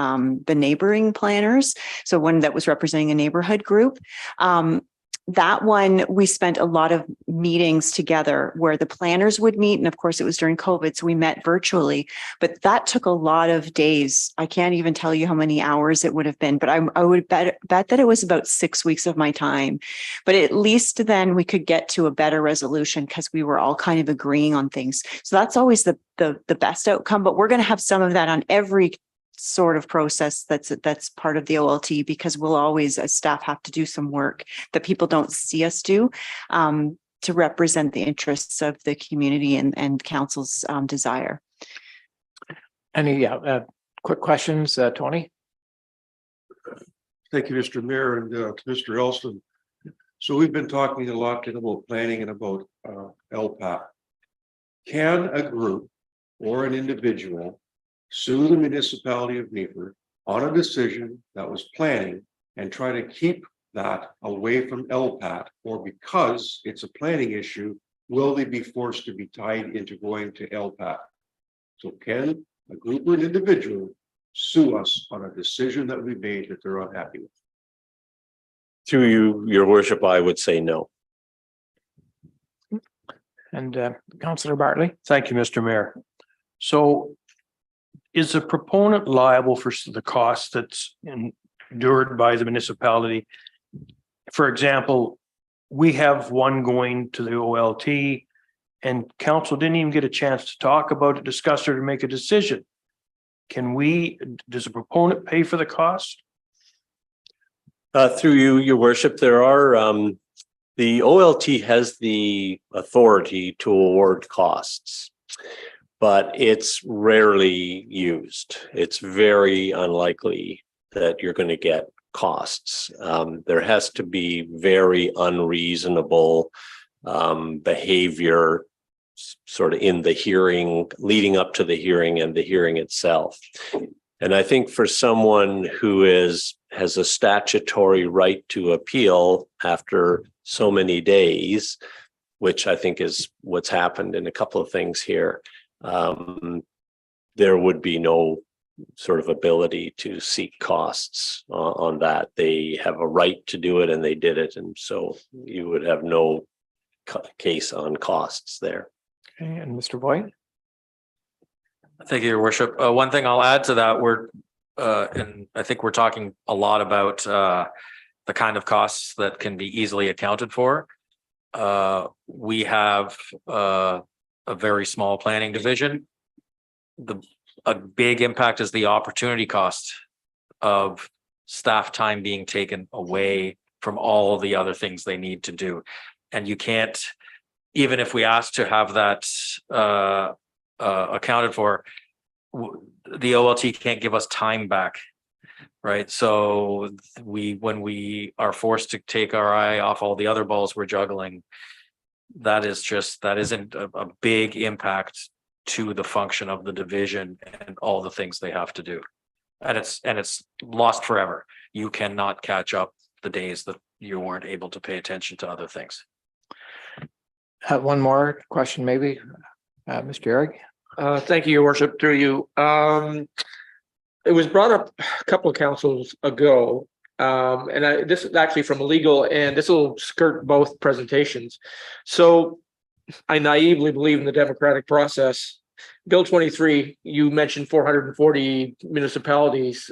neighboring planners. So one that was representing a neighborhood group. That one, we spent a lot of meetings together where the planners would meet. And of course it was during COVID, so we met virtually, but that took a lot of days. I can't even tell you how many hours it would have been, but I would bet that it was about 6 weeks of my time. But at least then we could get to a better resolution because we were all kind of agreeing on things. So that's always the best outcome, but we're going to have some of that on every sort of process that's part of the OLT, because we'll always as staff have to do some work that people don't see us do to represent the interests of the community and council's desire. Any quick questions, Tony? Thank you, Mr. Mayor, and to Mr. Elston. So we've been talking a lot about planning and about LPAT. Can a group or an individual sue the municipality of Meaford on a decision that was planning and try to keep that away from LPAT, or because it's a planning issue, will they be forced to be tied into going to LPAT? So can a group or an individual sue us on a decision that we made that they're unhappy with? Through you, your worship, I would say no. And Councillor Bartley? Thank you, Mr. Mayor. So is the proponent liable for the cost that's endured by the municipality? For example, we have one going to the OLT and council didn't even get a chance to talk about it, discuss it, or make a decision. Does the proponent pay for the cost? Through you, your worship, there are, the OLT has the authority to award costs, but it's rarely used. It's very unlikely that you're going to get costs. There has to be very unreasonable behavior sort of in the hearing, leading up to the hearing and the hearing itself. And I think for someone who has a statutory right to appeal after so many days, which I think is what's happened in a couple of things here, there would be no sort of ability to seek costs on that. They have a right to do it and they did it. And so you would have no case on costs there. Okay, and Mr. Voigt? Thank you, Your Worship. One thing I'll add to that, and I think we're talking a lot about the kind of costs that can be easily accounted for. We have a very small planning division. A big impact is the opportunity cost of staff time being taken away from all the other things they need to do. And you can't, even if we ask to have that accounted for, the OLT can't give us time back, right? So when we are forced to take our eye off all the other balls we're juggling, that isn't a big impact to the function of the division and all the things they have to do. And it's lost forever. You cannot catch up the days that you weren't able to pay attention to other things. One more question, maybe, Mr. Eric? Thank you, Your Worship, through you. It was brought up a couple of councils ago, this is actually from legal, and this will skirt both presentations. So I naively believe in the democratic process. Bill 23, you mentioned 440 municipalities.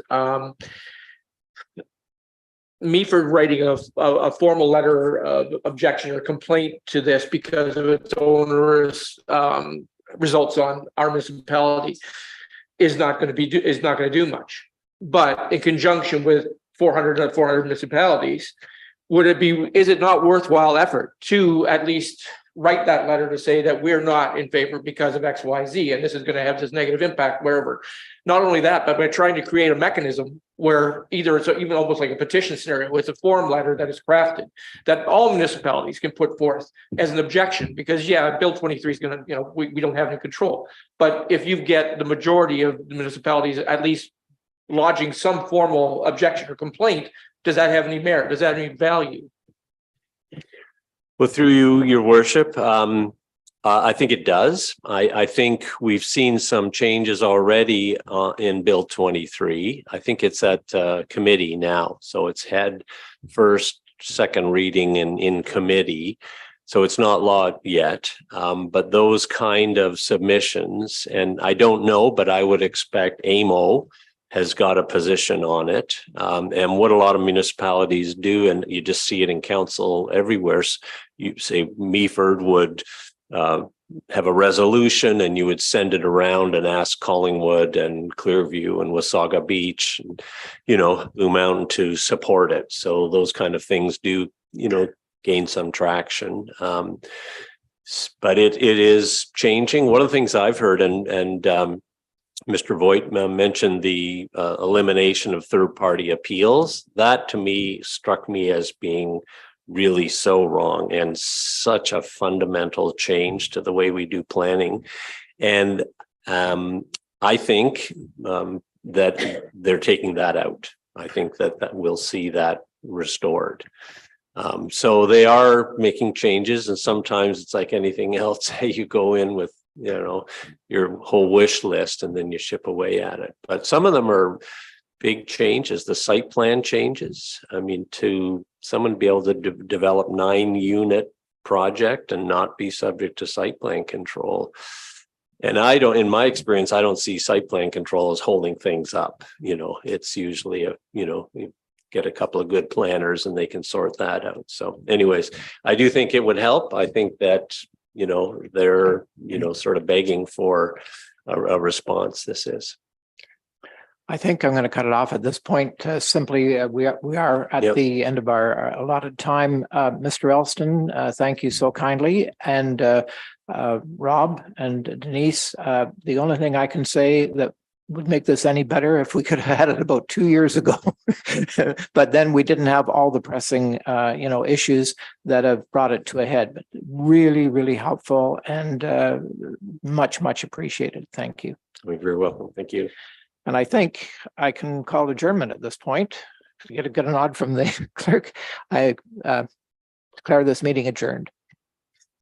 Meaford writing a formal letter of objection or complaint to this because of its onerous results on our municipality is not going to do much. But in conjunction with 400 municipalities, is it not worthwhile effort to at least write that letter to say that we're not in favor because of XYZ, and this is going to have this negative impact wherever. Not only that, but by trying to create a mechanism where either it's even almost like a petition scenario with a form letter that is crafted that all municipalities can put forth as an objection, because Bill 23 is going to, we don't have any control. But if you get the majority of the municipalities at least lodging some formal objection or complaint, does that have any merit? Does that have any value? Well, through you, Your Worship, I think it does. I think we've seen some changes already in Bill 23. I think it's at committee now. So it's had first, second reading in committee. So it's not law yet. But those kind of submissions, and I don't know, but I would expect AMO has got a position on it. And what a lot of municipalities do, and you just see it in council everywhere. You say Meaford would have a resolution and you would send it around and ask Collingwood and Clearview and Wasaga Beach, and, Blue Mountain to support it. So those kind of things do, gain some traction. But it is changing. One of the things I've heard, and Mr. Voigt mentioned the elimination of third-party appeals. That to me struck me as being really so wrong and such a fundamental change to the way we do planning. And I think that they're taking that out. I think that we'll see that restored. So they are making changes, and sometimes it's like anything else. You go in with your whole wish list and then you ship away at it. But some of them are big changes. The site plan changes. I mean, to someone be able to develop 9-unit project and not be subject to site plan control. And in my experience, I don't see site plan control as holding things up. It's usually you get a couple of good planners and they can sort that out. So anyways, I do think it would help. I think that they're, sort of begging for a response. This is. I think I'm going to cut it off at this point. Simply, we are at the end of our allotted time. Mr. Elston, thank you so kindly. And Rob and Denise, the only thing I can say that would make this any better if we could have had it about 2 years ago. But then we didn't have all the pressing, issues that have brought it to a head. But really, really helpful and much, much appreciated. Thank you. You're very welcome. Thank you. And I think I can call adjournment at this point. To get a nod from the clerk, I declare this meeting adjourned.